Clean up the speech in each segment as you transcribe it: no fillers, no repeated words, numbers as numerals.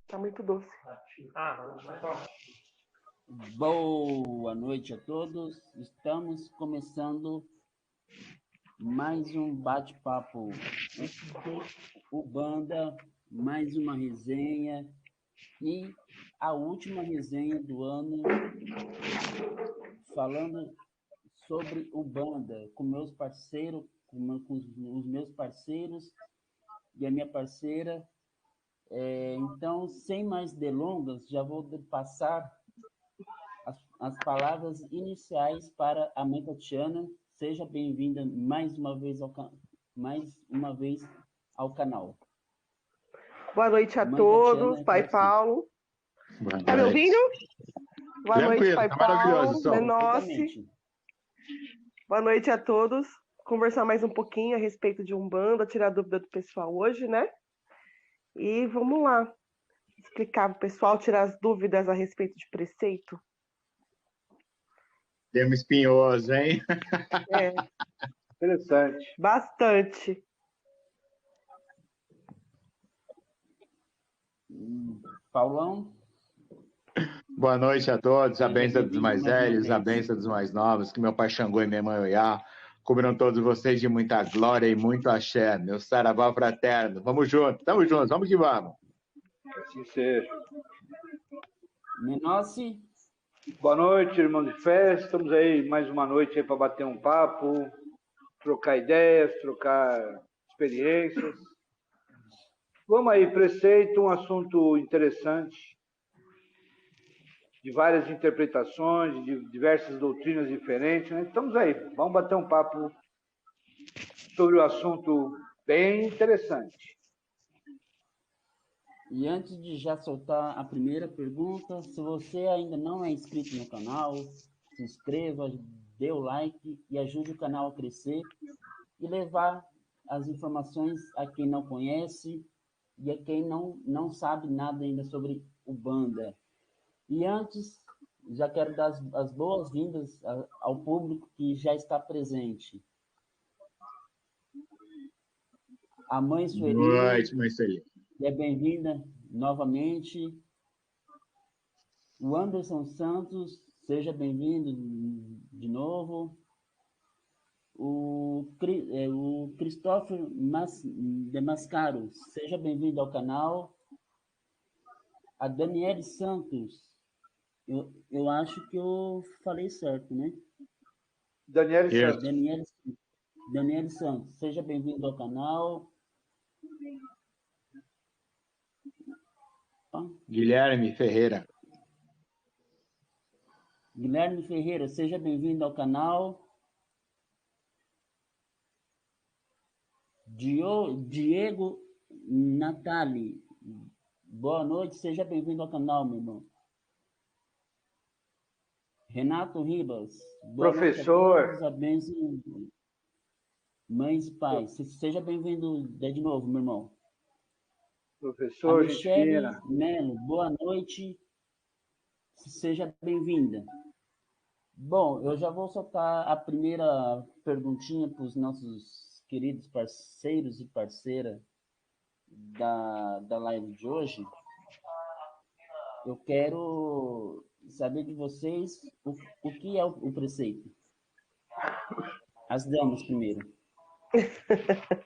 Tá muito doce. Boa noite a todos. Estamos começando mais um bate-papo Ubanda, mais uma resenha e a última resenha do ano, falando sobre Ubanda com meus parceiros, com os meus parceiros e a minha parceira. Então, sem mais delongas, já vou passar as palavras iniciais para a mãe Tatiana. Seja bem-vinda mais uma vez ao canal. Boa noite a Mãe todos, Tatiana, Pai Paulo. Boa Tá me noite. ouvindo? Boa Tranquilo, noite, Pai tá maravilhoso, Paulo, som. Menossi. Boa noite a todos. Conversar mais um pouquinho a respeito de Umbanda, tirar dúvida do pessoal hoje, né? E vamos lá. Explicar para o pessoal, tirar as dúvidas a respeito de preceito. Tema espinhoso, hein? É. Interessante. Bastante. Paulão. Boa noite a todos, a Seja bênção dos bem-vindo mais mais uma velhos, a vez. bênção dos mais novos, que meu pai Xangô e minha mãe Oiá cubram todos vocês de muita glória e muito axé, meu saravá fraterno. Vamos juntos, vamos que vamos. Assim seja. Menossi. Boa noite, irmão de fé. Estamos aí mais uma noite aí para bater um papo, trocar ideias, trocar experiências. Vamos aí, preceito, um assunto interessante, de várias interpretações, de diversas doutrinas diferentes, né? Estamos aí, vamos bater um papo sobre o assunto bem interessante. E antes de já soltar a primeira pergunta, se você ainda não é inscrito no canal, se inscreva, dê o like e ajude o canal a crescer e levar as informações a quem não conhece e a quem não sabe nada ainda sobre Ubanda. E antes, já quero dar as boas-vindas ao público que já está presente. A mãe Sueli. Boa noite, mãe Sueli. É bem-vinda novamente. O Anderson Santos, seja bem-vindo de novo. O Christopher Demascaro, seja bem-vindo ao canal. A Daniele Santos, eu acho que eu falei certo, né? Daniele Santos. Daniele Santos, seja bem-vindo ao canal. Guilherme Ferreira. Guilherme Ferreira, seja bem-vindo ao canal. Diego Natali, boa noite, seja bem-vindo ao canal, meu irmão. Renato Ribas, boa Professor. noite a todos, a bênção, mães e pais. Seja bem-vindo de novo, meu irmão. Professor, gente Michele fina. Melo, boa noite, seja bem-vinda. Bom, eu já vou soltar a primeira perguntinha para os nossos queridos parceiros e parceira da live de hoje. Eu quero saber de vocês o que é o preceito. As damas primeiro.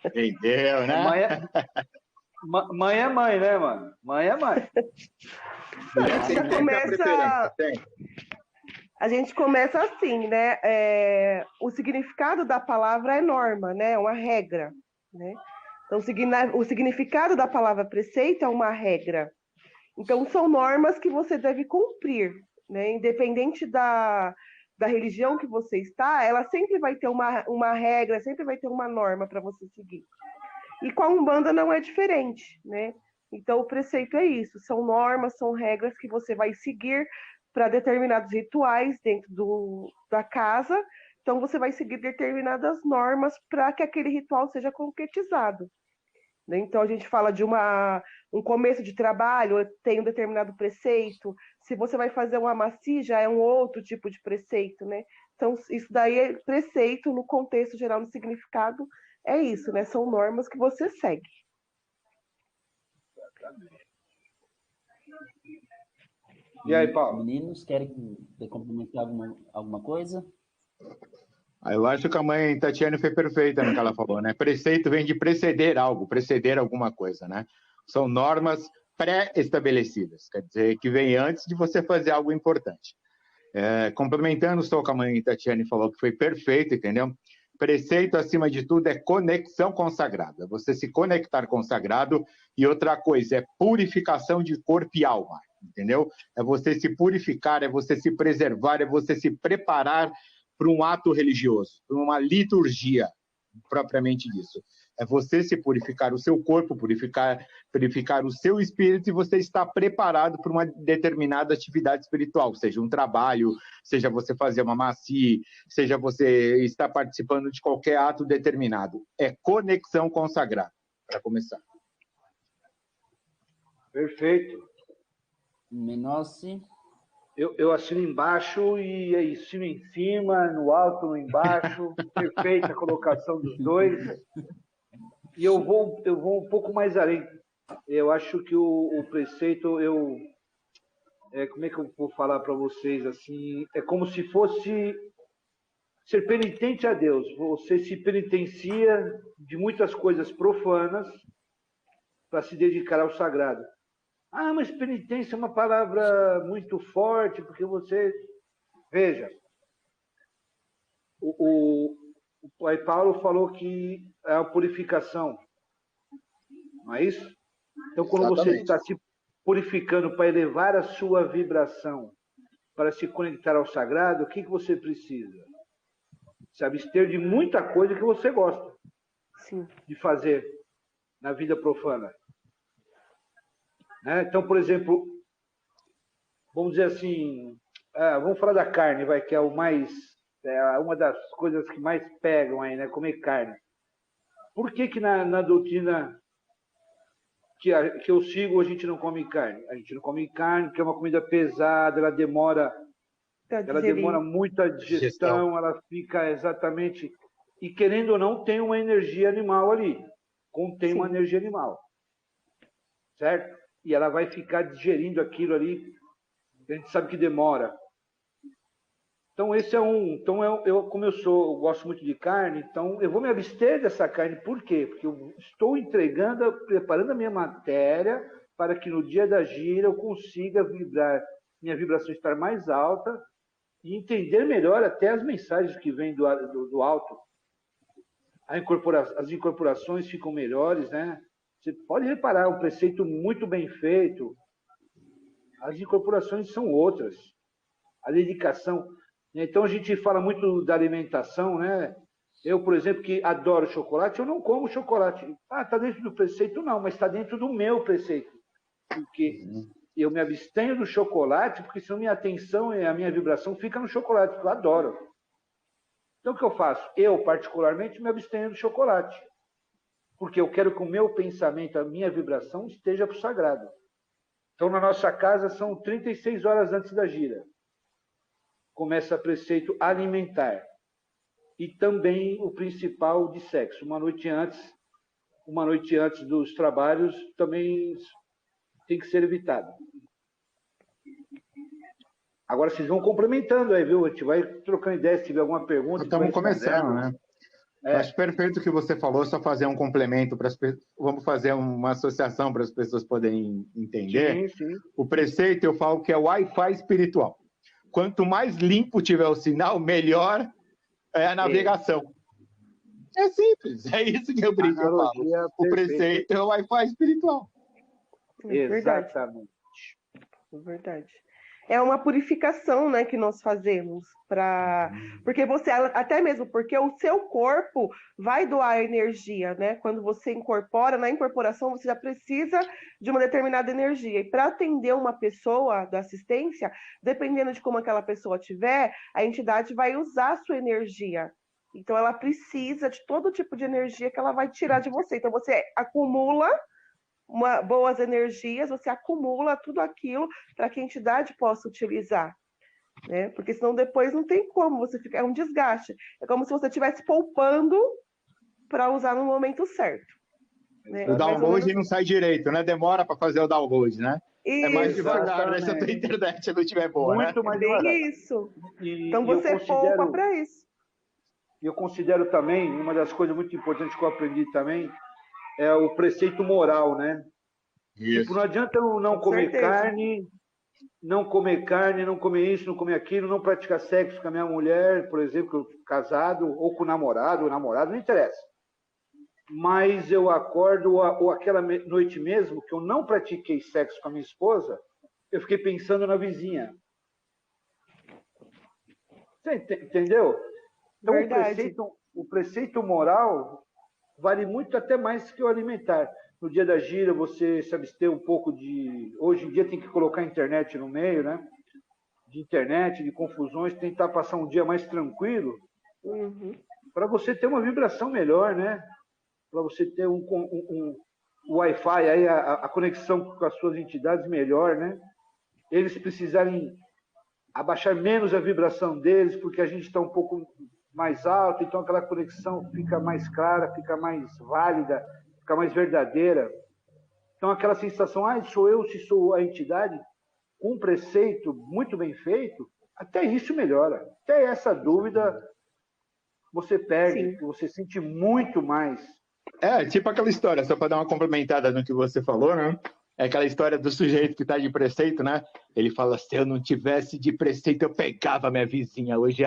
Entendeu, né? Mãe é mãe, né, mano? Mãe é mãe. A gente começa assim, né? O significado da palavra é norma, né? É uma regra, né? Então, o significado da palavra preceito é uma regra. Então, são normas que você deve cumprir, né? Independente da religião que você está, ela sempre vai ter uma regra, sempre vai ter uma norma para você seguir. E com a Umbanda não é diferente, né? Então, o preceito é isso, são normas, são regras que você vai seguir para determinados rituais dentro da casa. Então, você vai seguir determinadas normas para que aquele ritual seja concretizado. Então, a gente fala de um começo de trabalho, tem um determinado preceito. Se você vai fazer uma macija, é um outro tipo de preceito, né? Então, isso daí é preceito no contexto geral, no significado, é isso, né? São normas que você segue. E aí, Paulo? Meninos, querem complementar alguma coisa? Eu acho que a mãe Tatiane foi perfeita no que ela falou, né? Preceito vem de preceder algo, preceder alguma coisa, né? São normas pré-estabelecidas, quer dizer, que vem antes de você fazer algo importante. Complementando só o que a mãe Tatiane falou, que foi perfeito, entendeu? Preceito, acima de tudo, é conexão com o sagrado, é você se conectar com o sagrado, e outra coisa, é purificação de corpo e alma, entendeu? É você se purificar, é você se preservar, é você se preparar para um ato religioso, para uma liturgia, propriamente disso. É você se purificar o seu corpo, purificar o seu espírito, e você está preparado para uma determinada atividade espiritual, seja um trabalho, seja você fazer uma maci, seja você estar participando de qualquer ato determinado. É conexão com o sagrado, para começar. Perfeito. Menossi. Eu assino embaixo e assino em cima, no alto, no embaixo. Perfeita a colocação dos dois. E eu vou um pouco mais além. Eu acho que o preceito, como é que eu vou falar para vocês assim? É como se fosse ser penitente a Deus. Você se penitencia de muitas coisas profanas para se dedicar ao sagrado. Ah, mas penitência é uma palavra muito forte, porque você... Veja, o pai Paulo falou que é a purificação, não é isso? Então, quando você está se purificando para elevar a sua vibração, para se conectar ao sagrado, o que você precisa? Se abster de muita coisa que você gosta de fazer na vida profana. Né? Então, por exemplo, vamos dizer assim, vamos falar da carne, que é uma das coisas que mais pegam aí, né? Comer carne. Por que na doutrina que eu sigo a gente não come carne? A gente não come carne porque é uma comida pesada, ela demora muito a digestão, ela fica exatamente... E querendo ou não, tem uma energia animal ali. Contém uma energia animal. Certo? E ela vai ficar digerindo aquilo ali. A gente sabe que demora. Então, esse é um... Então, eu gosto muito de carne, então eu vou me abster dessa carne. Por quê? Porque eu estou preparando a minha matéria para que no dia da gira eu consiga minha vibração estar mais alta e entender melhor até as mensagens que vêm do alto. As incorporações ficam melhores, né? Você pode reparar, um preceito muito bem feito, as incorporações são outras. A dedicação. Então, a gente fala muito da alimentação, né? Eu, por exemplo, que adoro chocolate, eu não como chocolate. Está dentro do preceito? Não, mas está dentro do meu preceito. Porque eu me abstenho do chocolate, porque senão minha atenção e a minha vibração fica no chocolate, que eu adoro. Então, o que eu faço? Eu, particularmente, me abstenho do chocolate. Porque eu quero que o meu pensamento, a minha vibração, esteja para o sagrado. Então, na nossa casa, são 36 horas antes da gira. Começa preceito alimentar. E também o principal de sexo. Uma noite antes dos trabalhos, também tem que ser evitado. Agora vocês vão complementando aí, viu? A gente vai trocando ideias, se tiver alguma pergunta. Estamos começando, né? Acho perfeito o que você falou, só fazer um complemento para as pessoas. Vamos fazer uma associação para as pessoas poderem entender. Sim. O preceito, eu falo que é o Wi-Fi espiritual. Quanto mais limpo tiver o sinal, melhor é a navegação. É simples, é isso que eu brinco, eu falo. O preceito é o Wi-Fi espiritual. Exatamente. É verdade. É uma purificação, né, que nós fazemos porque você, até mesmo porque o seu corpo vai doar energia, né? Quando você incorpora, na incorporação você já precisa de uma determinada energia. E para atender uma pessoa da assistência, dependendo de como aquela pessoa tiver, a entidade vai usar a sua energia. Então ela precisa de todo tipo de energia que ela vai tirar de você. Então você acumula boas energias, você acumula tudo aquilo para que a entidade possa utilizar, né? Porque senão depois não tem como você ficar, é um desgaste. É como se você estivesse poupando para usar no momento certo. Né? O download não sai direito, né? Demora para fazer o download, né? Isso. É mais devagar, né? Se a tua Exatamente. internet não estiver boa, né? Muito mais Bem devagar. isso. E Então eu você poupa para isso. eu considero também, uma das coisas muito importantes que eu aprendi também, é o preceito moral, né? Isso. Tipo, não adianta eu não Com comer certeza. carne, não comer isso, não comer aquilo, não praticar sexo com a minha mulher, por exemplo, casado, ou com o namorado, não interessa. Mas eu acordo, ou aquela noite mesmo, que eu não pratiquei sexo com a minha esposa, eu fiquei pensando na vizinha. Você entendeu? Então, Verdade. o preceito moral vale muito até mais que o alimentar. No dia da gira, você se abster um pouco de... Hoje em dia tem que colocar a internet no meio, né? De internet, de confusões, tentar passar um dia mais tranquilo, para você ter uma vibração melhor, né? Para você ter um Wi-Fi, aí a conexão com as suas entidades melhor, né? Eles precisarem abaixar menos a vibração deles, porque a gente está um pouco mais alto, então aquela conexão fica mais clara, fica mais válida, fica mais verdadeira. Então aquela sensação, sou eu se sou a entidade, com um preceito muito bem feito, até isso melhora. Até essa dúvida você perde, Sim. porque você sente muito mais. É, tipo aquela história, só para dar uma complementada no que você falou, né? É aquela história do sujeito que está de preceito, né? Ele fala, se eu não tivesse de preceito, eu pegava minha vizinha. Hoje,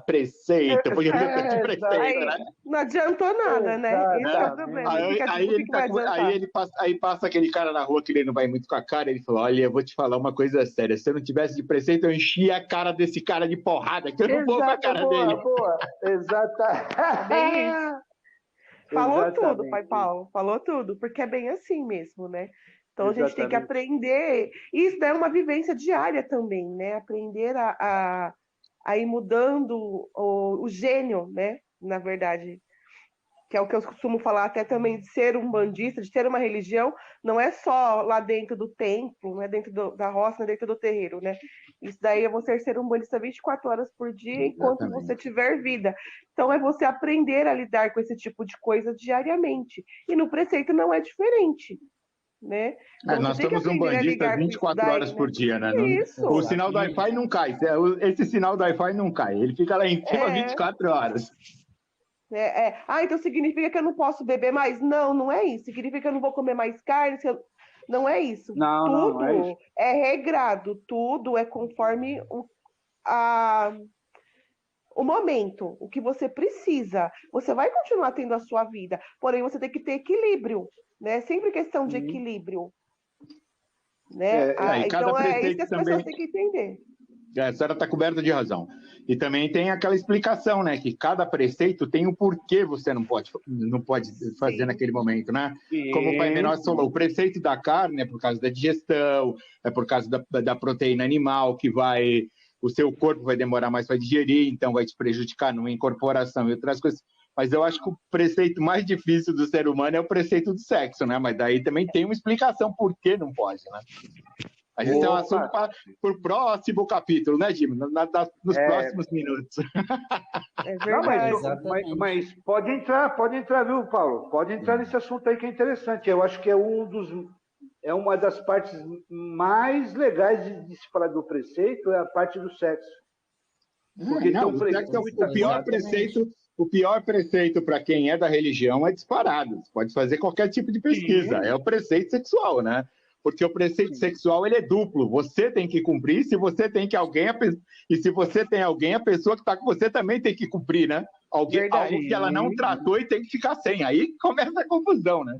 preceito, porque eu tô de preceito, Aí, né? não adiantou nada, né? Esse é o problema. Aí passa aquele cara na rua que ele não vai muito com a cara, ele fala, olha, eu vou te falar uma coisa séria, se eu não tivesse de preceito, eu enchia a cara desse cara de porrada, que eu não vou com a cara dele. Boa, exata. Bem isso. Falou tudo, Exatamente. Pai Paulo, falou tudo, porque é bem assim mesmo, né? Então a gente tem que Exatamente. aprender, isso é uma vivência diária também, né? Aprender a ir mudando o gênio, né? Na verdade, que é o que eu costumo falar até também de ser um bandista, de ter uma religião, não é só lá dentro do templo, não é dentro da roça, não é dentro do terreiro, né? Isso daí é você ser um bandista 24 horas por dia enquanto Exatamente. você tiver vida. Então é você aprender a lidar com esse tipo de coisa diariamente. E no preceito não é diferente, né? Então, nós somos um bandista 24 horas por dia, né? Isso. O sinal do Wi-Fi não cai. Esse sinal do Wi-Fi não cai. Ele fica lá em cima 24 horas. Então significa que eu não posso beber mais? Não, não é isso. Significa que eu não vou comer mais carne? Não é isso. Tudo não é isso. é regrado, tudo é conforme o momento, o que você precisa. Você vai continuar tendo a sua vida, porém você tem que ter equilíbrio, né? Sempre questão de equilíbrio. Né? Então é isso que as pessoas têm que entender. A senhora está coberta de razão. E também tem aquela explicação, né? Que cada preceito tem o porquê você não pode fazer naquele momento, né? Sim. Como o Pai Menor falou, o preceito da carne é por causa da digestão, é por causa da proteína animal, que o seu corpo vai demorar mais para digerir, então vai te prejudicar numa incorporação e outras coisas. Mas eu acho que o preceito mais difícil do ser humano é o preceito do sexo, né? Mas daí também tem uma explicação por que não pode, né? A gente tem um assunto para o próximo capítulo, né, Jimmy? Nos próximos minutos. É verdade. Não, mas pode entrar, viu, Paulo? Pode entrar nesse assunto aí que é interessante. Eu acho que é uma das partes mais legais de se falar do preceito, é a parte do sexo. Porque o pior preceito para quem é da religião é disparado. Você pode fazer qualquer tipo de pesquisa. Sim. É o preceito sexual, né? Porque o preceito sexual ele é duplo. Você tem que cumprir, se você tem e se você tem alguém, a pessoa que está com você também tem que cumprir, né? Algo que ela não tratou e tem que ficar sem. Aí começa a confusão, né?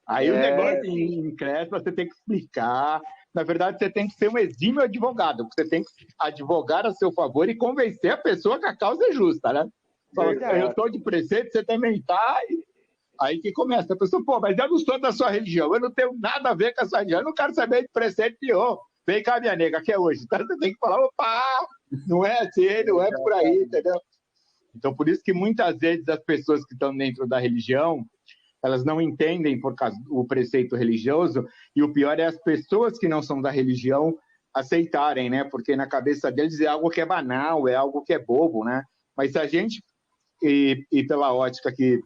Aí o negócio cresce, você tem que explicar. Na verdade, você tem que ser um exímio advogado. Você tem que advogar a seu favor e convencer a pessoa que a causa é justa, né? Fala, eu estou de preceito, você também está. Aí que começa, a pessoa, mas eu não sou da sua religião, eu não tenho nada a ver com a sua religião, eu não quero saber de preceito nenhum. Vem cá, minha nega, que é hoje. Então você tem que falar, não é assim, não é por aí, entendeu? Então, por isso que muitas vezes as pessoas que estão dentro da religião, elas não entendem por causa do preceito religioso, e o pior é as pessoas que não são da religião aceitarem, né? Porque na cabeça deles é algo que é banal, é algo que é bobo, né? Mas se a gente, e pela ótica que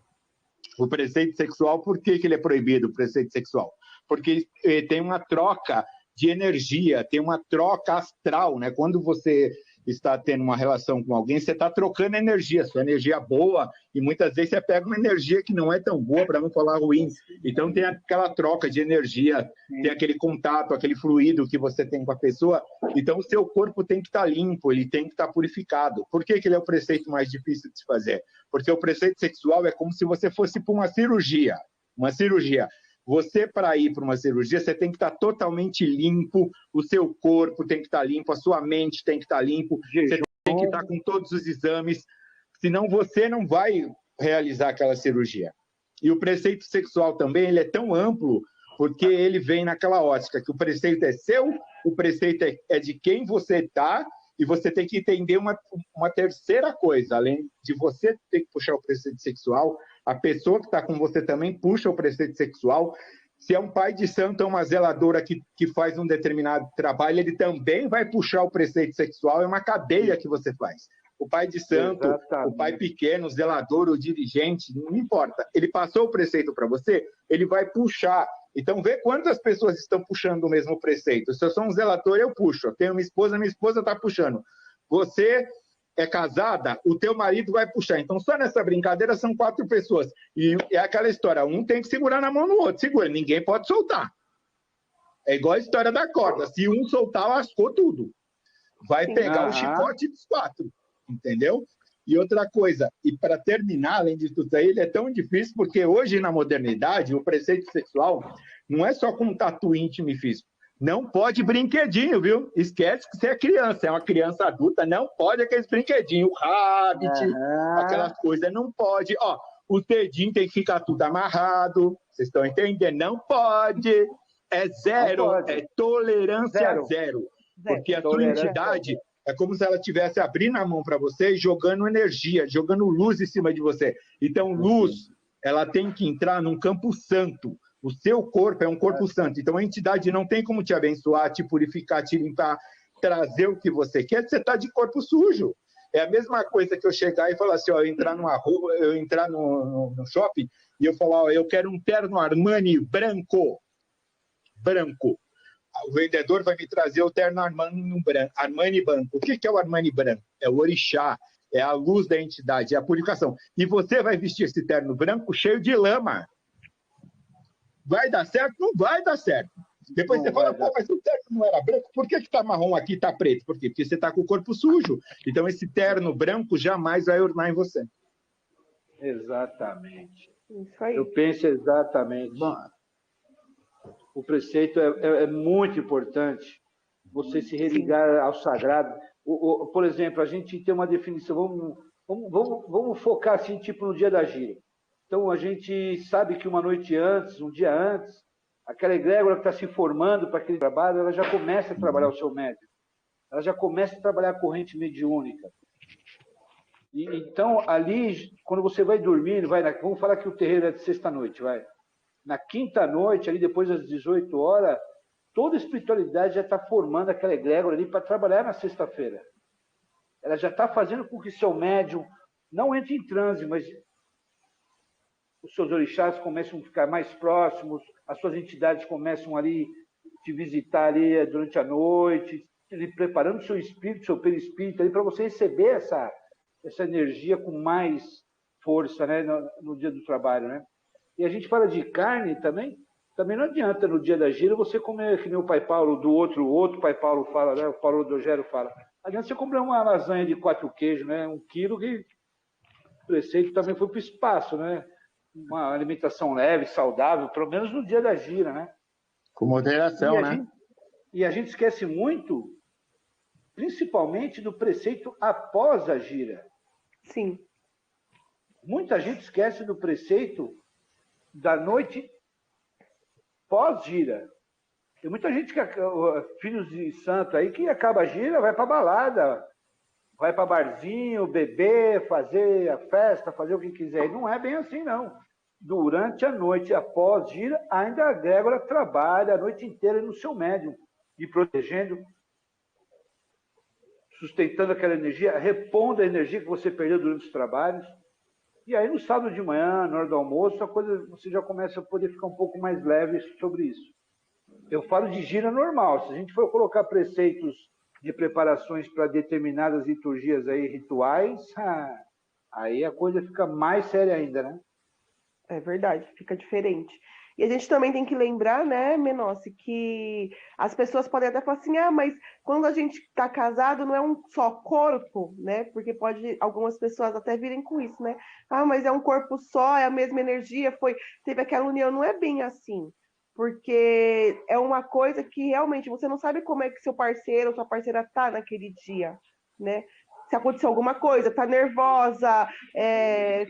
O preceito sexual, por que ele é proibido, o preceito sexual? Porque tem uma troca de energia, tem uma troca astral, né? Quando você está tendo uma relação com alguém, você está trocando energia, sua energia boa, e muitas vezes você pega uma energia que não é tão boa, para não falar ruim. Então tem aquela troca de energia, tem aquele contato, aquele fluido que você tem com a pessoa. Então o seu corpo tem que estar limpo, ele tem que estar purificado. Por que ele é o preceito mais difícil de se fazer? Porque o preceito sexual é como se você fosse para uma cirurgia. Uma cirurgia. Você, para ir para uma cirurgia, você tem que estar totalmente limpo, o seu corpo tem que estar limpo, a sua mente tem que estar limpo, você tem que estar com todos os exames, senão você não vai realizar aquela cirurgia. E o preceito sexual também, ele é tão amplo, porque ele vem naquela ótica que o preceito é seu, o preceito é de quem você está, e você tem que entender uma terceira coisa, além de você ter que puxar o preceito sexual, a pessoa que está com você também puxa o preceito sexual. Se é um pai de santo ou uma zeladora que faz um determinado trabalho, ele também vai puxar o preceito sexual, é uma cadeia que você faz. O pai de santo, o pai pequeno, o zelador, o dirigente, não importa. Ele passou o preceito para você, ele vai puxar. Então, vê quantas pessoas estão puxando o mesmo preceito. Se eu sou um zelador, eu puxo. Eu tenho minha esposa está puxando. Você é casada, o teu marido vai puxar. Então, só nessa brincadeira são 4 pessoas. E é aquela história, um tem que segurar na mão do outro. Segura, ninguém pode soltar. É igual a história da corda. Se um soltar, lascou tudo. Vai pegar o chicote dos 4. Entendeu? E outra coisa, e para terminar, além disso tudo aí, ele é tão difícil porque hoje, na modernidade, o preceito sexual não é só contato íntimo e físico. Não pode brinquedinho, viu? Esquece que você é criança, é uma criança adulta, não pode aqueles brinquedinhos, o rabbit, aquelas coisas, não pode. Ó, o dedinho tem que ficar tudo amarrado, vocês estão entendendo? Não pode. É zero, é tolerância zero. Porque a sua entidade é como se ela estivesse abrindo a mão para você e jogando energia, jogando luz em cima de você. Então, luz, ela tem que entrar num campo santo. O seu corpo é um corpo santo. Então, a entidade não tem como te abençoar, te purificar, te limpar, trazer o que você quer. Você está de corpo sujo. É a mesma coisa que eu chegar e falar assim, ó, eu entrar numa rua, eu entrar no shopping e eu falar, ó, eu quero um terno Armani branco. Branco. O vendedor vai me trazer o terno Armani branco. O que é o Armani branco? É o orixá, é a luz da entidade, é a purificação. E você vai vestir esse terno branco cheio de lama. Vai dar certo? Não vai dar certo. Depois você fala, pô, mas o terno não era branco, por que está marrom aqui e está preto? Por quê? Porque você está com o corpo sujo. Então esse terno branco jamais vai ornar em você. Exatamente. Isso aí. Eu penso exatamente. Bom, O preceito é muito importante, você se religar ao sagrado. Por exemplo, a gente tem uma definição, vamos focar assim, tipo no dia da gira. Então, a gente sabe que uma noite antes, um dia antes, aquela egrégora que está se formando para aquele trabalho, ela já começa a trabalhar o seu médium. Ela já começa a trabalhar a corrente mediúnica. E, então, ali, quando você vai dormir, vamos falar que o terreiro é de sexta-noite, vai. Na quinta-noite, ali depois das 18 horas, toda a espiritualidade já está formando aquela egrégora ali para trabalhar na sexta-feira. Ela já está fazendo com que seu médium não entre em transe, mas os seus orixás começam a ficar mais próximos, as suas entidades começam ali te visitar ali durante a noite, ele preparando o seu espírito, seu perispírito ali para você receber essa energia com mais força, né, no dia do trabalho, né? E a gente fala de carne também não adianta no dia da gira você comer, que nem o pai Paulo do outro pai Paulo fala, né? O Paulo Dogero fala. Adianta você comer uma lasanha de 4 queijos, né? 1 quilo, que o preceito também foi para o espaço, né? Uma alimentação leve, saudável, pelo menos no dia da gira, né? Com moderação, né? E a gente esquece muito, principalmente do preceito após a gira. Sim. Muita gente esquece do preceito da noite pós-gira. Tem muita gente, filhos de santo aí, que acaba a gira, vai para balada, vai para barzinho, beber, fazer a festa, fazer o que quiser. E não é bem assim, não. Durante a noite, após gira, ainda a egrégora trabalha a noite inteira no seu médium, e protegendo, sustentando aquela energia, repondo a energia que você perdeu durante os trabalhos. E aí no sábado de manhã, na hora do almoço, a coisa você já começa a poder ficar um pouco mais leve sobre isso. Eu falo de gira normal. Se a gente for colocar preceitos de preparações para determinadas liturgias aí, rituais, aí a coisa fica mais séria ainda, né? É verdade, fica diferente. E a gente também tem que lembrar, né, Menossi, que as pessoas podem até falar assim, mas quando a gente está casado não é um só corpo, né? Porque pode algumas pessoas até virem com isso, né? Mas é um corpo só, é a mesma energia, teve aquela união. Não é bem assim. Porque é uma coisa que realmente você não sabe como é que seu parceiro ou sua parceira tá naquele dia, né? Se aconteceu alguma coisa, tá nervosa,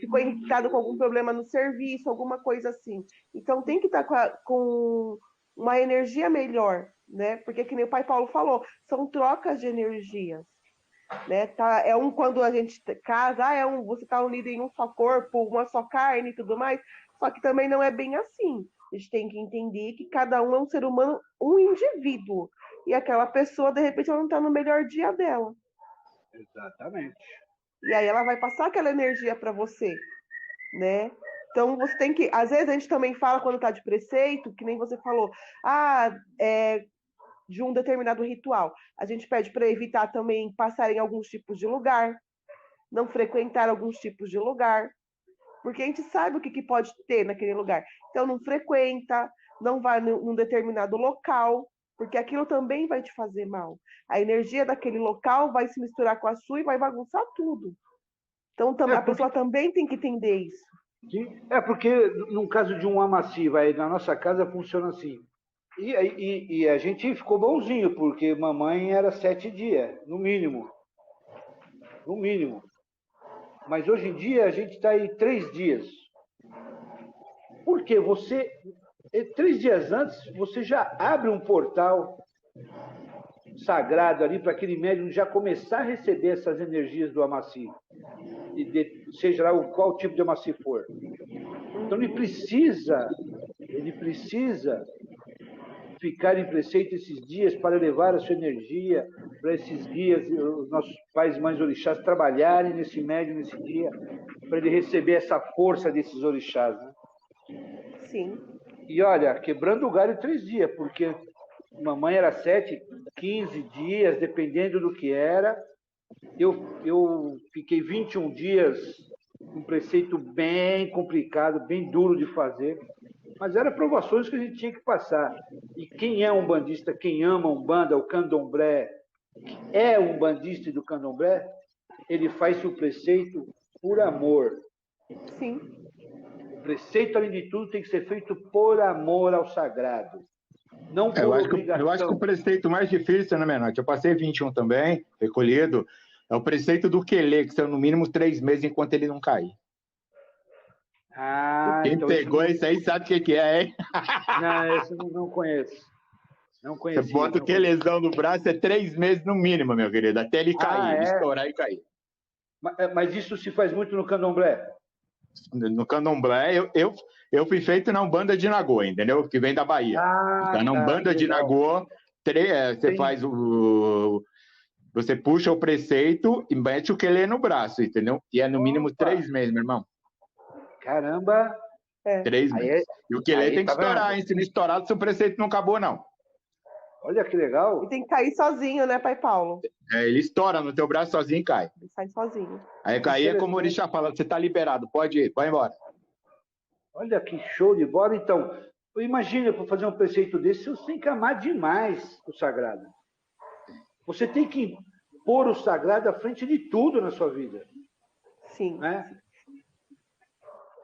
ficou irritado com algum problema no serviço, alguma coisa assim. Então tem que estar com uma energia melhor, né? Porque que nem o pai Paulo falou, são trocas de energias, né? Quando a gente casa, você tá unido em um só corpo, uma só carne e tudo mais. Só que também não é bem assim. A gente tem que entender que cada um é um ser humano, um indivíduo. E aquela pessoa, de repente, ela não está no melhor dia dela. Exatamente. E aí ela vai passar aquela energia para você, né? Então você tem que... Às vezes a gente também fala quando está de preceito, que nem você falou, de um determinado ritual. A gente pede para evitar também passar em alguns tipos de lugar, não frequentar alguns tipos de lugar, porque a gente sabe o que pode ter naquele lugar. Então não frequenta, não vai num determinado local, porque aquilo também vai te fazer mal. A energia daquele local vai se misturar com a sua e vai bagunçar tudo. Então a pessoa também tem que entender isso. Sim, porque no caso de um amaciva, aí na nossa casa funciona assim. E a gente ficou bonzinho, porque mamãe era 7 dias, no mínimo. No mínimo. Mas hoje em dia a gente está aí 3 dias. Porque 3 dias antes, você já abre um portal sagrado ali para aquele médium já começar a receber essas energias do amaci. Seja lá qual tipo de amaci for. Então ele precisa ficar em preceito esses dias para elevar a sua energia, para esses guias, os nossos pais e mães orixás, trabalharem nesse médium nesse dia, para ele receber essa força desses orixás, né? Sim. E olha, quebrando o galho 3 dias, porque mamãe era 7, 15 dias, dependendo do que era. Eu fiquei 21 dias, um preceito bem complicado, bem duro de fazer, mas eram provações que a gente tinha que passar. E quem é um bandista, quem ama Umbanda, o candomblé, é um bandista do candomblé, ele faz o preceito por amor. Sim. O preceito, além de tudo, tem que ser feito por amor ao sagrado. Não por obrigação. Eu acho que o preceito mais difícil, né, Menotti? Eu passei 21 também, recolhido. É o preceito do quelê, que são no mínimo 3 meses enquanto ele não cair. Quem então pegou isso aí sabe o que é, hein? Não, esse eu não conheço. Não conhecia. Você bota o quelezão no braço, é 3 meses no mínimo, meu querido, até ele cair, estourar e cair. Mas isso se faz muito no candomblé? No candomblé, eu fui feito na Umbanda de Nagô, entendeu? Que vem da Bahia. Então, na Umbanda de Nagô, você faz você puxa o preceito e mete o quelê no braço, entendeu? E é no mínimo 3 meses, meu irmão. Caramba! 3 meses. E o quelê tem que estourar, hein? Se não estourar, o seu preceito não acabou, não. Olha que legal. E tem que cair sozinho, né, pai Paulo? Ele estoura no teu braço sozinho e cai. Ele sai sozinho. Aí cair é como o orixá fala, você tá liberado, pode ir, vai embora. Olha que show de bola. Então, imagina, para fazer um preceito desse, você tem que amar demais o sagrado. Você tem que pôr o sagrado à frente de tudo na sua vida. Sim. Né?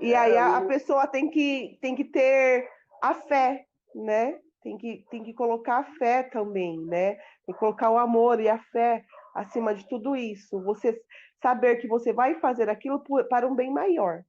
E aí a pessoa tem que ter a fé, né? Tem que colocar a fé também, né? Tem que colocar o amor e a fé acima de tudo isso. Você saber que você vai fazer aquilo para um bem maior.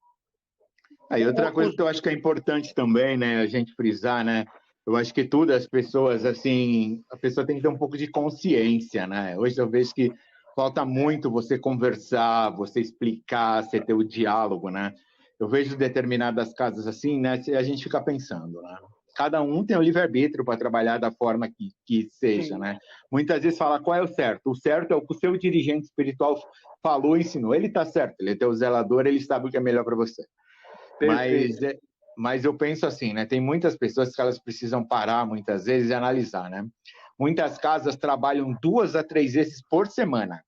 Aí outra coisa que eu acho que é importante também, né, a gente frisar, né? Eu acho que tudo, as pessoas, assim, a pessoa tem que ter um pouco de consciência, né? Hoje eu vejo que falta muito você conversar, você explicar, você ter o diálogo, né? Eu vejo determinadas casas assim, né? A gente fica pensando, né? Cada um tem o livre-arbítrio para trabalhar da forma que seja, né? Muitas vezes fala qual é o certo. O certo é o que o seu dirigente espiritual falou e ensinou. Ele está certo, ele é teu zelador, ele sabe o que é melhor para você. Mas eu penso assim, né? Tem muitas pessoas que elas precisam parar muitas vezes e analisar, né? Muitas casas trabalham 2 a 3 vezes por semana,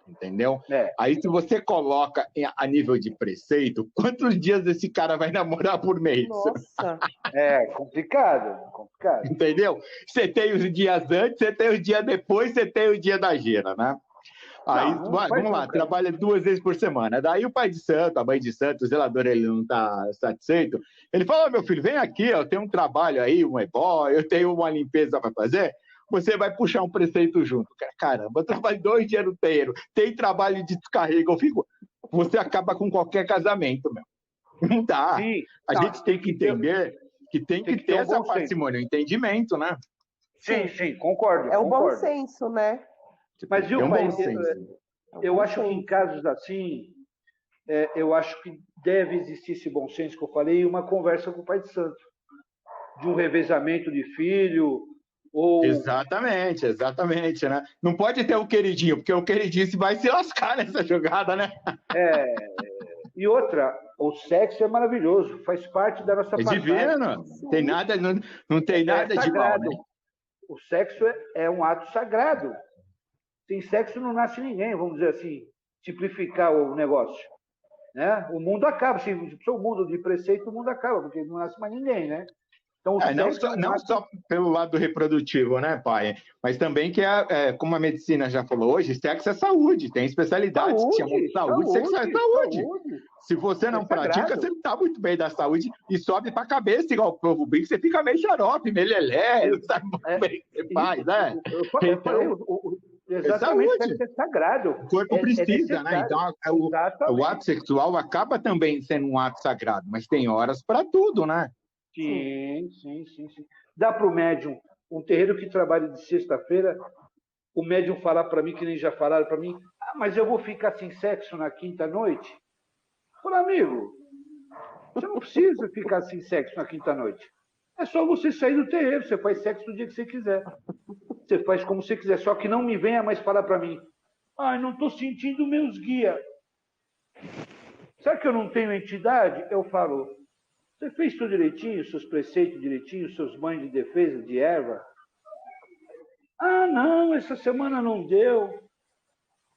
entendeu? Aí se você coloca a nível de preceito, quantos dias esse cara vai namorar por mês? Nossa. É complicado, complicado. Entendeu? Você tem os dias antes, você tem os dias depois, você tem o dia da gira, né? Aí, vamos lá, trabalha 2 vezes por semana. Daí o pai de santo, a mãe de santo, o zelador, ele não está satisfeito. Ele fala, meu filho, vem aqui, eu tenho um trabalho aí, um ebó, eu tenho uma limpeza para fazer. Você vai puxar um preceito junto. Caramba, eu trabalho 2 dias no terreiro, tem trabalho de descarrego, eu fico... Você acaba com qualquer casamento, meu. Não dá. Sim, a gente tem que entender que tem que ter essa parcimônia, o entendimento, né? Sim, concordo. É o bom senso, né? Mas, viu, pai, eu acho que senso. em casos assim, eu acho que deve existir esse bom senso que eu falei e uma conversa com o pai de santo. De um revezamento de filho, ou... Exatamente, né? Não pode ter o queridinho, porque o queridinho vai se lascar nessa jogada, né? E outra, o sexo é maravilhoso, faz parte da nossa passagem. Divino, tem nada, não tem nada de mal, né? O sexo é um ato sagrado. Sem sexo não nasce ninguém, vamos dizer assim, simplificar o negócio. Né? O mundo acaba, se o mundo de preceito, o mundo acaba, porque não nasce mais ninguém, né? Então, não só pelo lado reprodutivo, né, pai? Mas também que, como a medicina já falou hoje, sexo é saúde, tem especialidades que chamam de saúde, sexo é saúde. Se você não pratica, você não está muito bem da saúde e sobe para a cabeça, igual o povo brinca, você fica meio xarope, meio lelé, não sabe muito bem o que você faz, né? Eu falei, exatamente, sexo é sagrado. O corpo precisa, né? Então, o ato sexual acaba também sendo um ato sagrado, mas tem horas para tudo, né? Sim. Dá para o médium, um terreiro que trabalha de sexta-feira, o médium falar para mim, que nem já falaram para mim, mas eu vou ficar sem sexo na quinta-noite? Falei, amigo, você não precisa ficar sem sexo na quinta-noite. É só você sair do terreiro, você faz sexo no dia que você quiser. Você faz como você quiser, só que não me venha mais falar para mim, não estou sentindo meus guias. Sabe que eu não tenho entidade? Eu falo, você fez tudo direitinho, seus preceitos direitinho, seus banhos de defesa, de erva? Não, essa semana não deu. O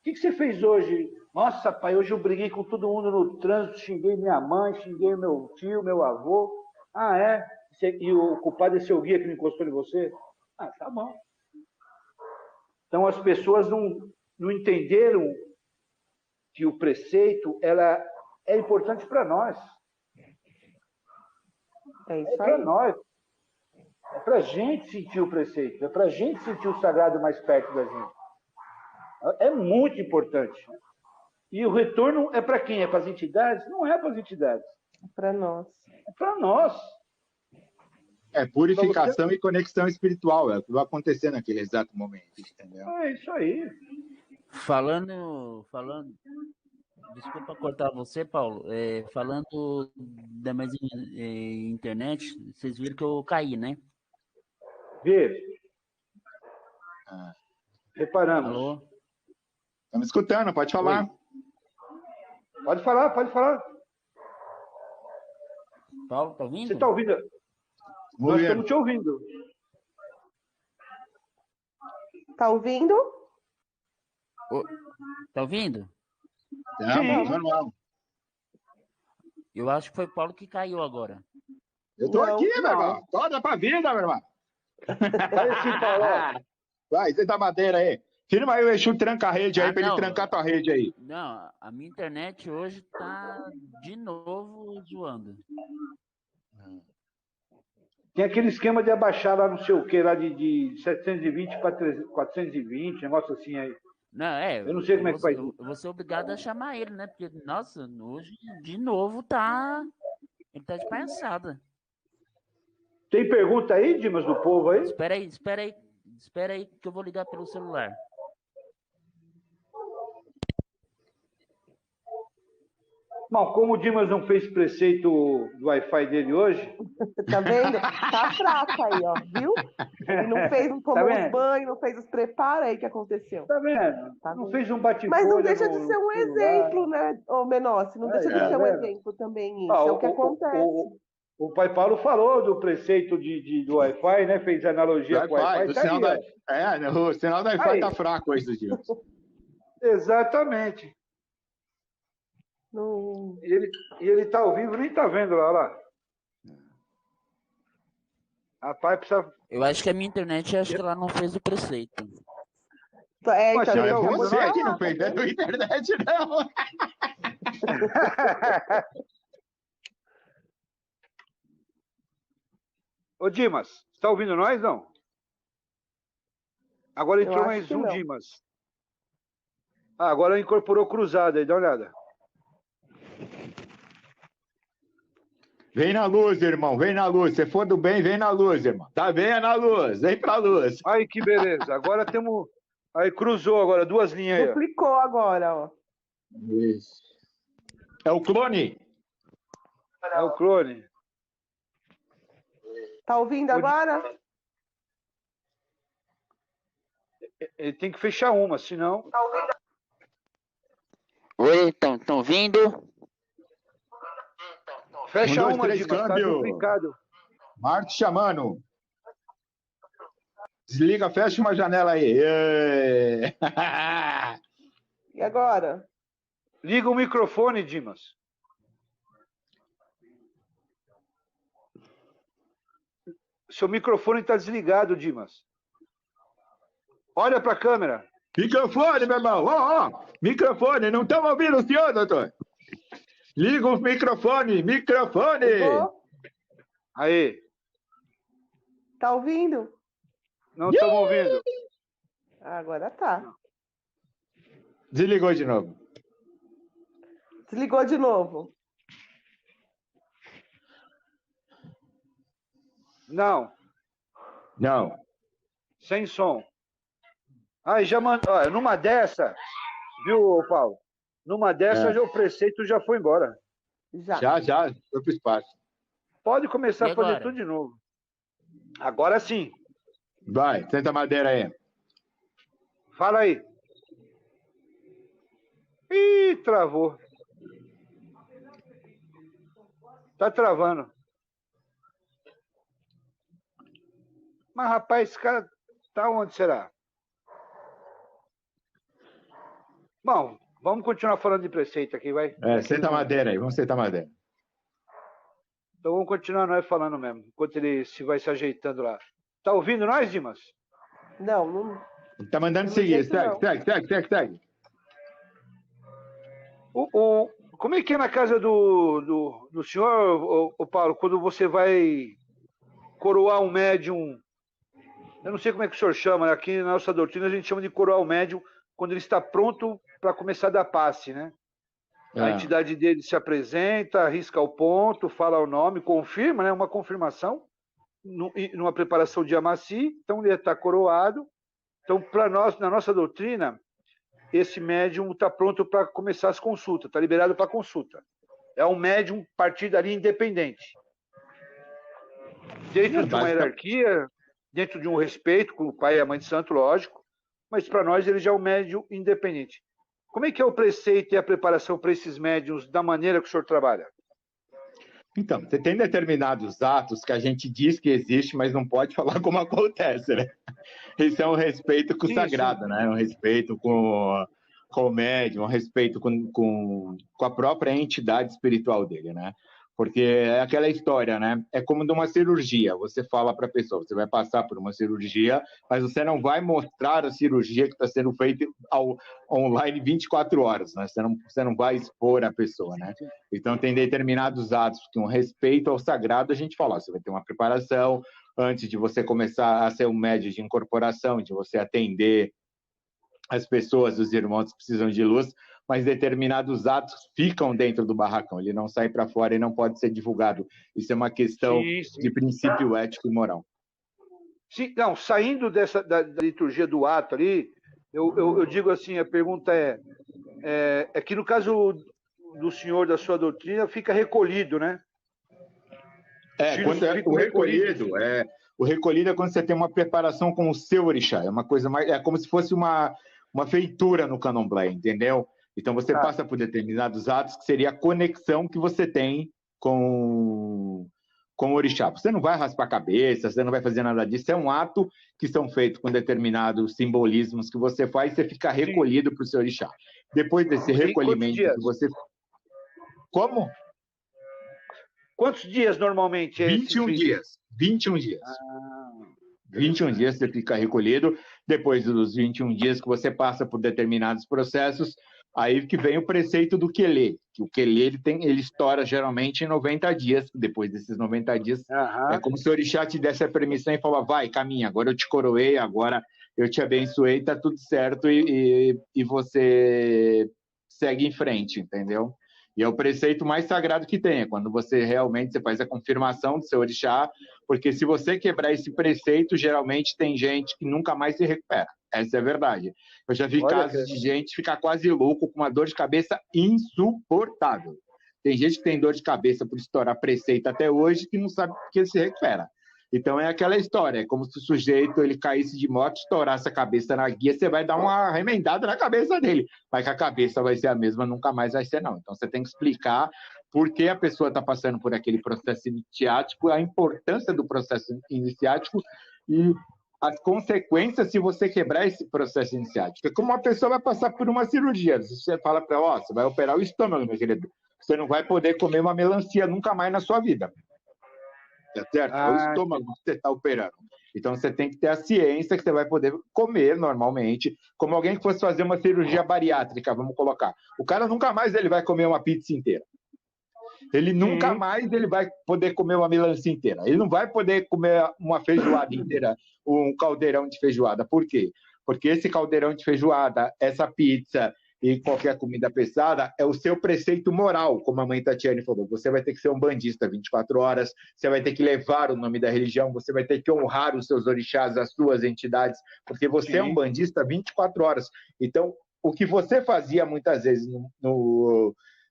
que você fez hoje? Nossa, pai, hoje eu briguei com todo mundo no trânsito, xinguei minha mãe, xinguei meu tio, meu avô. É? E o culpado é seu guia que me encostou em você? Tá bom. Então as pessoas não entenderam que o preceito ela é importante para nós. É isso aí. Para nós. É para a gente sentir o preceito, é para a gente sentir o sagrado mais perto da gente. É muito importante. E o retorno é para quem? É para as entidades? Não é para as entidades. É para nós. É para nós. É purificação e conexão espiritual, é o que vai acontecer naquele exato momento, entendeu? É isso aí. Falando, desculpa cortar você, Paulo, falando da mais internet, vocês viram que eu caí, né? Vê. Reparamos. Alô? Estamos escutando, pode falar. Oi. Pode falar. Paulo, tá ouvindo? Você está ouvindo? Nós estamos te ouvindo. Tá ouvindo? Tá ouvindo? Normal. Eu acho que foi o Paulo que caiu agora. Eu tô aqui, meu irmão. Toda pra vida, meu irmão. Vai assim, Paulo. Vai, você da madeira aí. Firma aí o Exu tranca a rede aí, pra ele trancar tua rede aí. Não, a minha internet hoje tá de novo zoando. Tem aquele esquema de abaixar lá não sei o que, lá de 720 para 420, negócio assim aí. Não, eu não sei como é que faz. Eu vou ser obrigado a chamar ele, né? Porque, nossa, hoje de novo tá. Ele tá de palhaçada. Tem pergunta aí, Dimas, do povo aí? Espera aí que eu vou ligar pelo celular. Bom, como o Dimas não fez preceito do Wi-Fi dele hoje, Tá vendo? Tá fraco aí, ó, viu? Ele não fez, não tomou os banhos, não fez os preparos aí que aconteceu. tá vendo? Tá Não vendo? fez um bate-folha. Mas não deixa de no ser um celular. exemplo, né, ô Menossi? Não deixa de tá ser um vendo? exemplo também isso. É o que acontece. O pai Paulo falou do preceito do Wi-Fi, né? Fez analogia com o Wi-Fi. O Tá sinal aí, o sinal do Wi-Fi Aí. tá fraco hoje dos dias. Exatamente. Não... E ele tá ao vivo, nem tá vendo lá. Rapaz, precisa... Eu acho que a minha internet, acho que ela não fez o preceito. É, Mas então, você ele tá É acabou de você que falar, não fez, tá é vendo? do internet, não. Ô, Dimas, você tá ouvindo nós, não? Agora Eu entrou acho mais que um não. Dimas. Ah, agora incorporou cruzada aí, dá uma olhada. Vem na luz, irmão, vem na luz. Se for do bem, vem na luz, irmão. Tá bem na luz, vem pra luz. Aí, que beleza. Agora temos... Aí, cruzou agora, duas linhas aí, ó. Duplicou agora, ó. Isso. É o clone? É o clone. Tá ouvindo agora? Ele tem que fechar uma, senão... Oi, estão vindo? Fecha 1, 2, uma, 3, Dimas, tá câmbio. duplicado. Marcos chamando. Desliga, fecha uma janela aí. Ê. E agora? Liga o microfone, Dimas. Seu microfone está desligado, Dimas. Olha para a câmera. Microfone, meu irmão. Ó. Microfone. Não estamos ouvindo o senhor, doutor? Liga o microfone. Microfone. Ligou? Aí. Tá ouvindo? Não estamos ouvindo. Agora tá. Desligou de novo. Desligou de novo. Não. Não. Sem som. Aí já mandou. Olha, numa dessa, viu, Paulo? Numa dessa, já o preceito já foi embora. Já. Foi pro espaço. Pode começar E a fazer agora? tudo de novo. Agora sim. Vai, senta a madeira aí. Fala aí. Ih, travou. Tá travando. Mas, rapaz, esse cara tá onde será? Bom, vamos continuar falando de preceito aqui, vai. Senta a madeira aí, vamos sentar a madeira. Então vamos continuar nós falando mesmo, enquanto ele vai se ajeitando lá. Tá ouvindo nós, Dimas? Não. Tá mandando Pelo seguir. jeito, não. Segue. Como é que é na casa do senhor, o Paulo, quando você vai coroar um médium? Eu não sei como é que o senhor chama, né? Aqui na nossa doutrina a gente chama de coroar o médium quando ele está pronto para começar a dar passe, né? A entidade dele se apresenta, arrisca o ponto, fala o nome, confirma, né? Uma confirmação, numa preparação de amaci, então ele está coroado. Então, para nós, na nossa doutrina, esse médium está pronto para começar as consultas, está liberado para consulta. É um médium, a partir dali, independente. Dentro de uma hierarquia, dentro de um respeito com o pai e a mãe de santo, lógico, mas para nós ele já é um médium independente. Como é que é o preceito e a preparação para esses médiums da maneira que o senhor trabalha? Então, você tem determinados atos que a gente diz que existe, mas não pode falar como acontece, né? Isso é um respeito com o sagrado, né? Um respeito com o médium, um respeito com a própria entidade espiritual dele, né? Porque é aquela história, né? É como de uma cirurgia. Você fala para a pessoa, você vai passar por uma cirurgia, mas você não vai mostrar a cirurgia que está sendo feita online 24 horas, né? Você não vai expor a pessoa, né? Então, tem determinados atos que um respeito ao sagrado, a gente fala, você vai ter uma preparação antes de você começar a ser um médium de incorporação, de você atender as pessoas, os irmãos que precisam de luz, mas determinados atos ficam dentro do barracão, ele não sai para fora e não pode ser divulgado. Isso é uma questão de princípio ético e moral. Sim, não, saindo da liturgia do ato ali, eu digo assim, a pergunta é que no caso do senhor da sua doutrina fica recolhido, né? Quando o recolhido é quando você tem uma preparação com o seu orixá. É uma coisa mais, é como se fosse uma feitura no candomblé, entendeu? Então você passa por determinados atos que seria a conexão que você tem com o orixá. Você não vai raspar a cabeça, você não vai fazer nada disso. É um ato que são feitos com determinados simbolismos que você faz e você fica recolhido para o seu orixá. Depois desse recolhimento que você... Como? Quantos dias normalmente? 21 dias. 21 dias. 21 dias você fica recolhido. Depois dos 21 dias que você passa por determinados processos, aí que vem o preceito do quelê. Que o quelê ele estoura geralmente em 90 dias. Depois desses 90 dias, é como se o orixá te desse a permissão e falava, vai, caminha, agora eu te coroei, agora eu te abençoei, tá tudo certo e você segue em frente, entendeu? E é o preceito mais sagrado que tem, é quando você realmente faz a confirmação do seu orixá, porque se você quebrar esse preceito, geralmente tem gente que nunca mais se recupera. Essa é a verdade. Eu já vi casos de gente ficar quase louco com uma dor de cabeça insuportável. Tem gente que tem dor de cabeça por estourar preceito até hoje que não sabe porque se recupera. Então é aquela história, é como se o sujeito ele caísse de moto, estourasse a cabeça na guia, você vai dar uma remendada na cabeça dele, mas que a cabeça vai ser a mesma, nunca mais vai ser não. Então você tem que explicar por que a pessoa está passando por aquele processo iniciático, a importância do processo iniciático e as consequências se você quebrar esse processo iniciático. É como uma pessoa vai passar por uma cirurgia, você fala para ela, você vai operar o estômago, meu querido, você não vai poder comer uma melancia nunca mais na sua vida. Tá certo? É o estômago que você está operando. Então, você tem que ter a ciência que você vai poder comer normalmente, como alguém que fosse fazer uma cirurgia bariátrica, vamos colocar. O cara nunca mais ele vai comer uma pizza inteira. Ele nunca mais ele vai poder comer uma melancia inteira. Ele não vai poder comer uma feijoada inteira, um caldeirão de feijoada. Por quê? Porque esse caldeirão de feijoada, essa pizza e qualquer comida pesada é o seu preceito moral, como a mãe Tatiane falou. Você vai ter que ser um bandista 24 horas, você vai ter que levar o nome da religião, você vai ter que honrar os seus orixás, as suas entidades, porque você é um bandista 24 horas. Então, o que você fazia muitas vezes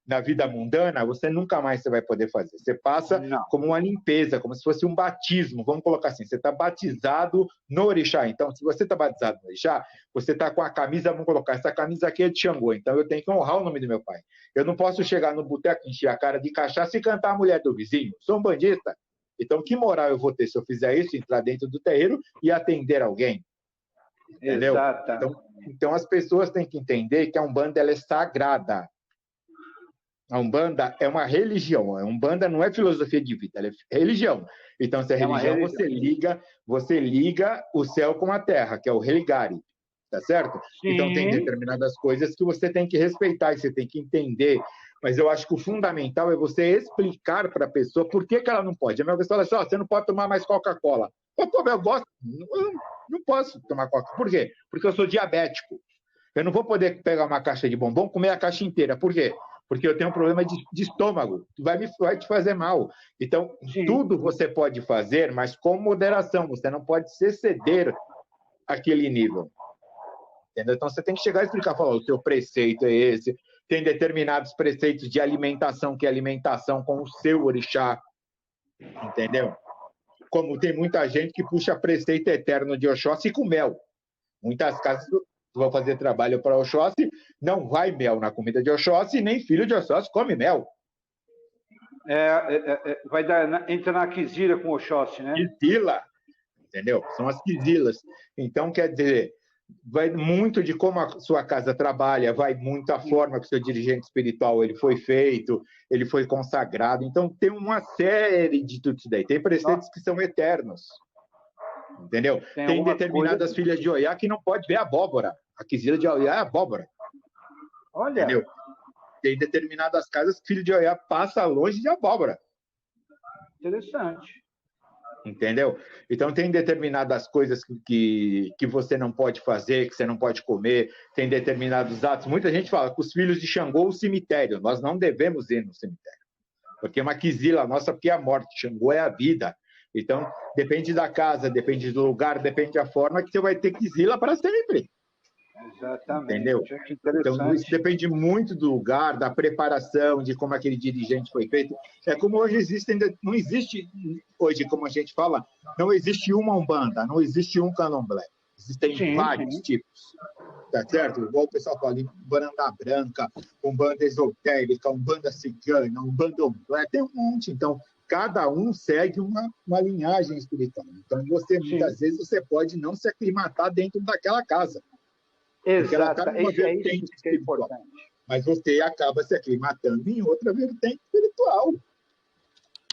na vida mundana, você nunca mais vai poder fazer. Você passa como uma limpeza, como se fosse um batismo, vamos colocar assim, você está batizado no orixá. Então, se você está batizado no orixá, você está com a camisa, vamos colocar, essa camisa aqui é de Xangô, então eu tenho que honrar o nome do meu pai. Eu não posso chegar no boteco, encher a cara de cachaça e cantar a mulher do vizinho. Sou um bandista. Então, que moral eu vou ter se eu fizer isso, entrar dentro do terreiro e atender alguém? Entendeu? Então, as pessoas têm que entender que a Umbanda ela é sagrada. A Umbanda é uma religião. A Umbanda não é filosofia de vida, ela é religião. Então, se é religião, você liga o céu com a terra, que é o religare, tá certo? Sim. Então, tem determinadas coisas que você tem que respeitar e você tem que entender. Mas eu acho que o fundamental é você explicar para a pessoa por que ela não pode. A minha pessoa fala assim, você não pode tomar mais Coca-Cola. Eu gosto, não posso tomar Coca-Cola. Por quê? Porque eu sou diabético. Eu não vou poder pegar uma caixa de bombom e comer a caixa inteira. Por quê? Porque eu tenho um problema de estômago, vai te fazer mal. Então, tudo você pode fazer, mas com moderação. Você não pode se exceder aquele nível. Entendeu? Então, você tem que chegar e explicar, falar, o seu preceito é esse, tem determinados preceitos de alimentação, que é alimentação com o seu orixá. Entendeu? Como tem muita gente que puxa preceito eterno de Oxóssi com mel. Muitas casas vão fazer trabalho para Oxóssi, não vai mel na comida de Oxóssi, nem filho de Oxóssi come mel. Entra na quizila com Oxóssi, né? Quizila, entendeu? São as quizilas. Então, quer dizer, vai muito de como a sua casa trabalha, vai muito a forma que o seu dirigente espiritual ele foi feito, ele foi consagrado. Então, tem uma série de tudo isso daí. Tem preceitos que são eternos. Entendeu? Tem determinadas filhas de Oiá que não pode ver abóbora. A quizila de Oiá é abóbora. Olha. Entendeu? Tem determinadas casas que filho de Oiá passa longe de abóbora. Interessante. Entendeu? Então, tem determinadas coisas que você não pode fazer, que você não pode comer, tem determinados atos. Muita gente fala que os filhos de Xangô, o cemitério. Nós não devemos ir no cemitério. Porque é uma quizila nossa, porque é a morte. Xangô é a vida. Então, depende da casa, depende do lugar, depende da forma que você vai ter quizila para sempre. Exatamente. Entendeu? Que Então, isso interessante. depende muito do lugar, da preparação, de como aquele dirigente foi feito. É como hoje não existe, hoje, como a gente fala, não existe uma Umbanda, não existe um Candomblé. Existem Sim, vários sim. tipos, tá certo? Igual o pessoal fala, Umbanda branca, Umbanda esotérica, Umbanda cigana, Umbanda Umbanda, tem um monte. Então, cada um segue uma linhagem espiritual. Então, Sim. muitas vezes, você pode não se aclimatar dentro daquela casa, porque ela está Exata. numa É isso vertente que é espiritual. importante. Mas você acaba se aclimatando em outra vertente espiritual.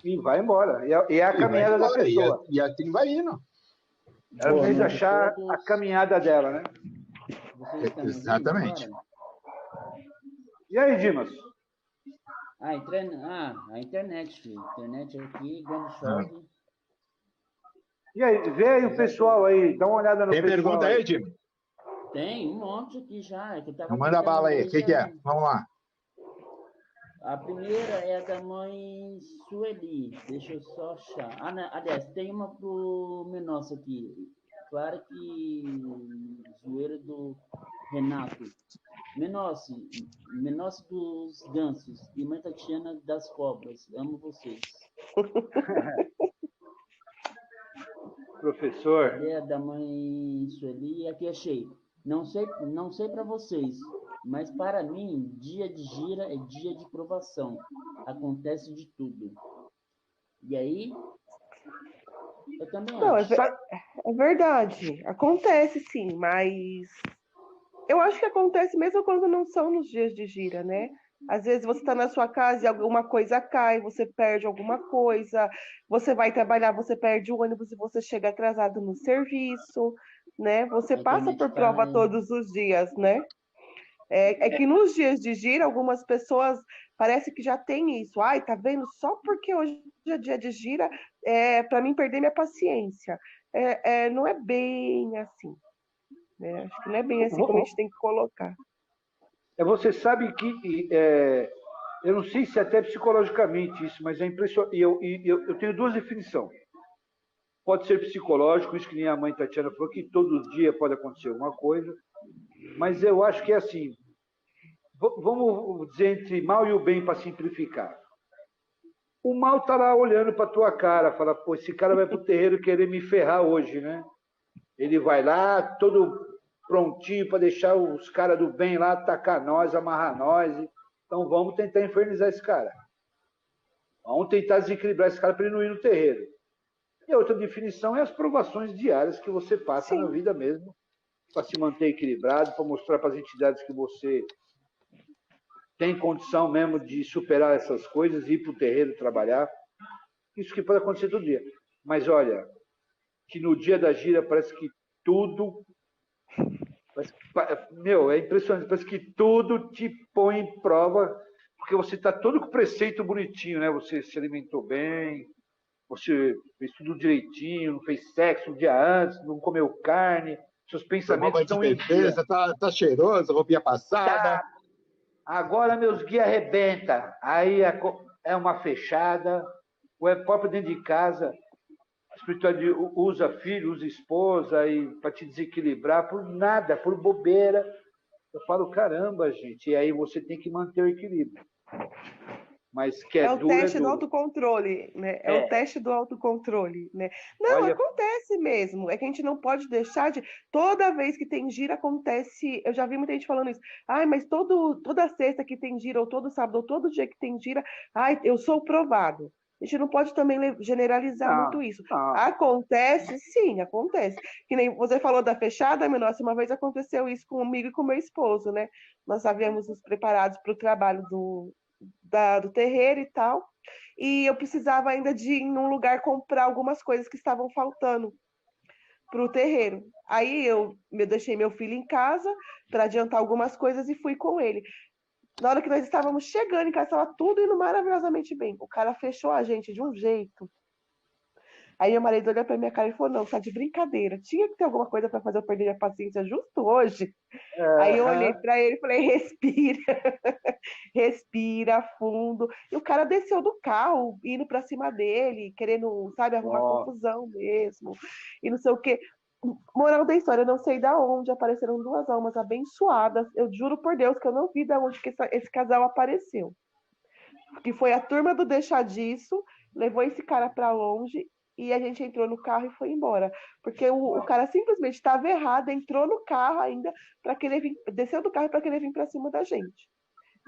E vai embora. E é a E vai caminhada da embora. pessoa. E assim vai indo. Ela Boa precisa noite a achar a todos. caminhada dela, né? Vocês estão me ouvindo Exatamente. agora? E aí, Dimas? A internet, filho. Internet aqui, quando chove. E aí, vê aí o pessoal aí, dá uma olhada no Tem pessoal pergunta aí. aí, Jimmy? Tem um monte aqui já. É que eu Então tava manda tentando bala aí. ler O e que é? já. Vamos lá. A primeira é a da mãe Sueli. Deixa eu só achar. Ah, não, aliás, tem uma pro Menosso aqui. Claro que zoeira do Renato. Menosso dos Gansos e mãe Tatiana das Cobras. Amo vocês. Professor, Cadê a da mãe Sueli? Aqui achei. Não sei para vocês, mas para mim, dia de gira é dia de provação. Acontece de tudo. E aí, eu também Não, acho. é verdade. Acontece sim, mas eu acho que acontece mesmo quando não são nos dias de gira, né? Às vezes você está na sua casa e alguma coisa cai, você perde alguma coisa, você vai trabalhar, você perde o ônibus e você chega atrasado no serviço, né? Você A passa internet por prova cai. todos os dias, né? É que nos dias de gira, algumas pessoas parece que já tem isso. Ai, tá vendo? Só porque hoje é dia de gira, para mim perder minha paciência. Não é bem assim, né? Acho que não é bem assim como a gente tem que colocar. você sabe que eu não sei se até psicologicamente isso, mas é impressionante. Eu tenho duas definições. Pode ser psicológico, isso que nem a mãe Tatiana falou, que todo dia pode acontecer alguma coisa, mas eu acho que é assim, vamos dizer entre mal e o bem para simplificar. O mal está lá olhando para tua cara, fala, pô, esse cara vai para o terreiro querer me ferrar hoje, né? Ele vai lá, todo prontinho para deixar os caras do bem lá atacar nós, amarrar nós. Então vamos tentar infernizar esse cara. Vamos tentar desequilibrar esse cara para ele não ir no terreiro. E a outra definição é as provações diárias que você passa na Sim, vida mesmo, para se manter equilibrado, para mostrar para as entidades que você tem condição mesmo de superar essas coisas, ir para o terreiro trabalhar. Isso que pode acontecer todo dia. Mas olha, que no dia da gira parece que tudo. Meu, é impressionante, parece que tudo te põe em prova, porque você está todo com preceito bonitinho, né? Você se alimentou bem, você fez tudo direitinho, não fez sexo um dia antes, não comeu carne, seus Tomou pensamentos banho de estão em dia. defesa, tá cheiroso, roupinha passada. Tá, agora meus guias arrebenta. Aí é uma fechada, ou é próprio dentro de casa. A espiritualidade usa filho, usa esposa para te desequilibrar por nada, por bobeira. Eu falo, caramba, gente, e aí você tem que manter o equilíbrio. Mas que é é o duro, é teste do duro. autocontrole, né? É o teste do autocontrole, né? Não, Olha, acontece mesmo. É que a gente não pode deixar de. Toda vez que tem gira, acontece. Eu já vi muita gente falando isso. Ai, mas toda sexta que tem gira, ou todo sábado, ou todo dia que tem gira, ai, eu sou provado. A gente não pode também generalizar não, muito isso. não. Acontece, sim, acontece. Que nem você falou da fechada, meu nossa, uma vez aconteceu isso comigo e com meu esposo, né? Nós havíamos nos preparados para o trabalho do terreiro e tal. E eu precisava ainda de ir em um lugar comprar algumas coisas que estavam faltando para o terreiro. Aí eu deixei meu filho em casa para adiantar algumas coisas e fui com ele. Na hora que nós estávamos chegando em casa, estava tudo indo maravilhosamente bem. O cara fechou a gente de um jeito. Aí meu marido olhou pra minha cara e falou: Não, tá de brincadeira. Tinha que ter alguma coisa para fazer eu perder a paciência justo hoje. Aí eu olhei para ele e falei: Respira, respira fundo. E o cara desceu do carro, indo para cima dele, querendo, sabe, arrumar Ó, confusão mesmo. E não sei o quê. Moral da história, eu não sei da onde apareceram duas almas abençoadas. Eu juro por Deus que eu não vi da onde que esse casal apareceu. Que foi a turma do Deixa Disso, levou esse cara pra longe e a gente entrou no carro e foi embora. Porque o cara simplesmente estava errado, entrou no carro ainda para querer vir, desceu do carro para querer vir para cima da gente.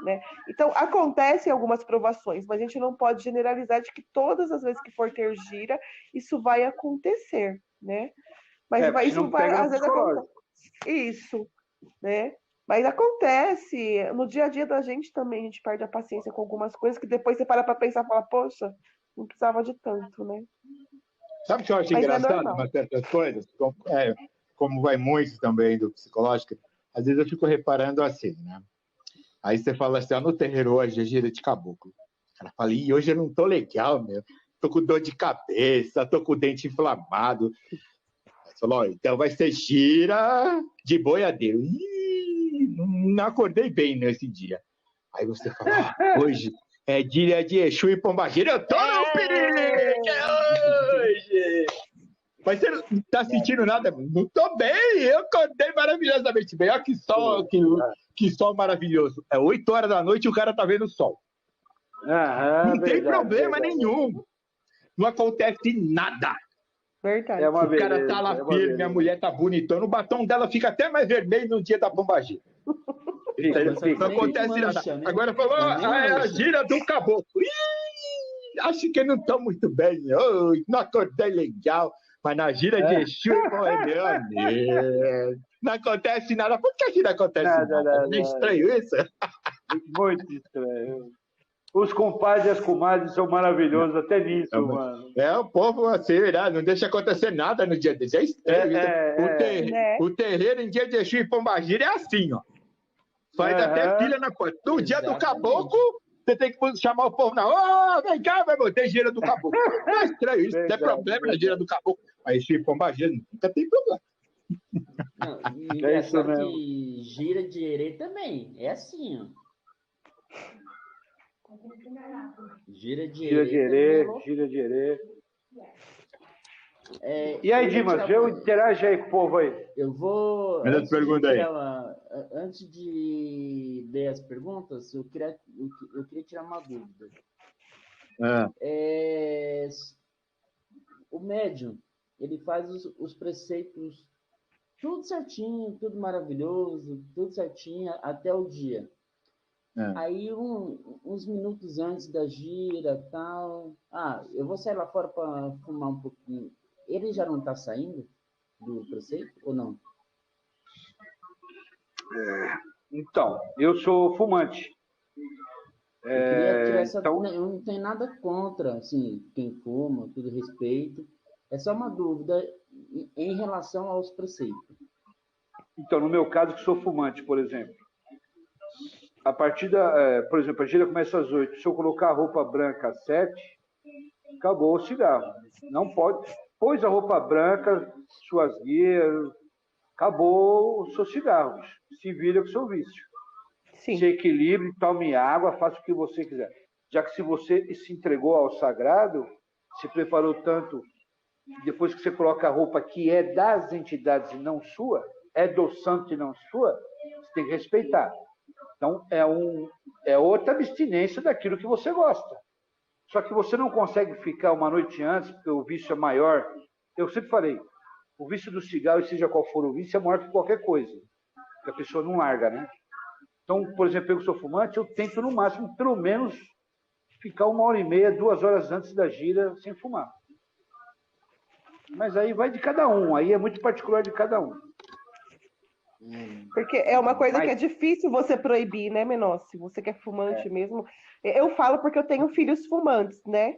Né? Então, acontecem algumas provações, mas a gente não pode generalizar de que todas as vezes que for ter gira, isso vai acontecer, né? Mas isso vai, às vezes acontece. Isso, né? Mas acontece, no dia a dia da gente também, a gente perde a paciência com algumas coisas que depois você para pensar e fala, poxa, não precisava de tanto, né? Sabe o que eu acho engraçado? Umas certas coisas, como vai muito também do psicológico, às vezes eu fico reparando assim, né? Aí você fala assim, no terreiro hoje é gira de caboclo. O cara fala, hoje eu não tô legal, meu. Tô com dor de cabeça, tô com o dente inflamado. Aí você falou, então vai ser gira de boiadeiro. Não acordei bem nesse dia. Aí você fala, hoje é dia de Exu e Pombagira. Eu tô no pique hoje! Mas você não tá sentindo nada? Não tô bem, eu acordei maravilhosamente bem. Olha que sol maravilhoso. É 8 horas da noite e o cara tá vendo o sol. Não tem problema nenhum. Não acontece nada. Verdade. O cara tá lá firme, minha mulher tá bonitona, o batom dela fica até mais vermelho no dia da pombagira. Não acontece nada. Né? Agora falou, é a gira do caboclo. Acho que não tô muito bem. Não acordei legal. Mas na gira de Exu, meu amigo, não acontece nada. Por que não acontece nada? É estranho isso? Muito estranho. Os compadres e as comadres são maravilhosos até nisso, mano. O povo assim, não deixa acontecer nada no dia desse. É estranho. O terreiro em dia de Exu e Pombagira é assim, ó. Faz até filha na porta. No dia do caboclo, você tem que chamar o povo na. Vem cá, meu irmão, tem gira do caboclo. É estranho isso, não tem problema na gira do caboclo. Mas Exu e Pombagira nunca tem problema. Não, é isso mesmo. Que gira de herê também. É assim, ó. Gira de herê. E aí, Dimas, interage aí com o povo aí. Eu vou. Antes de ler as perguntas, eu queria tirar uma dúvida. O médium, ele faz os preceitos tudo certinho, tudo maravilhoso, tudo certinho até o dia. Aí, uns minutos antes da gira e tal... eu vou sair lá fora para fumar um pouquinho. Ele já não está saindo do preceito ou não? Então, eu sou fumante. Eu queria tirar essa... Então... Eu não tenho nada contra, assim, quem fuma, tudo respeito. É só uma dúvida em relação aos preceitos. Então, no meu caso, que sou fumante, por exemplo, a partir por exemplo, a gira começa às 8. Se eu colocar a roupa branca às 7, acabou o cigarro. Não pode. Pôs a roupa branca, suas guias, acabou o seu cigarro. Se vira com o seu vício. Sim. Se equilibre, tome água, faça o que você quiser. Já que se você se entregou ao sagrado, se preparou tanto, depois que você coloca a roupa que é das entidades e não sua, é do santo e não sua, você tem que respeitar. Então, é outra abstinência daquilo que você gosta. Só que você não consegue ficar uma noite antes, porque o vício é maior. Eu sempre falei, o vício do cigarro, seja qual for o vício, é maior que qualquer coisa. Que a pessoa não larga, né? Então, por exemplo, eu que sou fumante, eu tento no máximo, pelo menos, ficar 1h30, 2 horas antes da gira sem fumar. Mas aí vai de cada um, aí é muito particular de cada um. Porque é uma coisa que é difícil você proibir, né, Menor? Se você que é fumante mesmo. Eu falo porque eu tenho filhos fumantes, né?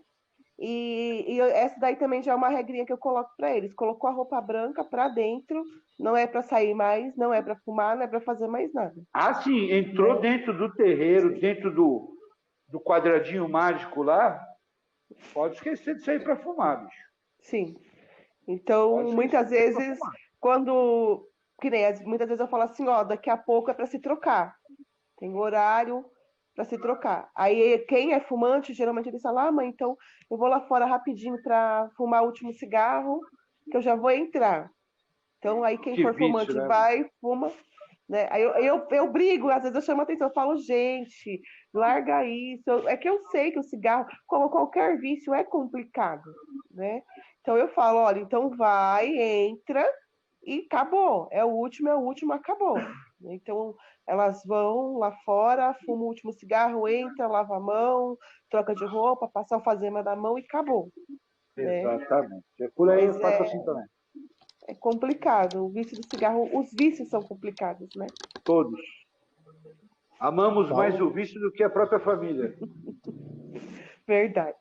E essa daí também já é uma regrinha que eu coloco para eles. Colocou a roupa branca para dentro, não é para sair mais, não é para fumar, não é para fazer mais nada. Sim, entrou dentro do terreiro, dentro do quadradinho mágico lá, pode esquecer de sair para fumar, bicho. Sim. Então, muitas vezes, muitas vezes eu falo assim, daqui a pouco é para se trocar. Tem horário para se trocar. Aí quem é fumante, geralmente eles falam, mãe, então eu vou lá fora rapidinho para fumar o último cigarro, que eu já vou entrar. Então, aí quem Que for vício, fumante né? vai, fuma, né? Aí eu brigo, às vezes eu chamo a atenção, eu falo, gente, larga isso. É que eu sei que o cigarro, como qualquer vício, é complicado, né? Então eu falo, olha, então vai, entra e acabou. É o último, acabou. Então elas vão lá fora, fumam o último cigarro, entra, lava a mão, troca de roupa, passa alfazema na mão e acabou, né? Exatamente. É por aí, eu Mas faço assim também. é complicado. O vício do cigarro, os vícios são complicados, né? Todos. Amamos mais o Paulo, vício do que a própria família. Verdade.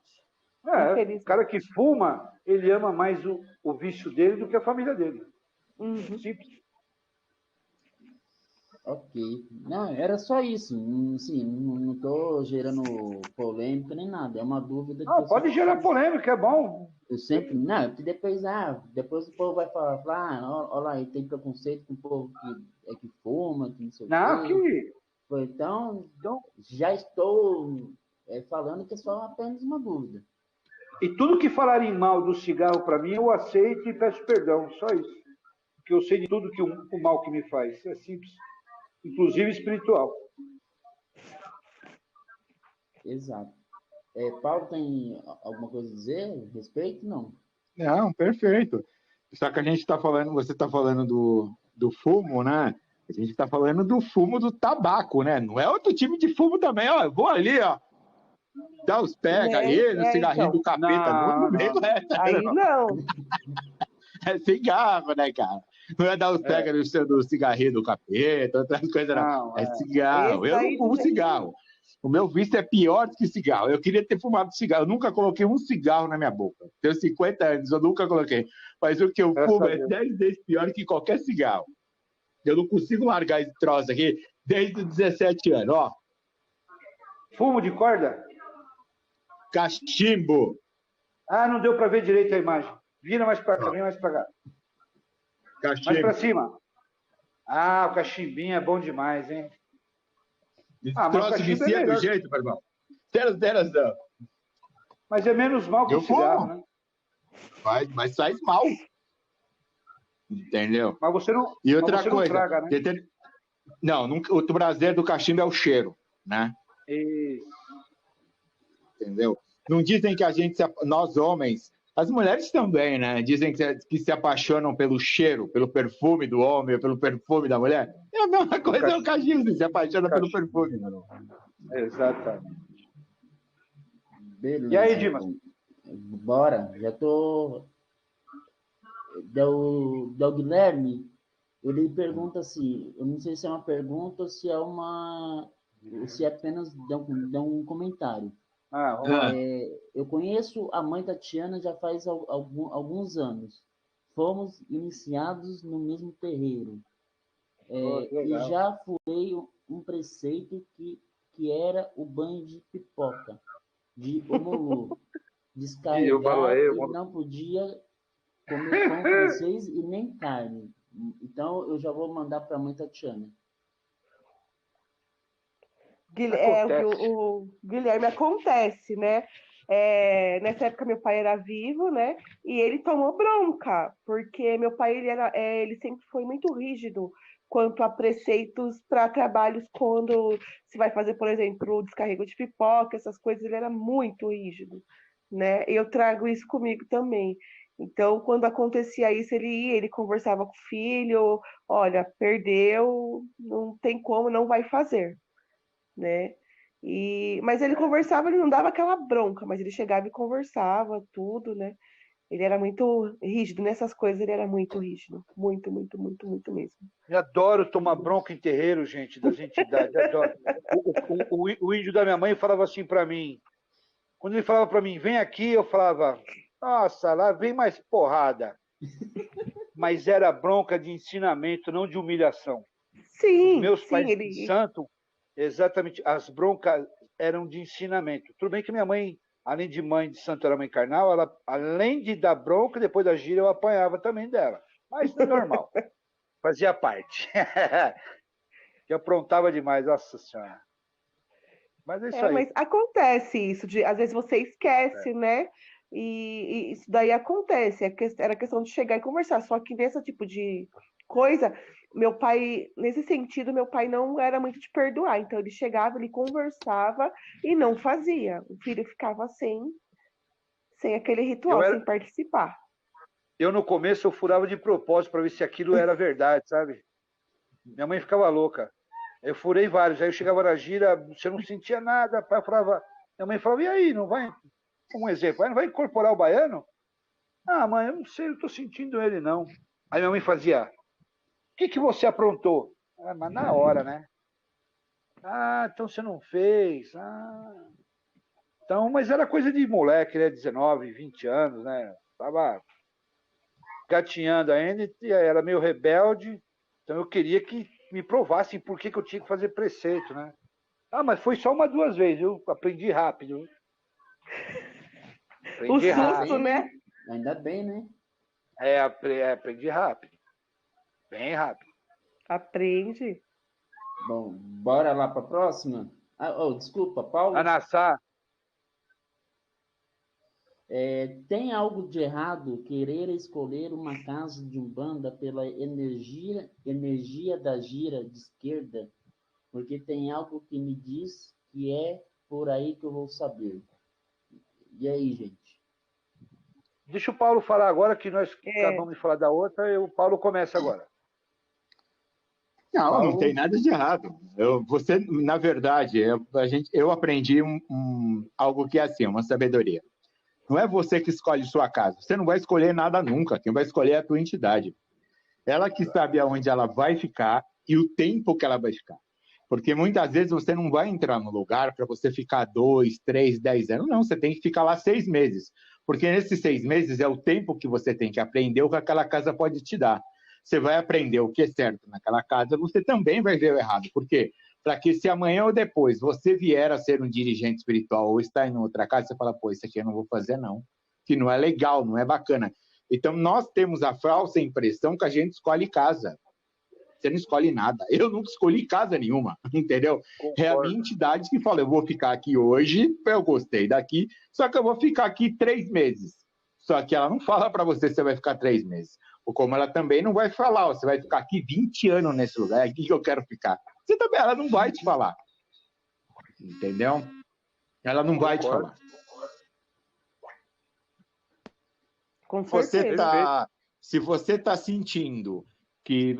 O cara Infelizmente. que fuma, ele ama mais o vício dele do que a família dele. Uhum. Simples. ok. Não, era só isso. Sim, não tô gerando polêmica nem nada. É uma dúvida que Não, pode gerar polêmica, é bom. eu sempre. Não, porque depois o povo vai falar, olha lá, ele tem preconceito com o povo que fuma, que não sei o Não, quê. que. Então, Então, já estou falando que é só apenas uma dúvida. e tudo que falarem mal do cigarro para mim, eu aceito e peço perdão. Só isso. Porque eu sei de tudo que o mal que me faz. É simples. Inclusive espiritual. Exato. Paulo, tem alguma coisa a dizer a respeito? Não. Não, perfeito. Só que a gente está falando, você está falando do fumo, né? A gente está falando do fumo do tabaco, né? Não é outro tipo de fumo também, ó. Eu vou ali, ó. Dá os pega Né? ali no cigarrinho Então. do capeta. Não, Não, não vem não. com essa, Aí não. não. É cigarro, né, cara? Não é dar os pega do cigarrinho do capeta, outras coisas, não. Não, É é. cigarro. Esse Eu não daí de fumo jeito cigarro. O meu vício é pior do que cigarro. Eu queria ter fumado cigarro. Eu nunca coloquei um cigarro na minha boca. Tenho 50 anos, eu nunca coloquei. Mas o que eu Graças fumo a é Deus. 10 vezes pior que qualquer cigarro. Eu não consigo largar esse troço aqui desde os 17 anos. Ó, Fumo de corda? cachimbo. Ah, não deu para ver direito a imagem. Vira mais para cá, Ó, vem mais para cá. Mais para cachimbo. cima. Ah, o cachimbinho é bom demais, hein? Esse Ah, mas o troço cachimbo é vicia do melhor. jeito, meu irmão. Zero, zero. Mas é menos mal que o Eu cigarro, fumo, né? mas faz mal. Entendeu? Mas você não, E mas outra você não coisa, traga, né? não, o prazer do cachimbo é o cheiro, né? E... Entendeu? Não dizem que nós homens, as mulheres também, né? Dizem que se apaixonam pelo cheiro, pelo perfume do homem, pelo perfume da mulher. É a mesma O coisa, é o cachimbo, se apaixona pelo cachimbo. perfume, meu irmão. Exatamente. E aí, Beleza, Dimas? então. Bora. Já tô. Del Guilherme, ele pergunta assim, eu não sei se é uma pergunta ou se é ou se é apenas dá um comentário. Ah, vamos lá. Eu conheço a mãe Tatiana já faz alguns anos. Fomos iniciados no mesmo terreiro. Pô, que E legal. já furei um preceito que era o banho de pipoca, de Omolu. E eu falo Descarregar aí, e não podia comer pão francês e nem carne. Então, eu já vou mandar para a mãe Tatiana. acontece. O Guilherme acontece, né? Nessa época meu pai era vivo, né? E ele tomou bronca, porque meu pai ele sempre foi muito rígido quanto a preceitos para trabalhos quando se vai fazer, por exemplo, o descarrego de pipoca, essas coisas, ele era muito rígido, né? Eu trago isso comigo também. Então, quando acontecia isso, ele ia, ele conversava com o filho, olha, perdeu, não tem como, não vai fazer, né? Mas ele conversava, ele não dava aquela bronca, mas ele chegava e conversava, tudo, né? Ele era muito rígido nessas coisas, ele era muito rígido. Muito, muito, muito, muito mesmo. Eu adoro tomar bronca em terreiro, gente, das entidades. Adoro. O índio da minha mãe falava assim para mim. Quando ele falava para mim, vem aqui, eu falava, nossa, lá vem mais porrada. Mas era bronca de ensinamento, não de humilhação. Os Sim, meus sim, pais de santo, exatamente, as broncas eram de ensinamento. Tudo bem que minha mãe, além de mãe de santo, era mãe carnal, ela, além de dar bronca, depois da gira eu apanhava também dela. Mas é normal, fazia parte. Que aprontava demais, nossa senhora. Mas é isso aí. mas acontece isso, às vezes você esquece, né? e isso daí acontece. Era questão de chegar e conversar. Só que nesse tipo de coisa, meu pai, nesse sentido, meu pai não era muito de perdoar. Então ele chegava, ele conversava e não fazia. O filho ficava sem aquele Eu, ritual, era, sem participar. eu no começo, eu furava de propósito para ver se aquilo era verdade, sabe? Minha mãe ficava louca. Eu furei vários. Aí eu chegava na gira, você não sentia nada. Pai falava, minha mãe falava, e aí, não vai? Um exemplo, não vai incorporar o baiano? Ah, mãe, eu não sei, eu estou sentindo ele, não. Aí minha mãe fazia, o que você aprontou? Ah, mas na hora, né? Ah, então você não fez. Ah. Então, mas era coisa de moleque, né? 19, 20 anos, né? Tava gatinhando ainda e era meio rebelde. Então eu queria que me provassem por que eu tinha que fazer preceito, né? Ah, mas foi só uma, duas vezes. Eu aprendi rápido. O Aprendi Ainda susto, bem, rápido. né? né? Ainda bem, né? Aprendi rápido. Bem rápido. Aprende. Bom, bora lá para a próxima? Desculpa, Paulo. Anassá, Tem algo de errado querer escolher uma casa de umbanda pela energia da gira de esquerda? Porque tem algo que me diz que é por aí que eu vou saber. E aí, gente? deixa o Paulo falar agora, que nós É, acabamos de falar da outra, e o Paulo começa agora. Não, não tem Paulo? nada de errado. Você, na verdade, eu aprendi algo que é assim, uma sabedoria. Não é você que escolhe sua casa. Você não vai escolher nada nunca. Quem vai escolher é a tua entidade. Ela que sabe aonde ela vai ficar e o tempo que ela vai ficar. Porque muitas vezes você não vai entrar no lugar para você ficar 2, 3, 10 anos. Não, você tem que ficar lá 6 meses. Porque nesses 6 meses é o tempo que você tem que aprender o que aquela casa pode te dar. Você vai aprender o que é certo naquela casa, você também vai ver o errado. Por quê? Para que se amanhã ou depois você vier a ser um dirigente espiritual ou estar em outra casa, você fala, pô, isso aqui eu não vou fazer não. Que não é legal, não é bacana. Então, nós temos a falsa impressão que a gente escolhe casa. Você não escolhe nada. Eu nunca escolhi casa nenhuma, entendeu? É a minha Concordo. entidade que fala, eu vou ficar aqui hoje, eu gostei daqui, só que eu vou ficar aqui 3 meses. Só que ela não fala para você se você vai ficar 3 meses. Ou como ela também não vai falar, você vai ficar aqui 20 anos nesse lugar, é aqui que eu quero ficar. Você também, ela não vai te falar. Entendeu? Ela não vai te Concordo. falar. com Você certeza. tá, se você está sentindo que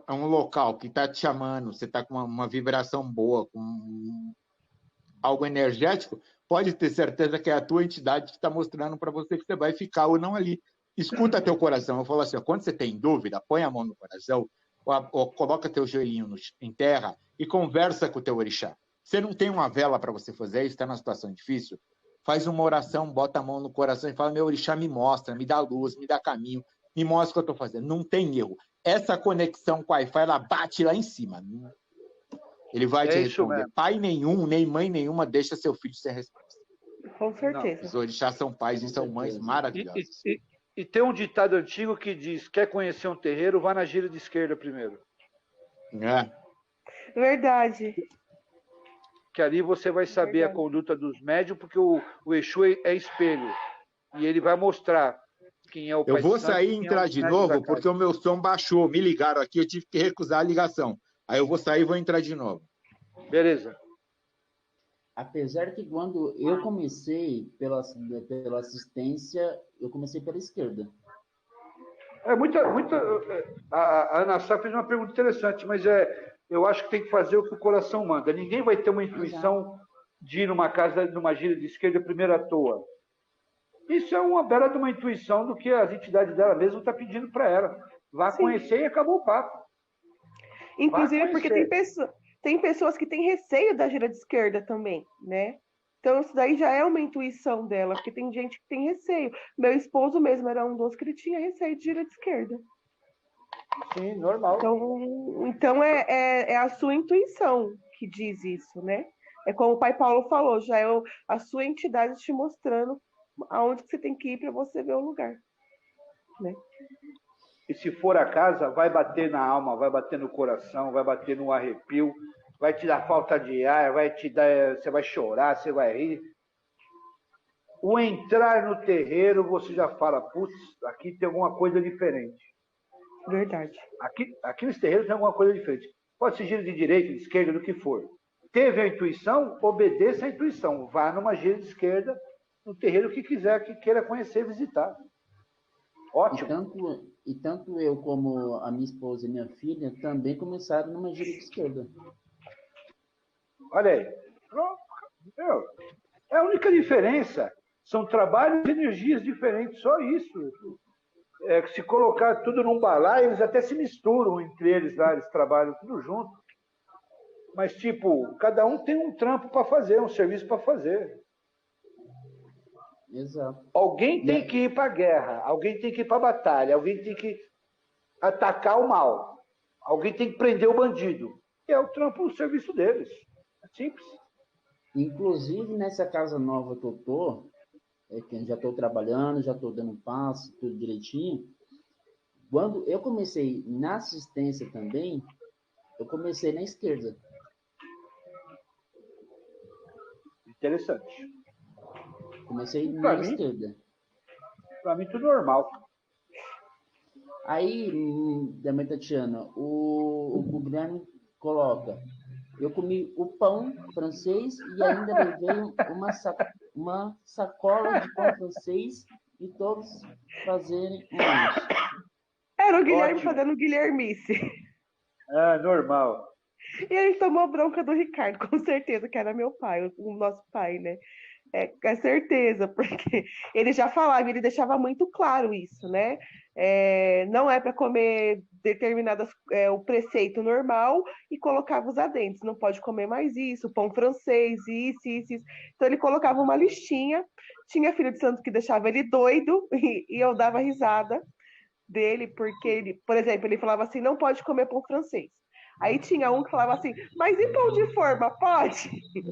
é um local que está te chamando, você está com uma vibração boa, com algo energético, pode ter certeza que é a tua entidade que está mostrando para você que você vai ficar ou não ali. Escuta teu coração. Eu falo assim, ó, quando você tem dúvida, põe a mão no coração, ou coloca teu joelhinho em terra e conversa com o teu orixá. Você não tem uma vela para você fazer, está numa situação difícil, faz uma oração, bota a mão no coração e fala, meu orixá me mostra, me dá luz, me dá caminho, me mostra o que eu estou fazendo. Não tem erro. Essa conexão com o Wi-Fi, ela bate lá em cima. Ele vai te É isso responder. mesmo. Pai nenhum, nem mãe nenhuma deixa seu filho sem resposta. Com Não. Os certeza. orixás são pais e Com são mães certeza. maravilhosos. E tem um ditado antigo que diz, quer conhecer um terreiro, vá na gira de esquerda primeiro. É. Verdade. Que ali você vai saber a Verdade. conduta dos médios, porque o Exu é espelho. E ele vai mostrar quem é o Eu pai de vou santo sair e e quem é entrar os de médios da novo porque casa. o meu som baixou. Me ligaram aqui, eu tive que recusar a ligação. Aí eu vou sair e vou entrar de novo. Beleza. Apesar que quando eu comecei pela assistência, eu comecei pela esquerda. A Ana Sá fez uma pergunta interessante, mas eu acho que tem que fazer o que o coração manda. Ninguém vai ter uma intuição de ir numa casa, numa gira de esquerda primeiro à toa. Isso é uma bela de uma intuição do que as entidades dela mesmo estão pedindo para ela. Vá Sim. conhecer e acabou o papo. Inclusive porque tem conhecer. pessoas que têm receio da gira de esquerda também, né? Então isso daí já é uma intuição dela, porque tem gente que tem receio. Meu esposo mesmo era um dos que ele tinha receio de gira de esquerda. Sim, normal. Então é a sua intuição que diz isso, né? É como o pai Paulo falou, já é a sua entidade te mostrando aonde que você tem que ir para você ver o lugar, né? E se for a casa, vai bater na alma, vai bater no coração, vai bater no arrepio, vai te dar falta de ar, vai te dar, você vai chorar, você vai rir. o entrar no terreiro, você já fala, putz, aqui tem alguma coisa diferente. Verdade. Aqui nos terreiros tem alguma coisa diferente. Pode ser giro de direita, de esquerda, do que for. Teve a intuição, obedeça a intuição. Vá numa gira de esquerda, no terreiro que quiser, que queira conhecer, visitar. Ótimo. E tanto eu como a minha esposa e minha filha também começaram numa gira de esquerda. Olha aí. É a única diferença. São trabalhos e energias diferentes, só isso. Se colocar tudo num balaio, eles até se misturam entre eles lá, eles trabalham tudo junto. Mas, tipo, cada um tem um trampo para fazer, um serviço para fazer. Exato. Alguém tem que ir para a guerra, alguém tem que ir para a batalha, alguém tem que atacar o mal, alguém tem que prender o bandido. É o trampo, o serviço deles. É simples. Inclusive, nessa casa nova que eu tô, que já estou trabalhando, já estou dando passo, tudo direitinho. Quando eu comecei na assistência também, eu comecei na esquerda. Interessante. Comecei na esquerda. Para mim, tudo normal. Aí, da mãe Tatiana, o Guilherme coloca: eu comi o pão francês e ainda levei uma sacola de pão francês e todos fazerem um lanche. Era o Guilherme fazendo guilhermice. Normal. E a gente tomou bronca do Ricardo, com certeza, que era meu pai, o nosso pai, né? É certeza, porque ele já falava, ele deixava muito claro isso, né? Não é para comer determinadas, o preceito normal e colocava os adentes, não pode comer mais isso, pão francês, isso. Então ele colocava uma listinha, tinha filho de santo que deixava ele doido e eu dava risada dele, porque ele, por exemplo, ele falava assim, não pode comer pão francês. Aí tinha um que falava assim, mas e pão de forma, pode? E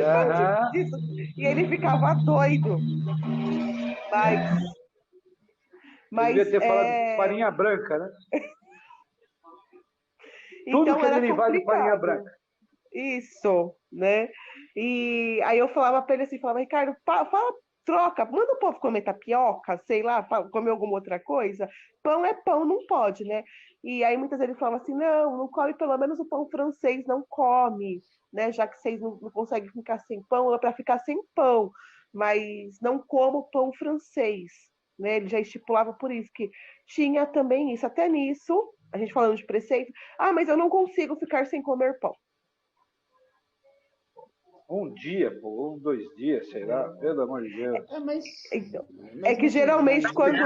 pão disso? E ele ficava doido. Mas devia ter falado de farinha branca, né? Então, tudo que é derivado complicado. de farinha branca. Isso, né? E aí eu falava para ele assim, falava, Ricardo, fala, troca, manda o povo comer tapioca, sei lá, comer alguma outra coisa. Pão é pão, não pode, né? E aí muitas vezes ele falava assim, não come pelo menos o pão francês, não come, né? Já que vocês não conseguem ficar sem pão, é para ficar sem pão, mas não como pão francês, né? Ele já estipulava por isso, que tinha também isso, até nisso, a gente falando de preceito, mas eu não consigo ficar sem comer pão. Um dia, pô, 2 dias, sei lá, pelo amor de Deus. É que geralmente quando...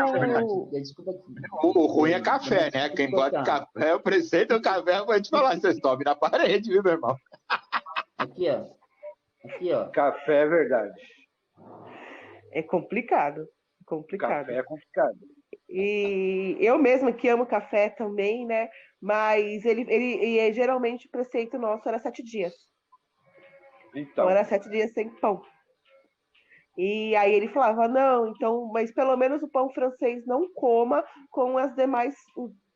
O ruim é café, né? Quem gosta de café, eu preceito o café, eu vou te falar, vocês tomem na parede, viu, meu irmão? Aqui, ó. Café é verdade. É complicado. Café é complicado. E eu mesma que amo café também, né? Mas ele geralmente o preceito nosso era 7 dias. Então era 7 dias sem pão. E aí ele falava, não, então, mas pelo menos o pão francês não coma com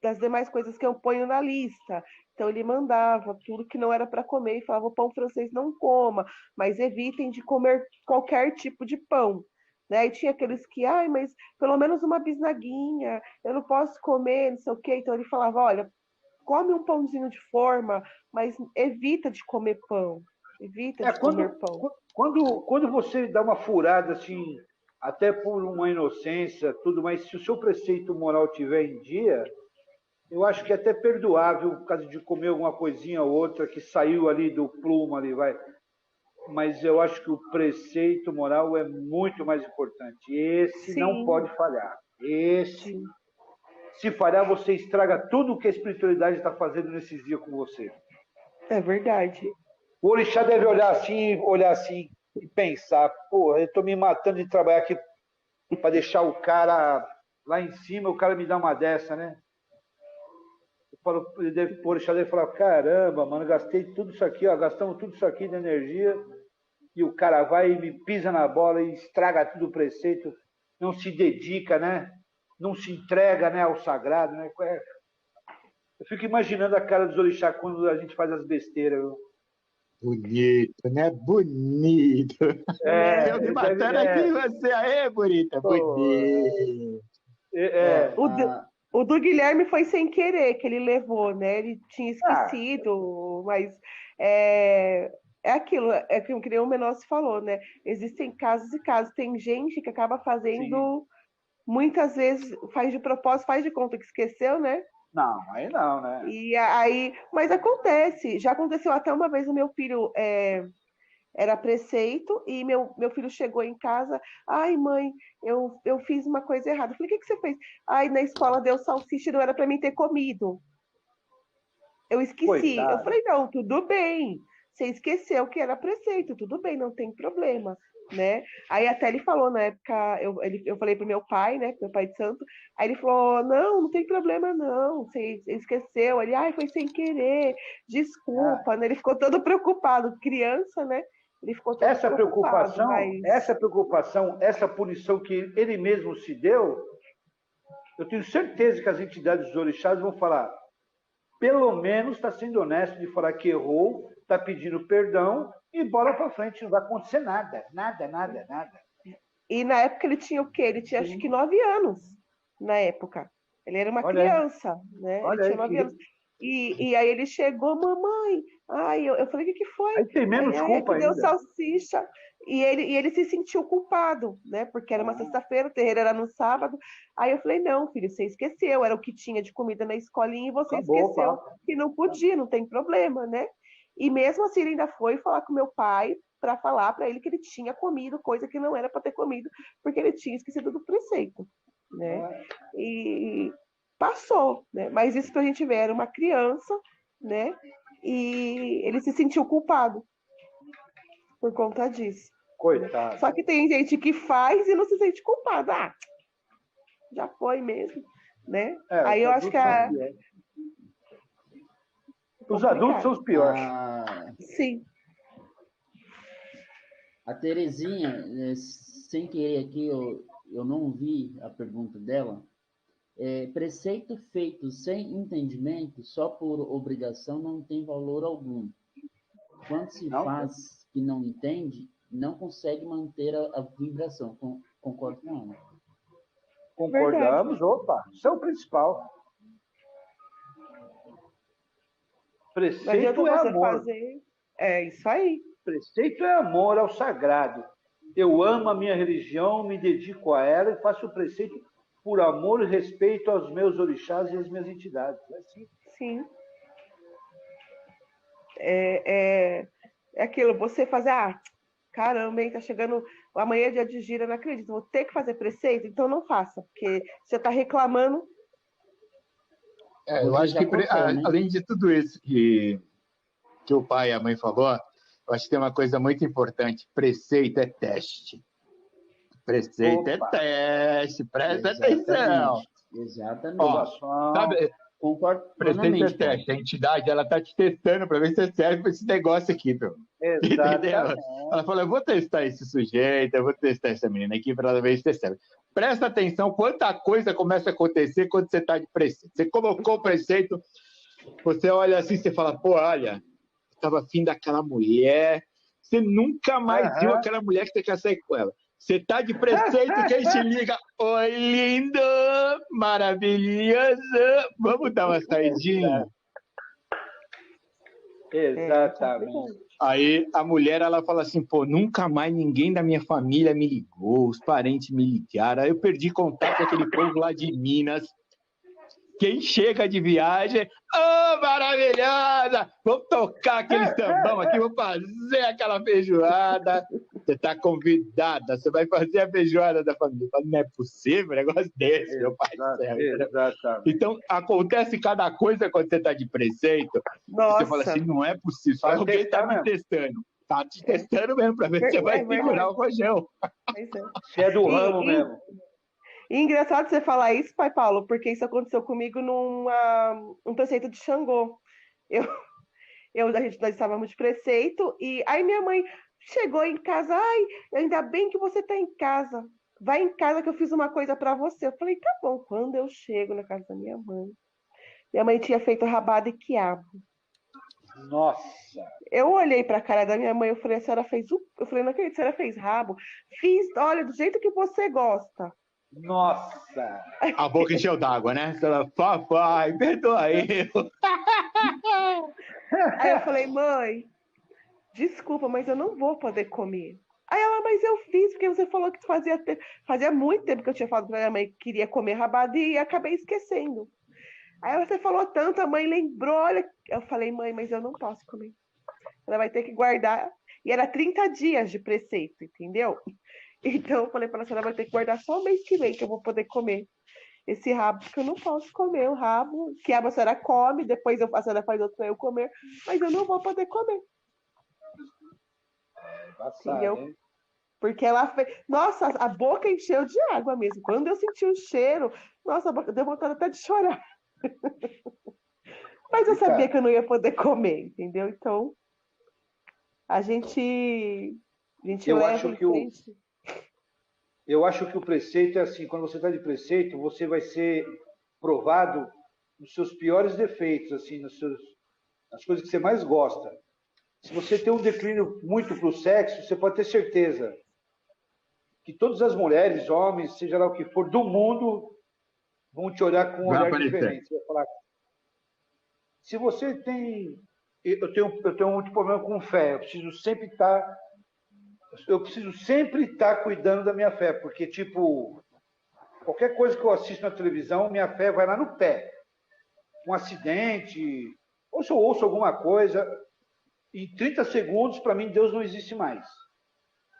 das demais coisas que eu ponho na lista. Então ele mandava tudo que não era para comer e falava, o pão francês não coma, mas evitem de comer qualquer tipo de pão. Né? E tinha aqueles que, mas pelo menos uma bisnaguinha, eu não posso comer, não sei o quê. Então ele falava, olha, come um pãozinho de forma, mas evita de comer pão. Evita de comer pão. Quando você dá uma furada, assim, até por uma inocência, tudo, mas se o seu preceito moral estiver em dia, eu acho que é até perdoável por causa de comer alguma coisinha ou outra que saiu ali do plumo ali, vai. Mas eu acho que o preceito moral é muito mais importante. Esse Sim. não pode falhar. Esse, se falhar, você estraga tudo o que a espiritualidade está fazendo nesses dias com você. É verdade. O orixá deve olhar assim e pensar, pô, eu estou me matando de trabalhar aqui para deixar o cara lá em cima, o cara me dá uma dessa, né? O orixá deve falar, caramba, mano, gastei tudo isso aqui, gastamos tudo isso aqui de energia e o cara vai e me pisa na bola e estraga tudo o preceito, não se dedica, né? Não se entrega, né, ao sagrado, né? Eu fico imaginando a cara dos orixá quando a gente faz as besteiras, viu? Bonito, né? Bonito. Eu me matando aqui, você aí, bonita. Bonito. O do Guilherme foi sem querer que ele levou, né? Ele tinha esquecido, mas é aquilo, é que o Menossi falou, né? Existem casos e casos. Tem gente que acaba fazendo, muitas vezes, faz de propósito, faz de conta que esqueceu, né? Não, aí não, né? E aí, mas acontece, já aconteceu até uma vez o meu filho era preceito e meu filho chegou em casa, ai mãe, eu fiz uma coisa errada. Eu falei, o que você fez? Ai, na escola deu salsicha, não era para mim ter comido. Eu esqueci. Coitado. Eu falei, não, tudo bem. Você esqueceu que era preceito, tudo bem, não tem problema, né? Aí até ele falou na época, eu falei pro meu pai, né, pro meu pai de santo, aí ele falou, não tem problema não, você esqueceu. Ele, ai, foi sem querer, desculpa, né? Ele ficou todo preocupado, criança, né? Ele ficou todo preocupado. Essa preocupação, essa punição que ele mesmo se deu, eu tenho certeza que as entidades dos orixás vão falar, pelo menos está sendo honesto de falar que errou, está pedindo perdão e bola para frente, não vai acontecer nada. E na época ele tinha o quê? Ele tinha acho que 9 anos, na época. Ele era uma criança, né? Ele tinha 9 anos. E aí ele chegou, mamãe. Ai, eu falei, o que foi? Aí tem menos culpa ainda. Deu salsicha. E ele se sentiu culpado, né? Porque era uma sexta-feira, o terreiro era no sábado. Aí eu falei, não, filho, você esqueceu. Era o que tinha de comida na escolinha e você esqueceu que não podia, não tem problema, né? E mesmo assim ele ainda foi falar com meu pai para falar para ele que ele tinha comido coisa que não era para ter comido, porque ele tinha esquecido do preceito, né? E passou, né? Mas isso pra gente ver, era uma criança, né? E ele se sentiu culpado por conta disso. Coitado. Só que tem gente que faz e não se sente culpado. Ah, já foi mesmo, né? Aí eu acho que os adultos são os piores. Sim. A Terezinha, sem querer aqui, eu não vi a pergunta dela. Preceito feito sem entendimento, só por obrigação, não tem valor algum. Quando se faz que não entende, não consegue manter a vibração. Concordo com ela. Concordamos, opa, isso é o principal. Preceito é amor. É isso aí. Preceito é amor ao sagrado. Eu amo a minha religião, me dedico a ela e faço o preceito por amor e respeito aos meus orixás e às minhas entidades. É assim. Sim. É aquilo, você fazer, caramba, hein, tá chegando, amanhã é dia de gira, não acredito, vou ter que fazer preceito, então não faça, porque você tá reclamando. Eu acho que, além de tudo isso que o pai e a mãe falou, eu acho que tem uma coisa muito importante, preceito é teste. Preceito é teste, presta atenção. Exatamente. Ó, sabe, concordo plenamente. Preceito é teste. A entidade, ela tá te testando para ver se você serve para esse negócio aqui, meu. Entendeu? Ela falou, eu vou testar esse sujeito, eu vou testar essa menina aqui para ver se você serve. Presta atenção quanta coisa começa a acontecer quando você está de preceito. Você colocou o preceito, você olha assim, você fala, pô, olha, estava afim daquela mulher, você nunca mais viu aquela mulher que você quer sair com ela. Você está de preceito, quem te liga? Oi, lindo, maravilhoso, vamos dar uma saidinha? Exatamente. Aí a mulher, ela fala assim, pô, nunca mais ninguém da minha família me ligou, os parentes me ligaram, aí eu perdi contato com aquele povo lá de Minas. Quem chega de viagem, maravilhosa! Vamos tocar aquele sambão aqui, vou fazer aquela feijoada. Você está convidada, você vai fazer a feijoada da família. Não é possível um negócio desse, meu pai do céu. Exatamente. Então, acontece cada coisa quando você está de preceito. Você fala assim, não é possível, só alguém está me testando. Está te testando mesmo, para ver se você vai segurar o rojão. Se é do ramo mesmo. E engraçado você falar isso, pai Paulo, porque isso aconteceu comigo num preceito de Xangô. Nós estávamos de preceito, e aí minha mãe chegou em casa, ainda bem que você está em casa. Vai em casa que eu fiz uma coisa para você. Eu falei, tá bom. Quando eu chego na casa da minha mãe tinha feito rabada e quiabo. Nossa! Eu olhei pra cara da minha mãe, eu falei, a senhora fez o... Eu falei, não acredito, a senhora fez rabo. Fiz, olha, do jeito que você gosta. Nossa! A boca encheu d'água, né? Você fala, papai, perdoa eu. Aí eu falei, mãe, desculpa, mas eu não vou poder comer. Aí ela, mas eu fiz, porque você falou que fazia muito tempo que eu tinha falado pra minha mãe que queria comer rabado e acabei esquecendo. Aí você falou tanto, a mãe lembrou, olha. Eu falei, mãe, mas eu não posso comer. Ela vai ter que guardar. E era 30 dias de preceito, entendeu? Então eu falei para ela, a senhora vai ter que guardar só o mês que vem que eu vou poder comer esse rabo, porque eu não posso comer o rabo, que a senhora come, depois a senhora faz outro pra eu comer, mas eu não vou poder comer. Passado, Entendeu? hein? Porque ela fez. Nossa, a boca encheu de água mesmo. Quando eu senti o cheiro, nossa, a boca deu vontade até de chorar. Mas eu sabia que eu não ia poder comer, entendeu? Então, a gente Eu leva acho em que o, frente. eu acho que o preceito é assim, quando você está de preceito, você vai ser provado nos seus piores defeitos, assim, nas coisas que você mais gosta. Se você tem um declínio muito para o sexo, você pode ter certeza que todas as mulheres, homens, seja lá o que for, do mundo, vão te olhar com um Vai olhar aparecer. diferente. Você vai falar, se você tem... Eu tenho muito problema com fé, eu preciso sempre estar cuidando da minha fé, porque, tipo, qualquer coisa que eu assisto na televisão, minha fé vai lá no pé. Um acidente, ou se eu ouço alguma coisa, em 30 segundos, para mim, Deus não existe mais.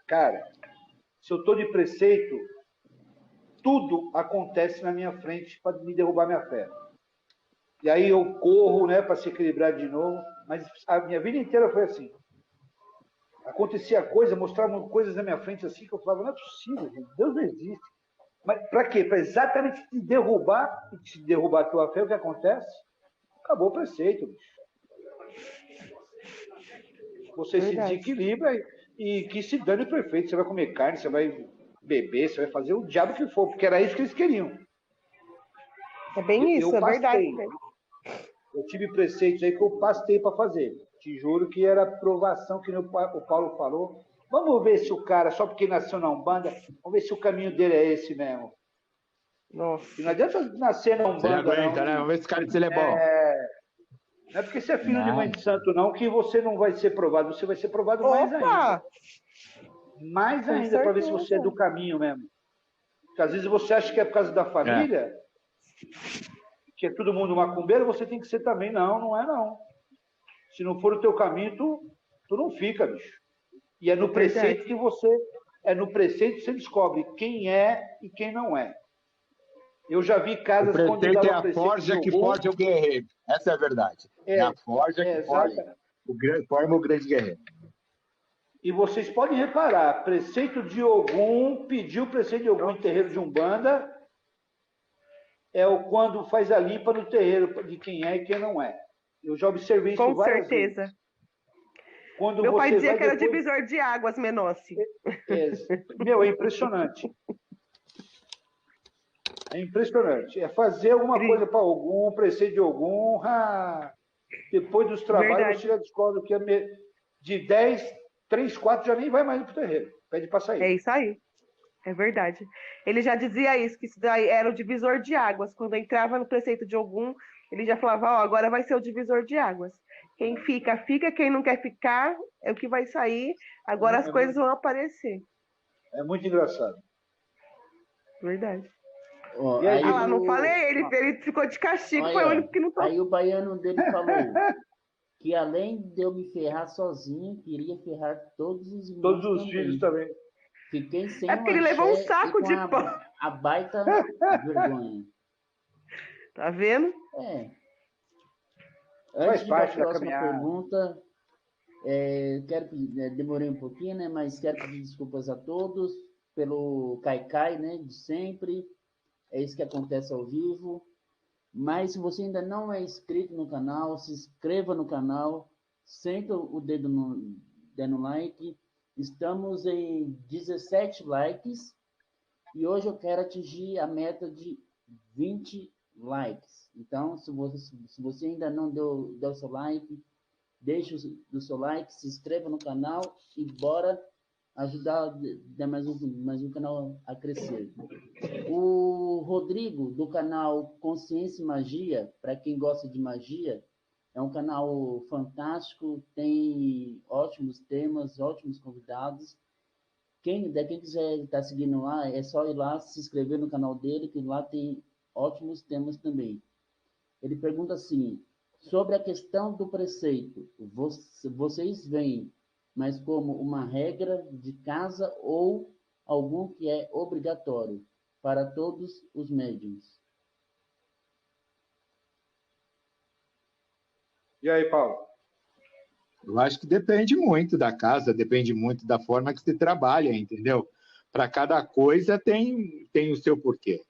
Cara, se eu estou de preceito, tudo acontece na minha frente para me derrubar minha fé. E aí eu corro, né, para se equilibrar de novo, mas a minha vida inteira foi assim. Acontecia coisa, mostravam coisas na minha frente assim, que eu falava, não é possível, gente, Deus não existe. Mas para quê? Para exatamente te derrubar, e te derrubar a tua fé, o que acontece? Acabou o preceito, bicho. Você se Verdade. desequilibra e que se dane perfeito. Você vai comer carne, você vai beber, você vai fazer o diabo que for, porque era isso que eles queriam. É bem isso, Eu é verdade pastei. mesmo. Eu tive preceitos aí que eu pastei para fazer. Te juro que era aprovação, que nem o Paulo falou. Vamos ver se o cara, só porque nasceu na Umbanda, vamos ver se o caminho dele é esse mesmo. E não Nossa. adianta nascer na Você Umbanda, aguenta, né? não. Vamos ver se esse cara se ele é bom. Não é porque você é filho de mãe Não. de santo, não, que você não vai ser provado. Você vai ser provado mais ainda. Opa! Mais Com ainda, para ver se você é certeza. do caminho mesmo. Porque às vezes você acha que é por causa da família, que é todo mundo macumbeiro, você tem que ser também. Não, não é não. Se não for o teu caminho, tu não fica, bicho. E é no preceito Verdade. que você descobre quem é e quem não é. Eu já vi O casas quando eu preceito é dava a preceito de forja que Ogum. forja o guerreiro. Essa é a verdade. É a forja que forja. Exata. Forma o grande guerreiro. E vocês podem reparar, preceito de Ogum, pedir o preceito de Ogum em terreiro de Umbanda, é o quando faz a limpa no terreiro de quem é e quem não é. Eu já observei isso Com várias vezes. certeza. Quando Meu pai você dizia vai que era o depois... divisor de águas, Menossi. Meu, é impressionante. É impressionante. É fazer alguma coisa para algum, preceito de algum. Depois dos trabalhos, Verdade. você já descobre que de 10, 3, 4 já nem vai mais para o terreiro. Pede para É sair. isso aí. É verdade. Ele já dizia isso, que isso daí era o divisor de águas. Quando entrava no preceito de Ogum, ele já falava, ó, agora vai ser o divisor de águas. Quem fica, fica. Quem não quer ficar, é o que vai sair. Agora as coisas vão aparecer. É muito engraçado. Verdade. Ó, E aí, Ah aí lá, não falei, o, ele ficou de castigo, foi o olha, único que não tô. aí o baiano dele falou que além de eu me ferrar sozinho, queria ferrar todos os todos irmãos os filhos também. também. Fiquei sem É o porque ele levou um axé e saco com de pão. a baita vergonha. Tá vendo? É. Faz Antes de ir para a parte da próxima caminhada. pergunta, demorei um pouquinho, né? Mas quero pedir desculpas a todos pelo caicai, né? De sempre. É isso que acontece ao vivo. Mas se você ainda não é inscrito no canal, se inscreva no canal, senta o dedo no like. Estamos em 17 likes e hoje eu quero atingir a meta de 20 likes. Então, se você ainda não deu seu like, deixe o seu like, se inscreva no canal e bora ajudar mais um canal a crescer. O Rodrigo, do canal Consciência e Magia, para quem gosta de magia, é um canal fantástico, tem ótimos temas, ótimos convidados. Quem quiser estar seguindo lá, é só ir lá, se inscrever no canal dele, que lá tem ótimos temas também. Ele pergunta assim, sobre a questão do preceito, vocês veem mais como uma regra de casa ou algum que é obrigatório para todos os médiums? E aí, Paulo? Eu acho que depende muito da casa, depende muito da forma que se trabalha, entendeu? Para cada coisa tem o seu porquê.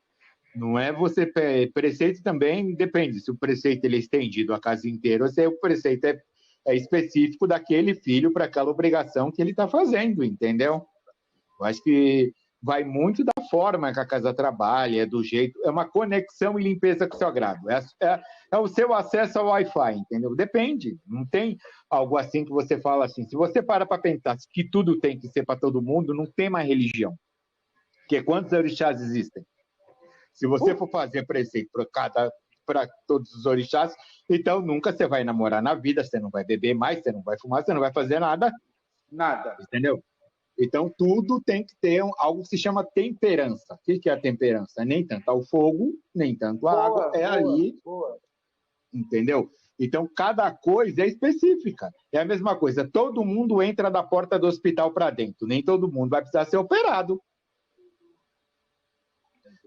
Não é você... Preceito também depende. Se o preceito ele é estendido a casa inteira, ou se o preceito é específico daquele filho para aquela obrigação que ele está fazendo, entendeu? Eu acho que vai muito da forma que a casa trabalha, é do jeito... É uma conexão e limpeza com o seu agrado. É o seu acesso ao Wi-Fi, entendeu? Depende. Não tem algo assim que você fala assim. Se você para pensar que tudo tem que ser para todo mundo, não tem mais religião. Porque quantos orixás existem? Se você for fazer preceito para todos os orixás, então nunca você vai namorar na vida, você não vai beber mais, você não vai fumar, você não vai fazer nada. Nada. Entendeu? Então tudo tem que ter algo que se chama temperança. O que é a temperança? Nem tanto ao fogo, nem tanto à água. Ali. Entendeu? Então cada coisa é específica. É a mesma coisa. Todo mundo entra da porta do hospital para dentro. Nem todo mundo vai precisar ser operado.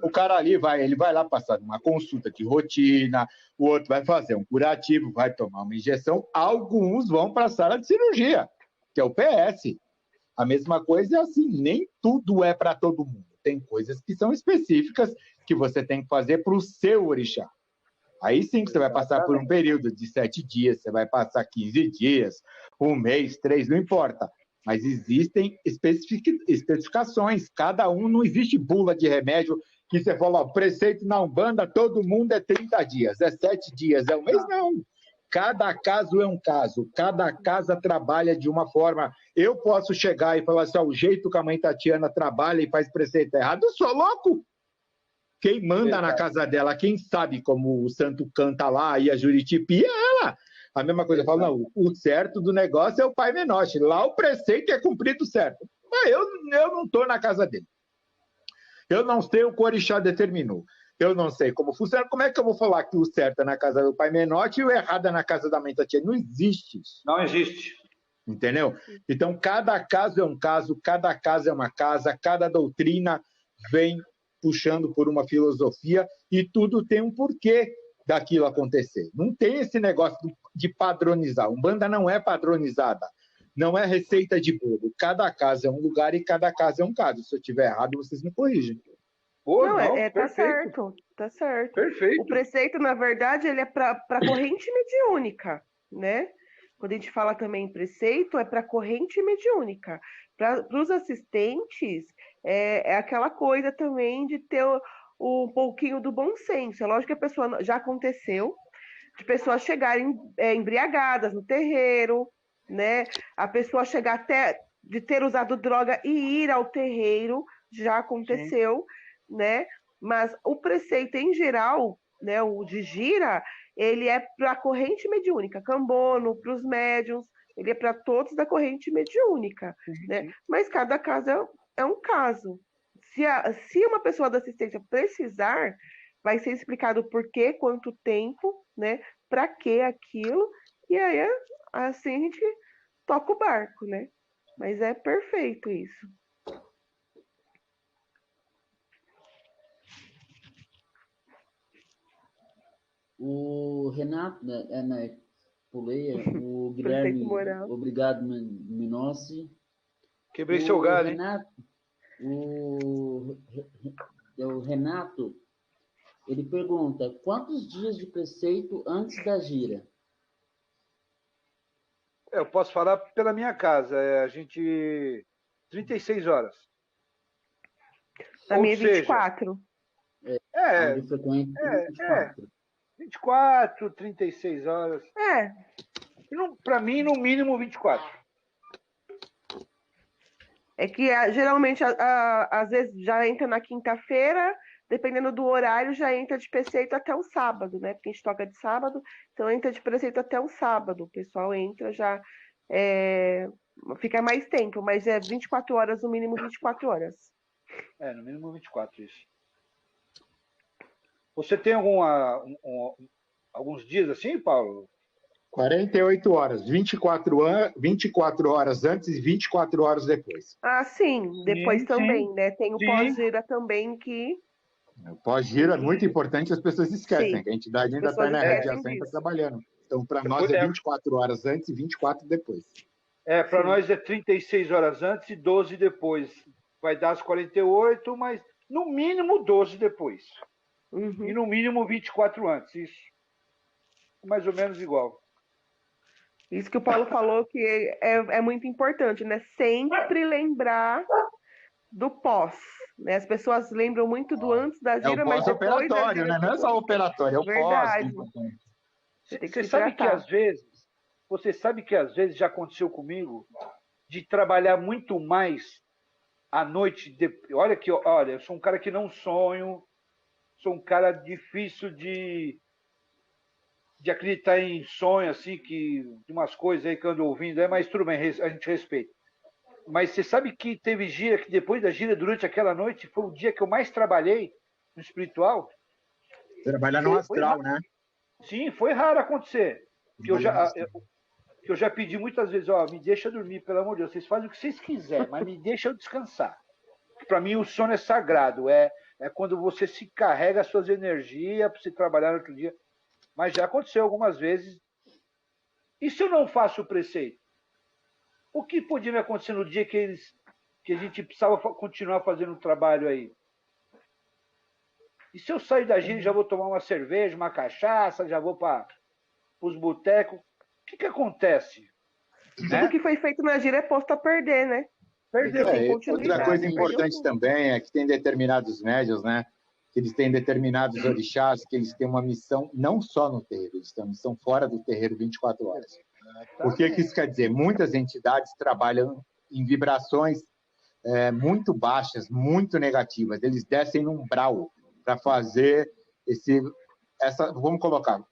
O cara ali ele vai lá passar uma consulta de rotina, o outro vai fazer um curativo, vai tomar uma injeção, alguns vão para a sala de cirurgia, que é o PS. A mesma coisa é assim, nem tudo é para todo mundo. Tem coisas que são específicas que você tem que fazer para o seu orixá. Aí sim que você vai passar por um período de 7 dias, você vai passar 15 dias, 1 mês, 3, não importa. Mas existem especificações, cada um, não existe bula de remédio que você fala, ó, preceito na Umbanda, todo mundo é 30 dias, é 7 dias, é um mês, não. Cada caso é um caso, cada casa trabalha de uma forma. Eu posso chegar e falar assim, ó, o jeito que a mãe Tatiana trabalha e faz preceito errado, eu sou louco. Quem manda na casa dela, quem sabe como o santo canta lá e a Juritipi é ela. A mesma coisa, eu falo, não, o certo do negócio é o Pai Menoche, lá o preceito é cumprido certo. Mas eu não estou na casa dele. Eu não sei o que o orixá determinou. Eu não sei como funciona. Como é que eu vou falar que o certo é na casa do Pai Menote e o errado é na casa da mãe Tatiana? Não existe isso. Não existe. Entendeu? Então, cada caso é um caso, cada casa é uma casa, cada doutrina vem puxando por uma filosofia e tudo tem um porquê daquilo acontecer. Não tem esse negócio de padronizar. Umbanda não é padronizada. Não é receita de bolo. Cada casa é um lugar e cada casa é um caso. Se eu estiver errado, vocês me corrigem. Tá certo, tá certo. Perfeito. O preceito, na verdade, ele é para corrente mediúnica, né? Quando a gente fala também em preceito, é para corrente mediúnica. Para os assistentes, é aquela coisa também de ter um pouquinho do bom senso. É lógico que a pessoa já aconteceu de pessoas chegarem embriagadas no terreiro, né? A pessoa chegar até de ter usado droga e ir ao terreiro, já aconteceu, né? Mas o preceito em geral, né, o de gira, ele é para a corrente mediúnica, Cambono, para os médiuns, ele é para todos da corrente mediúnica, né? Mas cada caso é um caso. Se uma pessoa da assistência precisar, vai ser explicado por quê, quanto tempo, né? Para que aquilo, e aí assim a gente toca o barco, né? Mas é perfeito isso. O Renato, pulei, o Guilherme, obrigado, Minossi. Quebrei seu galho, Renato, o Renato, ele pergunta, quantos dias de preceito antes da gira? Eu posso falar pela minha casa, a gente... 36 horas. Na minha 24. Onde frequenta 24. 24, 36 horas. Para mim, no mínimo 24. É que geralmente, às vezes, já entra na quinta-feira, dependendo do horário, já entra de preceito até o sábado, né? Porque a gente toca de sábado, então entra de preceito até o sábado. O pessoal entra já, fica mais tempo, mas é 24 horas, no mínimo 24 horas. No mínimo 24, isso. Você tem alguns dias assim, Paulo? 48 horas, 24 horas antes e 24 horas depois. Ah, sim, depois também, né? Tem o pós-gira também que... O pós-gira é muito importante, as pessoas esquecem, Sim. que a entidade ainda está na radiação e está trabalhando. Então, para nós é 24 horas antes e 24 depois. Para nós é 36 horas antes e 12 depois. Vai dar as 48, mas no mínimo 12 depois. Uhum. E no mínimo 24 antes, isso. Mais ou menos igual. Isso que o Paulo falou que é muito importante, né? Sempre lembrar do pós, né? As pessoas lembram muito do antes da gira, mas depois da pós-operatório, gira... né? Não é só o operatório, é o Verdade. pós. Você sabe que às vezes já aconteceu comigo de trabalhar muito mais à noite. Olha, eu sou um cara que não sonho, sou um cara difícil de acreditar em sonho, assim, que de umas coisas aí que eu ando ouvindo, mas tudo bem, a gente respeita. Mas você sabe que teve gira, que depois da gira, durante aquela noite, foi o dia que eu mais trabalhei no espiritual? Trabalhar no astral, né? Sim, foi raro acontecer. Que eu já pedi muitas vezes, me deixa dormir, pelo amor de Deus, vocês fazem o que vocês quiserem, mas me deixa eu descansar. Para mim, o sono é sagrado, é quando você se carrega as suas energias para você trabalhar no outro dia. Mas já aconteceu algumas vezes. E se eu não faço o preceito? O que podia me acontecer no dia que a gente precisava continuar fazendo o trabalho aí? E se eu sair da gira e já vou tomar uma cerveja, uma cachaça, já vou para os botecos? O que acontece? Tudo que foi feito na gira é posto a perder, né? Perdeu. Outra coisa importante também é que tem determinados médiuns, né? Que eles têm determinados orixás, que eles têm uma missão não só no terreiro, eles têm uma missão fora do terreiro 24 horas. O que isso quer dizer? Muitas entidades trabalham em vibrações muito baixas, muito negativas. Eles descem num umbral para fazer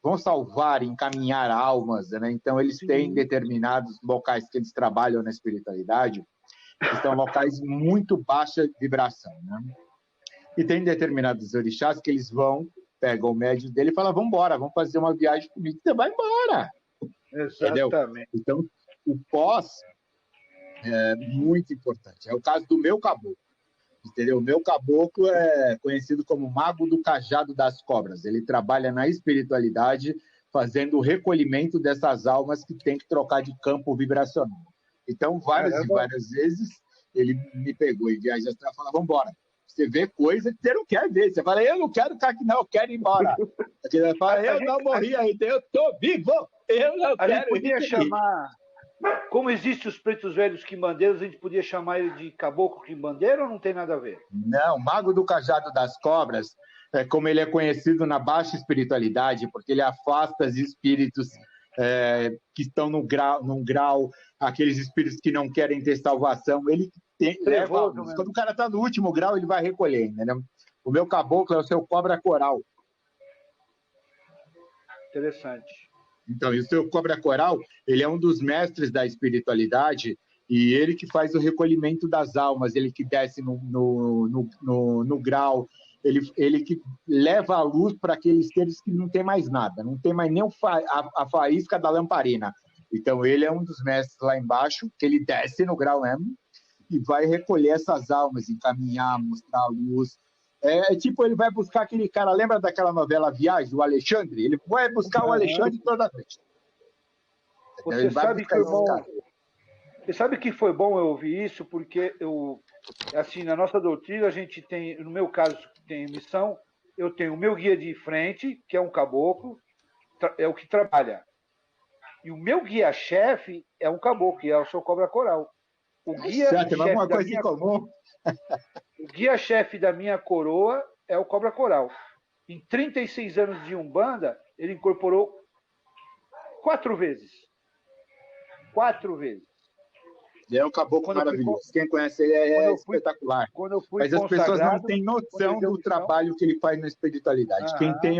vão salvar, encaminhar almas, né? Então eles têm determinados locais que eles trabalham na espiritualidade, que são locais muito baixa vibração, né? E tem determinados orixás que eles pegam o médium dele e falam, vamos embora, vamos fazer uma viagem comigo. Você vai embora. Exatamente. Entendeu? Então, o pós é muito importante. É o caso do meu caboclo. Entendeu? O meu caboclo é conhecido como Mago do Cajado das Cobras. Ele trabalha na espiritualidade, fazendo o recolhimento dessas almas que tem que trocar de campo vibracional. Então, várias e várias vezes, ele me pegou em viagem astral e falou, vamos embora. Você vê coisa que você não quer ver. Você fala, eu não quero ficar aqui, não, eu quero ir embora. Ele fala, eu não morri ainda, eu estou vivo, eu não quero. A gente podia chamar, como existem os pretos velhos quimbandeiros, a gente podia chamar ele de caboclo quimbandeiro ou não tem nada a ver? Não, Mago do Cajado das Cobras, como ele é conhecido na baixa espiritualidade, porque ele afasta os espíritos que estão num grau, aqueles espíritos que não querem ter salvação, ele leva a luz. Quando o cara está no último grau, ele vai recolher, entendeu? O meu caboclo é o seu cobra coral. Interessante. Então, e o seu cobra coral, ele é um dos mestres da espiritualidade e ele que faz o recolhimento das almas, ele que desce no grau, ele que leva a luz para aqueles seres que não tem mais nada, não tem mais nem a faísca da lamparina. Então, ele é um dos mestres lá embaixo, que ele desce no grau mesmo e vai recolher essas almas, encaminhar, mostrar a luz. Tipo, ele vai buscar aquele cara, lembra daquela novela Viagem, o Alexandre? Ele vai buscar o Alexandre toda noite. Você sabe que foi bom eu ouvir isso, porque assim, na nossa doutrina, a gente tem, no meu caso, tem missão, eu tenho o meu guia de frente, que é um caboclo, é o que trabalha. E o meu guia-chefe é um caboclo, que é o seu cobra coral. O guia-chefe da minha coroa é o cobra coral. Em 36 anos de Umbanda, ele incorporou 4 vezes. 4 vezes. Ele é um caboclo maravilhoso. Quem conhece ele é espetacular. Quando eu fui Mas as pessoas não têm quando noção ele deu do missão. trabalho que ele faz na espiritualidade. Quem Aham. tem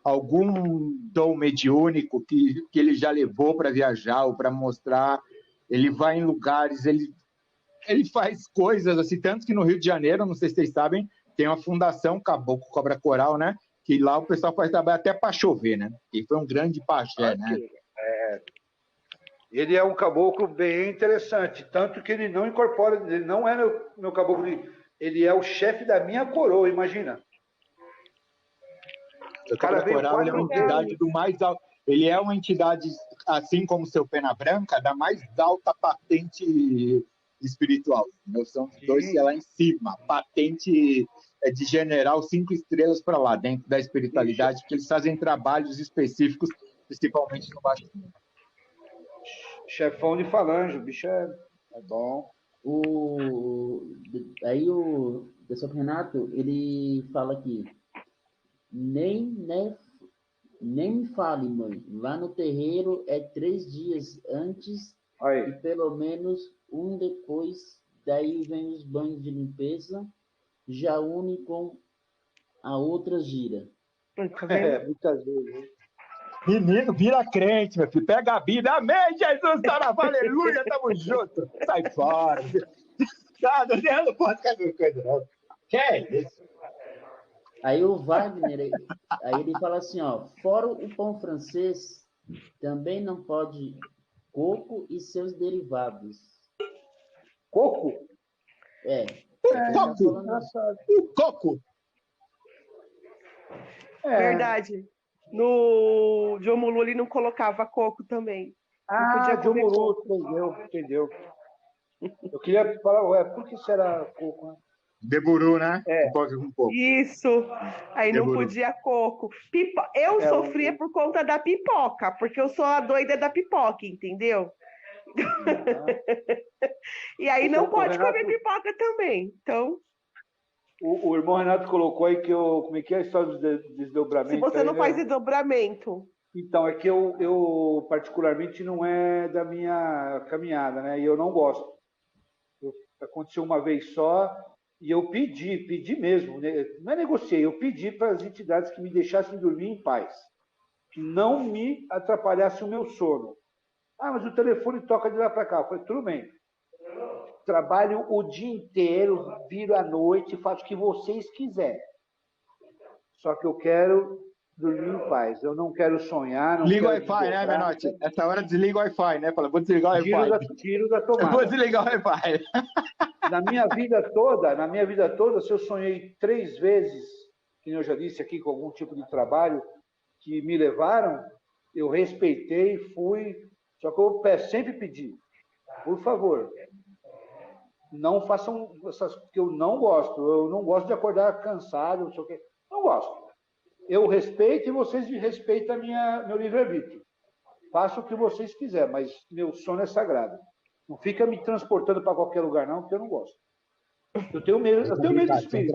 algum dom mediúnico que ele já levou para viajar ou para mostrar, ele vai em lugares, ele faz coisas assim, tanto que no Rio de Janeiro, não sei se vocês sabem, tem uma fundação Caboclo Cobra Coral, né? Que lá o pessoal faz trabalho até para chover, né? E foi um grande pajé, né? Ele é um caboclo bem interessante, tanto que ele não incorpora, ele não é meu caboclo, ele é o chefe da minha coroa, imagina. O Cobra Coral ele é uma entidade do mais alto. Ele é uma entidade, assim como o seu Pena Branca, da mais alta patente espiritual. São os dois que é lá em cima. Patente é de general 5 estrelas para lá, dentro da espiritualidade, que eles fazem trabalhos específicos, principalmente no Baixo Mundo. Chefão de falange, o bicho é bom. Aí o professor Renato, ele fala aqui, nem me fale, mãe, lá no terreiro é 3 dias antes Aí. e pelo menos um depois, daí vem os banhos de limpeza, já une com a outra gira. Muitas vezes. Menino, vira crente, meu filho. Pega a Bíblia. Amém, Jesus, saravá, aleluia, tamo junto. Sai fora. Eu não posso ficar com coisa, não. Que é isso? Aí o Wagner, aí ele fala assim, ó, fora o pão francês, também não pode coco e seus derivados. Coco? Coco. Verdade. No Jomulu ele não colocava coco também. Jomulu, entendeu. Eu queria falar, por que será coco, né? Deburu, né? Com coco. Isso. Aí Deburu. não podia coco. Eu sofria por conta da pipoca, porque eu sou a doida da pipoca, entendeu? E aí não pode comer pipoca também. Então. O irmão Renato colocou aí que como é que é a história do desdobramento? Se você não faz desdobramento. Então, é que eu particularmente não é da minha caminhada, né? E eu não gosto. Aconteceu uma vez só e eu pedi mesmo, né? Não é negociei, eu pedi para as entidades que me deixassem dormir em paz, que não me atrapalhasse o meu sono. Mas o telefone toca de lá para cá. Eu falei, tudo bem. Trabalho o dia inteiro, viro à noite, faço o que vocês quiserem. Só que eu quero dormir em paz. Eu não quero sonhar. Liga o Wi-Fi, né, Menotti? Essa hora desliga o Wi-Fi, né? Fala, vou desligar o Wi-Fi. Tiro da tomada. Vou desligar o Wi-Fi. Na minha vida toda, se eu sonhei 3 vezes, que eu já disse aqui, com algum tipo de trabalho que me levaram, eu respeitei, fui. Só que eu sempre pedi, por favor, não façam essas que eu não gosto. Eu não gosto de acordar cansado, não sei o quê. Não gosto. Eu respeito e vocês respeitam meu livre-arbítrio. Faço o que vocês quiserem, mas meu sono é sagrado. Não fica me transportando para qualquer lugar, não, porque eu não gosto. Eu tenho medo de espírito.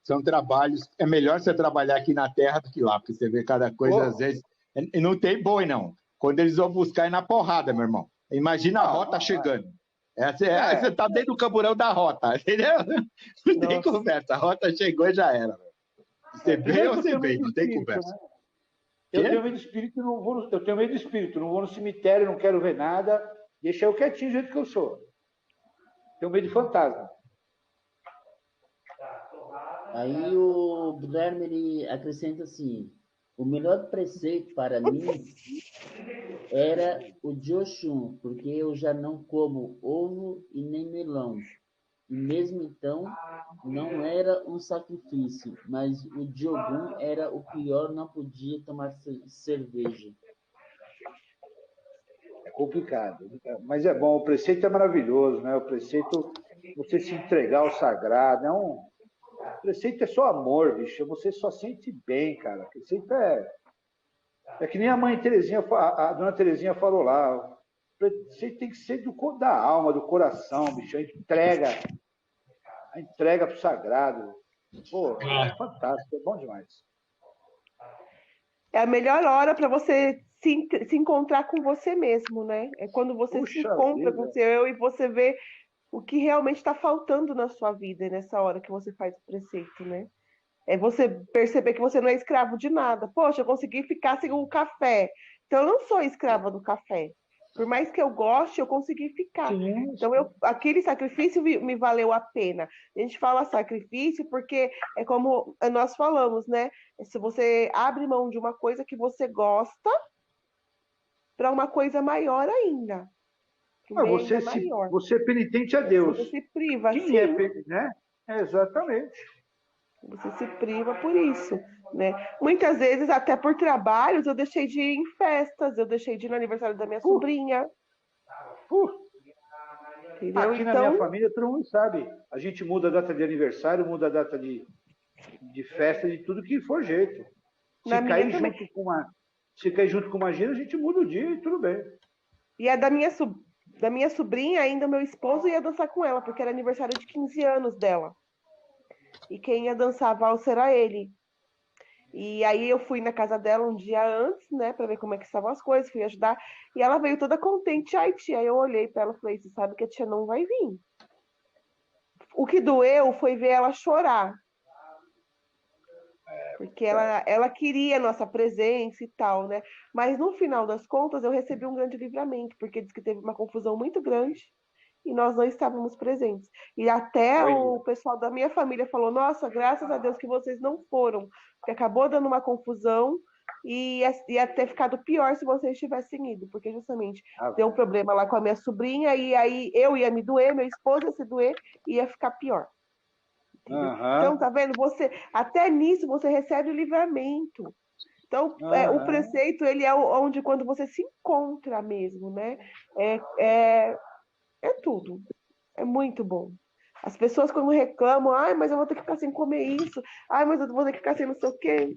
São trabalhos. É melhor você trabalhar aqui na Terra do que lá, porque você vê cada coisa, às vezes. E não tem boi, não. Quando eles vão buscar é na porrada, meu irmão. Imagina a rota chegando. Você está dentro do camburão da rota, entendeu? Não tem conversa. A rota chegou e já era. Você veio ou você veio, não tem conversa. Né? Eu tenho medo de espírito, não vou no cemitério, não quero ver nada. Deixa eu quietinho do jeito que eu sou. Tenho medo de fantasma. Aí o Guilherme ele acrescenta assim, o melhor preceito para mim era o de Oxum, porque eu já não como ovo e nem melão. E mesmo então, não era um sacrifício, mas o de Ogum era o pior, não podia tomar cerveja. É complicado, mas é bom, o preceito é maravilhoso, né? O preceito, você se entregar ao sagrado, o preceito é só amor, bicho, você só sente bem, cara. O preceito é que nem a mãe Terezinha, a dona Terezinha falou lá, o preceito tem que ser da alma, do coração, bicho, a entrega pro sagrado. Pô, é fantástico, é bom demais. É a melhor hora para você se encontrar com você mesmo, né? É quando você se Puxa encontra vida. com o seu eu e você vê o que realmente está faltando na sua vida nessa hora que você faz o preceito, né? É você perceber que você não é escravo de nada. Poxa, eu consegui ficar sem o café. Então, eu não sou escrava do café. Por mais que eu goste, eu consegui ficar. Sim, Então, aquele sacrifício me valeu a pena. A gente fala sacrifício porque é como nós falamos, né? Se você abre mão de uma coisa que você gosta para uma coisa maior ainda, para um bem ainda maior. você é penitente a Deus. Você se priva, Quem é, sim. né? Exatamente. Você se priva por isso, né? Muitas vezes, até por trabalhos, eu deixei de ir em festas, eu deixei de ir no aniversário da minha Uh, sobrinha, uh. entendeu? Aqui na minha Então, família, todo mundo sabe. A gente muda a data de aniversário, muda a data de festa, de tudo que for jeito. na Se minha cair também. junto com uma gira, a gente muda o dia e tudo bem. E a da minha sobrinha, ainda meu esposo ia dançar com ela, porque era aniversário de 15 anos dela. E quem ia dançar a valsa era ele. E aí eu fui na casa dela um dia antes, né, para ver como é que estavam as coisas, fui ajudar. E ela veio toda contente, ai tia. Aí eu olhei para ela e falei, você sabe que a tia não vai vir. O que doeu foi ver ela chorar, porque ela queria a nossa presença e tal, né? Mas no final das contas eu recebi um grande livramento, porque diz que teve uma confusão muito grande e nós não estávamos presentes. E até Olha. o pessoal da minha família falou: Nossa, graças a Deus que vocês não foram, porque acabou dando uma confusão e ia ter ficado pior se vocês tivessem ido, porque justamente Ah, deu um problema lá com a minha sobrinha e aí eu ia me doer, meu esposo ia se doer e ia ficar pior. Entendeu? Então, aham, tá vendo? Você até nisso você recebe o livramento. Então, o aham. preceito ele é onde quando você se encontra mesmo, né? É, é, é tudo. É muito bom. As pessoas quando reclamam, ai, mas eu vou ter que ficar sem comer isso, ai, mas eu vou ter que ficar sem não sei o quê.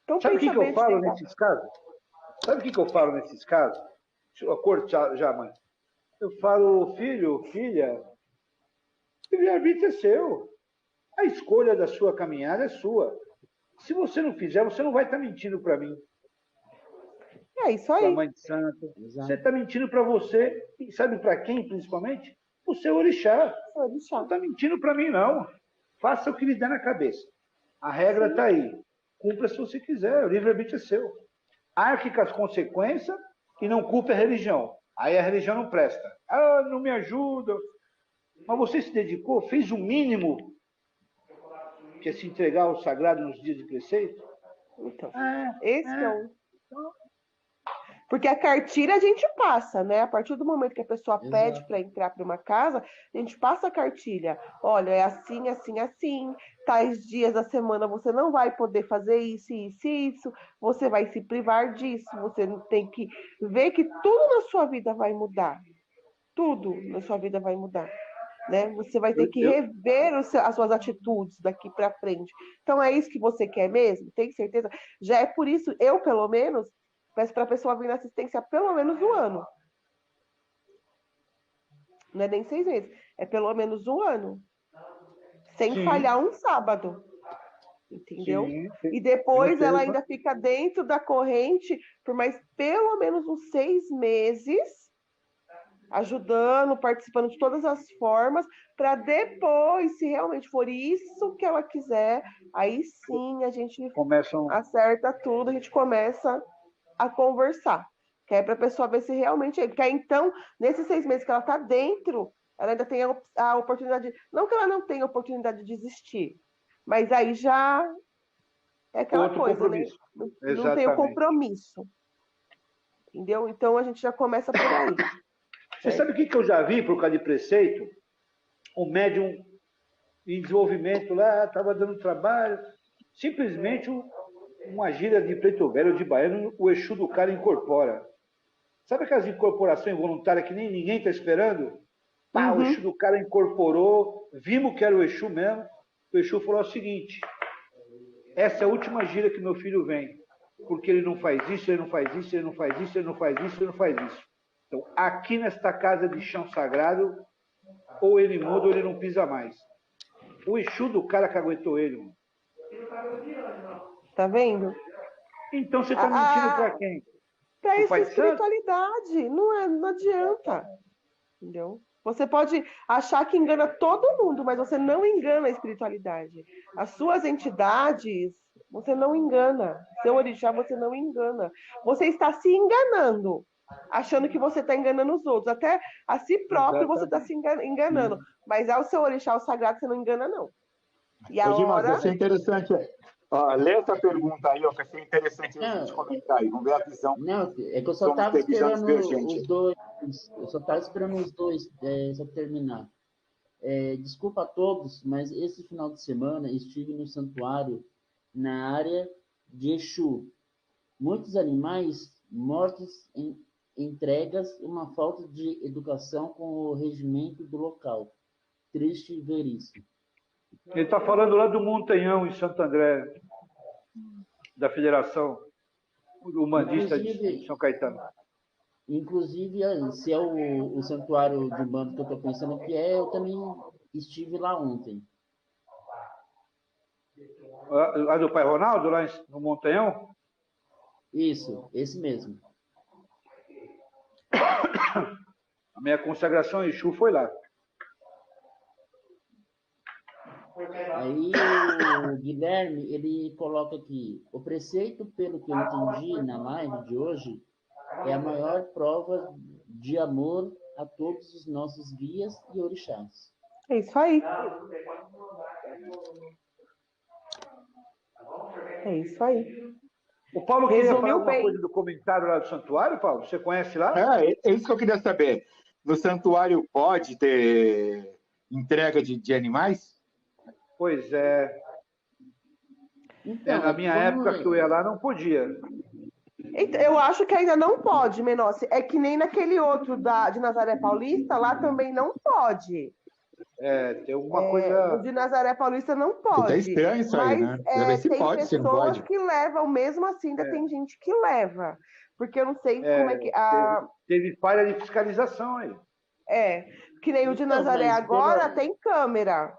Então Sabe o que pensa que eu bem de falo tentar. nesses casos? Sabe o que que eu falo nesses casos? Deixa eu cortar já, mãe. Eu falo, filho, filha, o livre-arbítrio é seu. A escolha da sua caminhada é sua. Se você não fizer, você não vai estar mentindo para mim, É isso para a aí. mãe de santo. Você Exato. está mentindo para você, e sabe para quem, principalmente? O seu orixá. Vou Não deixar. está mentindo para mim, não. Faça o que lhe der na cabeça. A regra Sim. está aí. Cumpra se você quiser, o livre-arbítrio é seu. Arque com as consequências e não culpe a religião. Aí a religião não presta. Ah, não me ajuda. Mas você se dedicou, fez o mínimo, que é se entregar ao sagrado nos dias de preceito? Então, Ah, esse que é ah. o. Porque a cartilha a gente passa, né? A partir do momento que a pessoa pede Exato. para entrar para uma casa, a gente passa a cartilha. Olha, é assim, assim, assim. Tais dias da semana você não vai poder fazer isso, isso, isso. Você vai se privar disso. Você tem que ver que tudo na sua vida vai mudar. Tudo na sua vida vai mudar. Né? Você vai ter que Eu, rever as suas atitudes daqui para frente. Então, é isso que você quer mesmo? Tem certeza? Já é por isso, eu, pelo menos, peço para a pessoa vir na assistência pelo menos um ano. Não é nem 6 meses, é pelo menos um ano. Sem sim, falhar um sábado. Entendeu? sim, E tenho depois ela certeza. ainda fica dentro da corrente por mais pelo menos uns 6 meses ajudando, participando de todas as formas, para depois, se realmente for isso que ela quiser, aí sim a gente Começam. acerta tudo, a gente começa a conversar. Que é para a pessoa ver se realmente é. Porque aí, então, nesses 6 meses que ela está dentro, ela ainda tem a oportunidade. Não que ela não tenha oportunidade de desistir, mas aí já é aquela Outro coisa, né? compromisso. Não tem o Exatamente. compromisso. Entendeu? Então a gente já começa por aí. Você Certo? sabe o que que eu já vi por causa de preceito? Um médium em desenvolvimento lá, estava dando trabalho. Simplesmente uma gíria de preto velho, de baiano, o Exu do cara incorpora. Sabe aquelas incorporações voluntárias que nem ninguém está esperando? Pá, o Exu Uhum. do cara incorporou, vimos que era o Exu mesmo. O Exu falou o seguinte: essa é a última gíria que meu filho vem, porque ele não faz isso, ele não faz isso, ele não faz isso, ele não faz isso, ele não faz isso. Então, aqui nesta casa de chão sagrado, ou ele muda ou ele não pisa mais. O Exu do cara que aguentou ele, mano. Tá vendo? Então você está mentindo para quem? Para O essa Pai Santo? espiritualidade. Não adianta. Entendeu? Você pode achar que engana todo mundo, mas você não engana a espiritualidade. As suas entidades, você não engana. Seu orixá, você não engana. Você está se enganando, achando que você está enganando os outros. Até a si próprio você está se enganando. Mas ao seu orixá, o sagrado, você não engana, não. E a Ô, Dimas, hora... vai ser interessante. Ó, lê essa pergunta aí, ó, vai ser interessante a gente comentar aí. Vamos ver a visão. Não, é que eu só Vamos estava ter visão esperando divergente. os dois. Eu só estava esperando os dois só terminar. Desculpa a todos, mas esse final de semana estive no santuário na área de Exu. Muitos animais mortos em entregas, uma falta de educação com o regimento do local. Triste ver isso. Ele está falando lá do Montanhão, em Santo André, da Federação Humanista de São Caetano. Inclusive, se é o santuário de Umbanda que eu estou pensando que eu também estive lá ontem. Lá do Pai Ronaldo, lá no Montanhão? Isso, esse mesmo. A minha consagração em Exu foi lá. Aí o Guilherme, ele coloca aqui, o preceito, pelo que eu entendi na live de hoje, é a maior prova de amor a todos os nossos guias e orixás. É isso aí. É isso aí. O Paulo queria falar Resumiu alguma bem. coisa do comentário lá do santuário, Paulo? Você conhece lá? É isso que eu queria saber. No santuário pode ter entrega de animais? Pois é. Então, Na minha época que eu ia lá, não podia. Eu acho que ainda não pode, Menossi. É que nem naquele outro de Nazaré Paulista, lá também não pode. Tem alguma coisa... O de Nazaré Paulista não Tá pode. estranho isso aí, né? Quero ver se tem pode, se não pessoas pode. que levam, mesmo assim, ainda tem gente que leva. Porque eu não sei como é que... Teve falha de fiscalização aí. Que nem o de Então, Nazaré mas agora tem câmera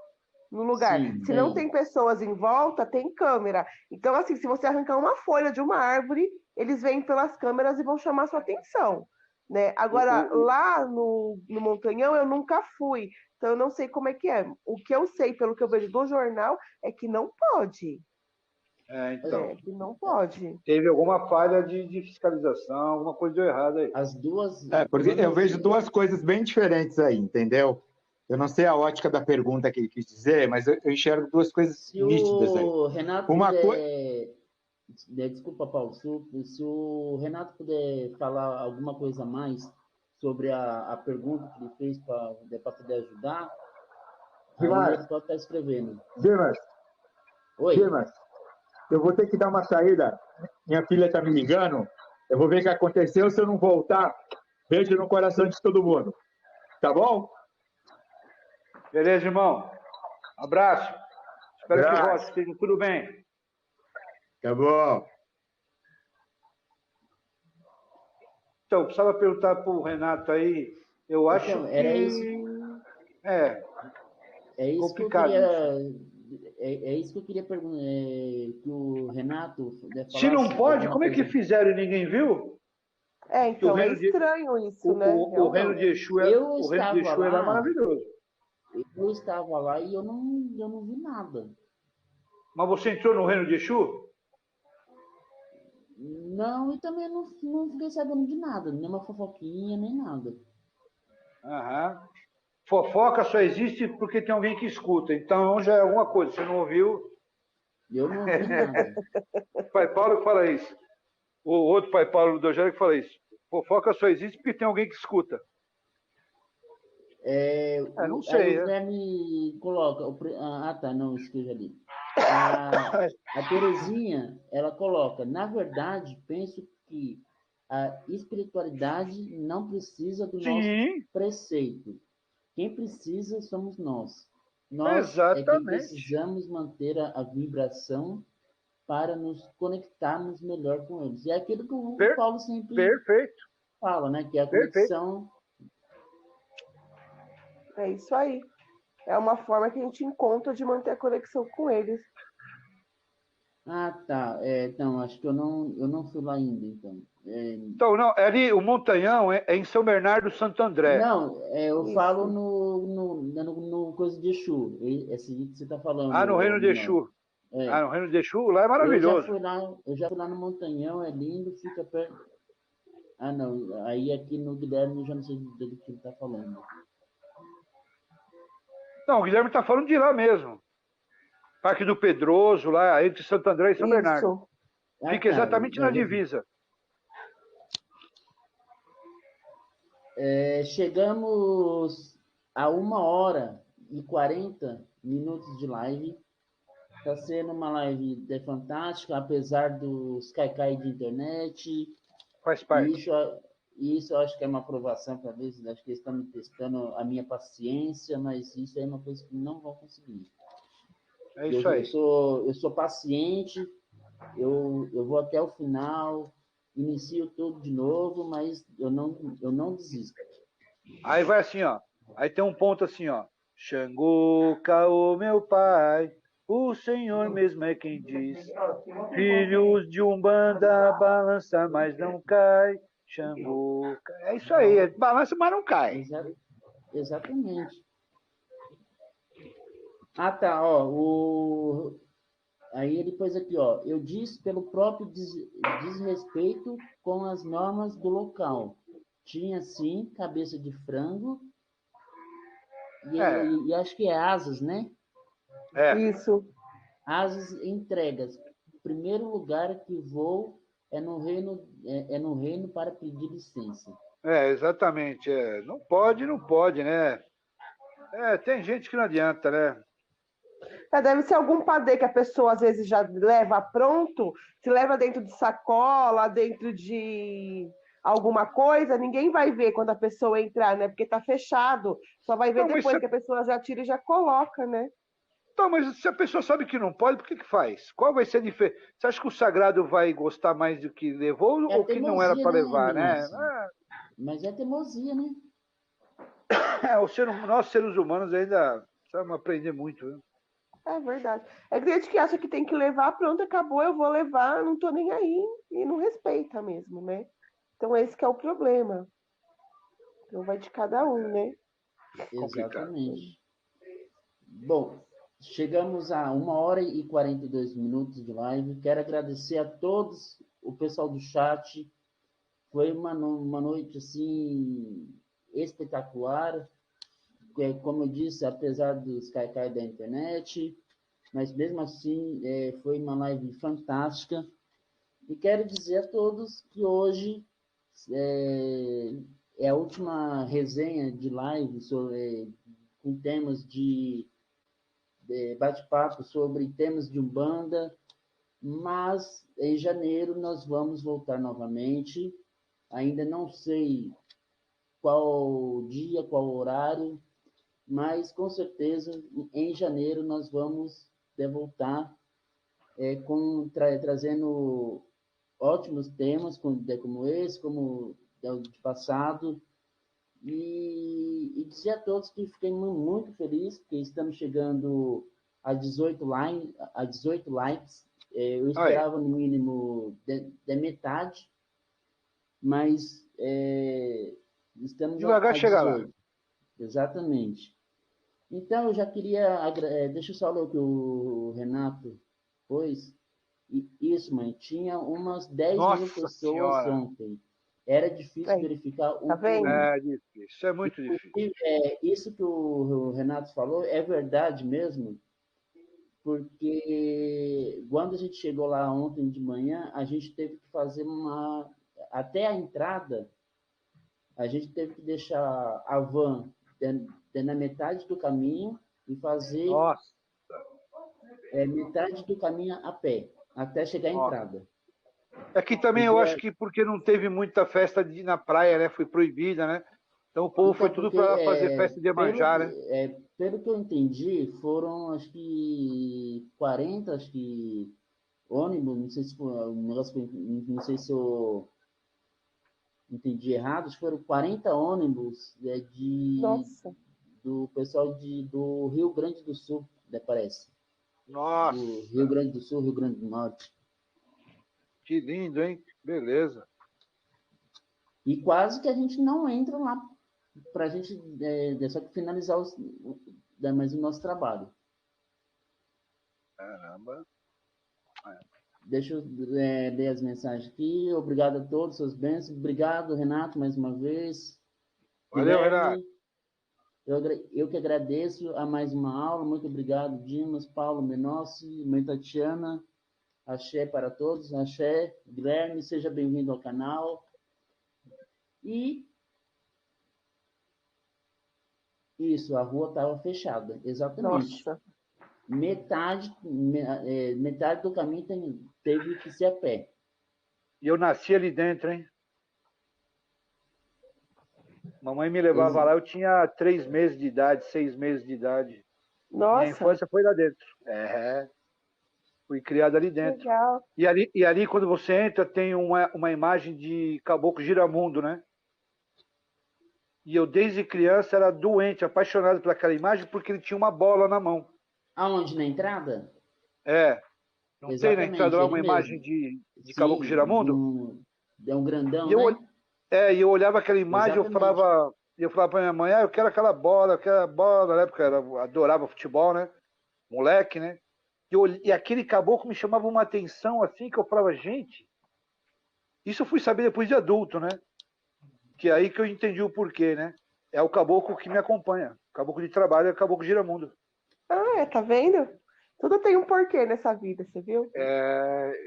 no lugar. Sim, Se não tem pessoas em volta, tem câmera. Então, assim, se você arrancar uma folha de uma árvore, eles vêm pelas câmeras e vão chamar sua atenção. Né? Agora, lá no Montanhão, eu nunca fui. Então, eu não sei como é que é. O que eu sei, pelo que eu vejo do jornal, é que não pode. Então. Que não pode. Teve alguma falha de fiscalização, alguma coisa deu errado aí. As duas... porque eu vejo duas coisas bem diferentes aí, entendeu? Eu não sei a ótica da pergunta que ele quis dizer, mas eu enxergo duas coisas nítidas aí. Se o Renato puder... Desculpa, Paulo. Se o Renato puder falar alguma coisa a mais sobre a pergunta que ele fez para poder ajudar, aí ele pode estar escrevendo. Dimas. Oi. Dimas, eu vou ter que dar uma saída. Minha filha está me ligando. Eu vou ver o que aconteceu. Se eu não voltar, beijo no coração de todo mundo. Tá bom? Beleza, irmão. Abraço. Espero que volte, esteja tudo bem. Tá bom. Então, precisava perguntar para o Renato aí. Eu acho que... Era isso. É isso complicado. É isso que eu queria perguntar. Que o Renato... Se não pode, como é que fizeram e ninguém viu? Então é estranho isso, né? O reino de Exu era maravilhoso. Eu estava lá e eu não vi nada. Mas você entrou no reino de Exu? Não, e também não fiquei sabendo de nada, nem uma fofoquinha, nem nada. Aham. Fofoca só existe porque tem alguém que escuta, então já é alguma coisa, você não ouviu? Eu não vi nada. Pai Paulo fala isso. O outro Pai Paulo do Evangelho que fala isso. Fofoca só existe porque tem alguém que escuta. Não sei. Aí o Guilherme coloca... tá, não, isso que eu já li. A Terezinha, ela coloca, na verdade, penso que a espiritualidade não precisa do nosso preceito. Quem precisa somos nós. Nós é que precisamos manter a vibração para nos conectarmos melhor com eles. E é aquilo que o Paulo sempre fala, né? Que é a conexão. É isso aí. É uma forma que a gente encontra de manter a conexão com eles. Ah, tá. Então, acho que eu não fui lá ainda, então. Então, não, é ali, o Montanhão é em São Bernardo do Santo André. Não, eu falo Isso. no coisa de Exu, esse aí que você está falando, Ah, no Reino de Rinaldo. Exu. Ah, É, no Reino de Exu, lá é eu já maravilhoso. fui lá, eu já fui lá no Montanhão, é lindo, fica perto. Ah, não, aí aqui no Guilherme eu já não sei do que ele está falando. Não, o Guilherme está falando de lá mesmo. Parque do Pedroso, lá entre Santo André e São Bernardo. Isso. Ah, Fica tá, exatamente na já vi. divisa. Chegamos a 1h40 de live. Está sendo uma live fantástica, apesar dos caicai de internet. Faz E parte. isso eu acho que é uma aprovação para eles. Acho que eles estão me testando a minha paciência, mas isso é uma coisa que não vão conseguir. É Eu, isso eu, aí. sou, eu sou paciente, eu vou até o final, inicio tudo de novo, mas eu não desisto. Aí vai assim, ó. Aí tem um ponto assim, ó. Xangô, caô, meu pai, o Senhor mesmo é quem diz. Filhos de Umbanda, balança, mas não cai. Xangô. É isso aí, balança, mas não cai. Exatamente. Ah, tá, ó, aí ele pôs aqui, ó, eu disse pelo próprio desrespeito com as normas do local. Tinha, sim, cabeça de frango É, e acho que é asas, né? é, Isso. Asas entregas. O primeiro lugar que vou é no reino para pedir licença. exatamente. É. Não pode, não pode, né? É, tem gente que não adianta, né? Deve ser algum padê que a pessoa às vezes já leva pronto, se leva dentro de sacola, dentro de alguma coisa, ninguém vai ver quando a pessoa entrar, né? Porque tá fechado. Só vai ver Não, depois que a pessoa já tira e já coloca, né? Então, mas se a pessoa sabe que não pode, por que que faz? Qual vai ser a diferença? Você acha que o sagrado vai gostar mais do que levou É ou que não era teimosia, para né, levar, né? Márcio? Mas é teimosia, né? Nós, seres humanos, ainda precisamos aprender muito, né? É verdade. É que tem gente que acha que tem que levar, pronto, acabou, eu vou levar, não tô nem aí, e não respeita mesmo, né? Então esse que é o problema. Então vai de cada um, né? Complicado. Exatamente. Bom, chegamos a 1h42 de live. Quero agradecer a todos, o pessoal do chat. Foi uma noite assim espetacular. Como eu disse, apesar dos caicai da internet, mas mesmo assim foi uma live fantástica. E quero dizer a todos que hoje é, é a última resenha de live com temas de bate-papo sobre temas de Umbanda, mas em janeiro nós vamos voltar novamente. Ainda não sei qual dia, qual horário, mas com certeza em janeiro nós vamos voltar trazendo ótimos temas como esse, como o de passado, e dizer a todos que fiquei muito feliz, que estamos chegando a 18 likes. Eu Aí, esperava no mínimo de metade, mas estamos devagar a chega lá. 18. Exatamente. Então, eu já queria. Deixa eu só ler o que o Renato pôs. Isso, mãe. Tinha umas 10.000 Nossa pessoas Senhora, ontem. Era difícil Aí, verificar tá um por vendo? um. é difícil, isso é muito difícil. Inclusive, isso que o Renato falou é verdade mesmo, porque quando a gente chegou lá ontem de manhã, a gente teve que fazer uma. Até a entrada, a gente teve que deixar a van na metade do caminho e fazer Nossa, metade do caminho a pé, até chegar à nossa. entrada. Aqui também eu Porque, acho que porque não teve muita festa na praia, né? Foi proibida, né? Então o povo foi então, tudo porque para fazer festa de Iemanjá, né? pelo que eu entendi, foram acho que 40, acho que ônibus, não sei se foi um negócio, não sei se eu entendi errado, acho que foram 40 ônibus Nossa. do pessoal do Rio Grande do Sul, parece. Nossa, do Rio Grande do Sul, Rio Grande do Norte. que lindo, hein? Beleza. E quase que a gente não entra lá para a gente só que finalizar mais o nosso trabalho. Caramba. Deixa eu ler as mensagens aqui. Obrigado a todos, seus bênçãos. Obrigado, Renato, mais uma vez. Valeu, Guilherme, Renato. eu que agradeço a mais uma aula. Muito obrigado, Dimas, Paulo Menossi, mãe Tatiana. Axé para todos. Axé, Guilherme, seja bem-vindo ao canal. E isso, a rua estava fechada, exatamente. Nossa. Metade do caminho teve que ser a pé. E eu nasci ali dentro, hein? Mamãe me levava lá, eu tinha 3 meses de idade, 6 meses de idade. Nossa. Minha infância foi lá dentro. Fui criado ali dentro. Legal. E ali, quando você entra, tem uma imagem de Caboclo Giramundo, né? E eu, desde criança, era doente, apaixonado por aquela imagem, porque ele tinha uma bola na mão. Aonde? Na entrada? Não Exatamente, tem na entrada lá uma ele imagem mesmo. de Caboclo Giramundo? É um grandão, E eu, né? e eu olhava aquela imagem e Exatamente. eu falava pra minha mãe, eu quero aquela bola, né? Porque eu adorava futebol, né? Moleque, né? E aquele caboclo me chamava uma atenção assim, que eu falava, gente, isso eu fui saber depois de adulto, né? Que é aí que eu entendi o porquê, né? É o caboclo que me acompanha. O caboclo de trabalho é o Caboclo Giramundo. Tá vendo? Tudo tem um porquê nessa vida, você viu?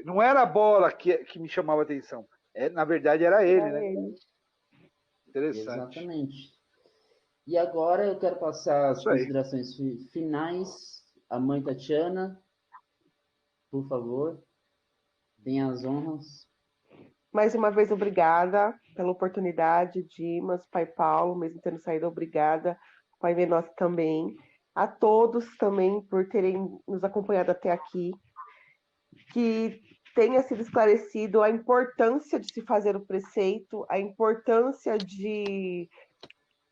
Não era a bola que me chamava atenção. Na verdade, era ele, né? Ele. Interessante. Exatamente. E agora eu quero passar as Isso aí. considerações finais. A mãe Tatiana, por favor, tenha as honras. Mais uma vez, obrigada pela oportunidade, Dimas, Pai Paulo, mesmo tendo saído, obrigada. Pai Menossi também. A todos também por terem nos acompanhado até aqui. Que tenha sido esclarecido a importância de se fazer o preceito, a importância de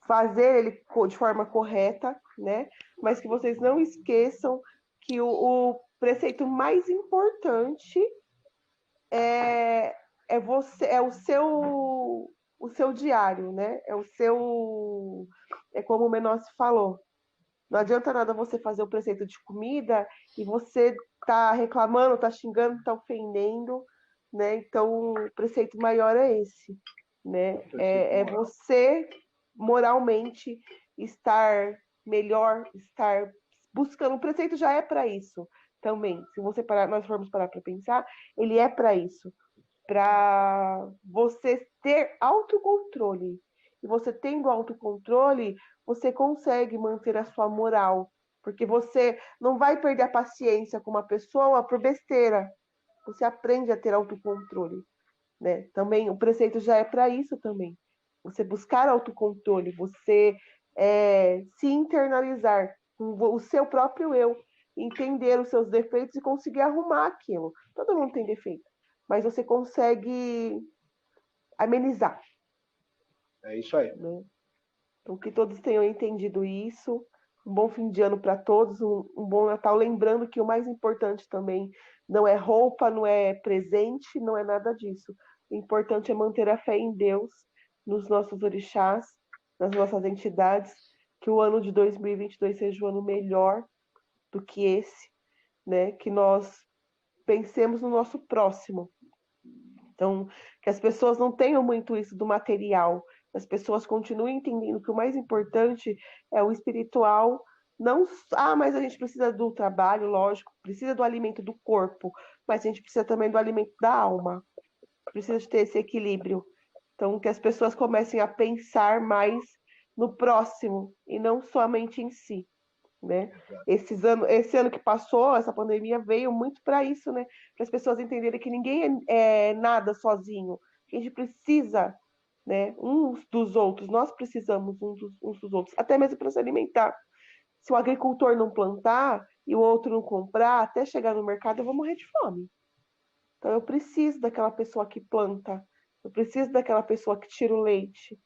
fazer ele de forma correta, né? Mas que vocês não esqueçam que o preceito mais importante é o seu diário, né? É como o Menossi falou. Não adianta nada você fazer o preceito de comida e você tá reclamando, tá xingando, tá ofendendo, né? Então, o preceito maior é esse, né? É você moralmente estar melhor, estar buscando. O preceito já é para isso também. Se nós formos parar para pensar, ele é para isso, para você ter autocontrole. E você tendo autocontrole, você consegue manter a sua moral, porque você não vai perder a paciência com uma pessoa por besteira. Você aprende a ter autocontrole, né? Também o preceito já é para isso também. Você buscar autocontrole, você se internalizar com o seu próprio eu, entender os seus defeitos e conseguir arrumar aquilo. Todo mundo tem defeito, mas você consegue amenizar. É isso aí. Né? Então, que todos tenham entendido isso. Um bom fim de ano para todos, um bom Natal. Lembrando que o mais importante também não é roupa, não é presente, não é nada disso. O importante é manter a fé em Deus, nos nossos orixás, nas nossas entidades, que o ano de 2022 seja um ano melhor do que esse, né? Que nós pensemos no nosso próximo. Então, que as pessoas não tenham muito isso do material, as pessoas continuem entendendo que o mais importante é o espiritual. Não, mas a gente precisa do trabalho, lógico, precisa do alimento do corpo, mas a gente precisa também do alimento da alma. Precisa de ter esse equilíbrio. Então, que as pessoas comecem a pensar mais no próximo e não somente em si, né? Esse ano que passou, essa pandemia veio muito para isso, né? Para as pessoas entenderem que ninguém é nada sozinho. A gente precisa, né? Uns dos outros. Nós precisamos uns dos outros, até mesmo para se alimentar. Se o agricultor não plantar e o outro não comprar, até chegar no mercado, eu vou morrer de fome. Então eu preciso daquela pessoa que planta, eu preciso daquela pessoa que tira o leite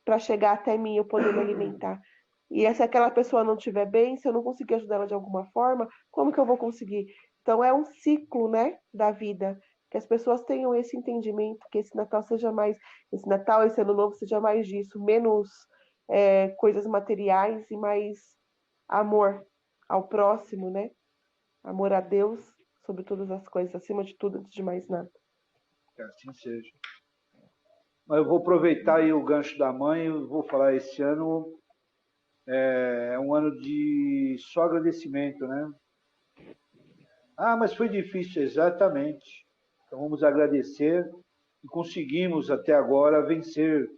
para chegar até mim e eu poder me alimentar. E se aquela pessoa não estiver bem, se eu não conseguir ajudar ela de alguma forma, como que eu vou conseguir? Então é um ciclo, né, da vida, que as pessoas tenham esse entendimento, que esse Natal seja mais, esse Natal, esse Ano Novo seja mais disso, menos coisas materiais e mais amor ao próximo, né? Amor a Deus sobre todas as coisas, acima de tudo, antes de mais nada. Que assim seja. Mas eu vou aproveitar aí o gancho da mãe, eu vou falar esse ano é um ano de só agradecimento, né? Ah, mas foi difícil, exatamente. Então vamos agradecer e conseguimos até agora vencer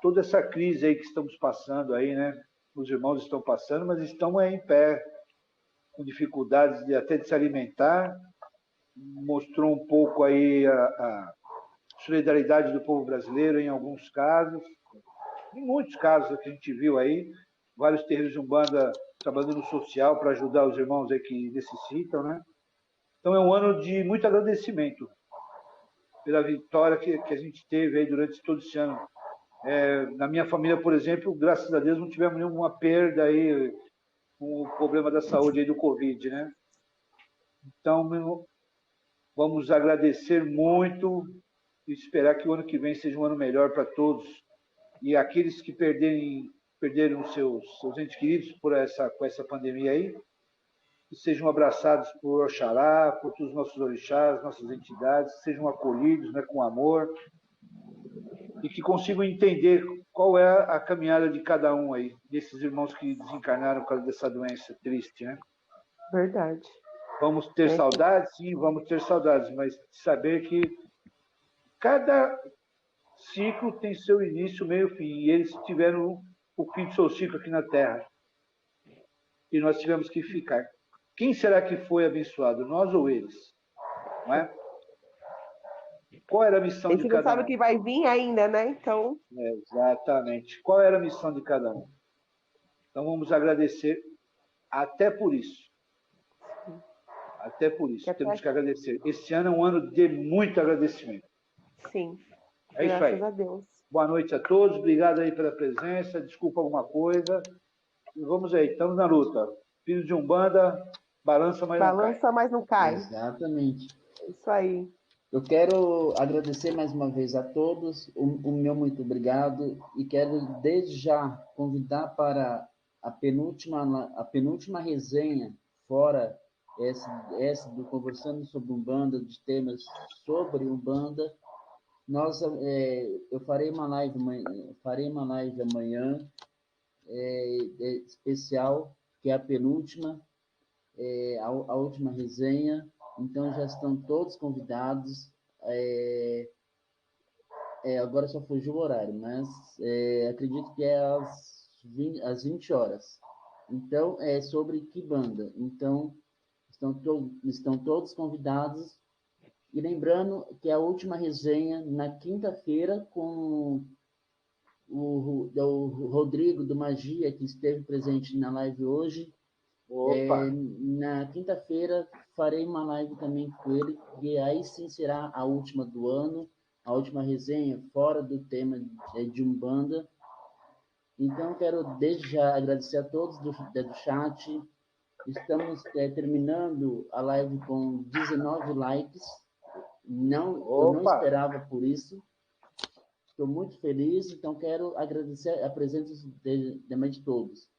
toda essa crise aí que estamos passando aí, né? Os irmãos estão passando, mas estão aí em pé, com dificuldades até de se alimentar. Mostrou um pouco aí a solidariedade do povo brasileiro em alguns casos, em muitos casos que a gente viu aí, vários terreiros de Umbanda trabalhando no social para ajudar os irmãos aí que necessitam, né? Então é um ano de muito agradecimento pela vitória que a gente teve aí durante todo esse ano. Na minha família, por exemplo, graças a Deus não tivemos nenhuma perda aí com o problema da saúde aí do Covid, né? Então vamos agradecer muito e esperar que o ano que vem seja um ano melhor para todos. E aqueles que perderam seus entes queridos com essa pandemia aí, que sejam abraçados por Oxalá, por todos os nossos orixás, nossas entidades, que sejam acolhidos, né, com amor, e que consigam entender qual é a caminhada de cada um aí, desses irmãos que desencarnaram por causa dessa doença triste, né? Verdade. Vamos ter saudades? Sim, vamos ter saudades, mas saber que cada ciclo tem seu início, meio e fim, e eles tiveram o fim do seu ciclo aqui na Terra. E nós tivemos que ficar. Quem será que foi abençoado, nós ou eles? Não é? Qual era a missão A de gente não cada sabe o um? que vai vir ainda, né? Então, Exatamente. Qual era a missão de cada um? Então vamos agradecer até por isso. Até por isso. Temos que agradecer. Esse ano é um ano de muito agradecimento. Sim. É isso aí. Graças a Deus. Boa noite a todos. Obrigado aí pela presença. Desculpa alguma coisa. E vamos aí. Estamos na luta. Filhos de Umbanda, balança, mas não cai. Balança, mas não cai. Exatamente. Isso aí. Eu quero agradecer mais uma vez a todos, o meu muito obrigado, e quero desde já convidar para a penúltima resenha, fora essa do Conversando sobre Umbanda, de temas sobre Umbanda. Eu farei uma live amanhã, especial, que é a penúltima, a última resenha. Então já estão todos convidados. Agora só fugiu o horário, mas acredito que é às 20 horas. Então é sobre Kibanda. Então estão todos convidados. E lembrando que a última resenha na quinta-feira com o Rodrigo do Magia, que esteve presente na live hoje. Na quinta-feira farei uma live também com ele, e aí sim será a última do ano, a última resenha fora do tema de Umbanda. Então quero desde já agradecer a todos do chat. Estamos terminando a live com 19 likes. Eu não esperava por isso. Estou muito feliz, então quero agradecer a presença de todos.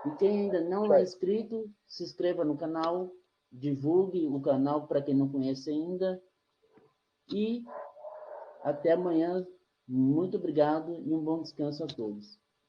E quem ainda não é inscrito, se inscreva no canal, divulgue o canal para quem não conhece ainda. E até amanhã. Muito obrigado e um bom descanso a todos.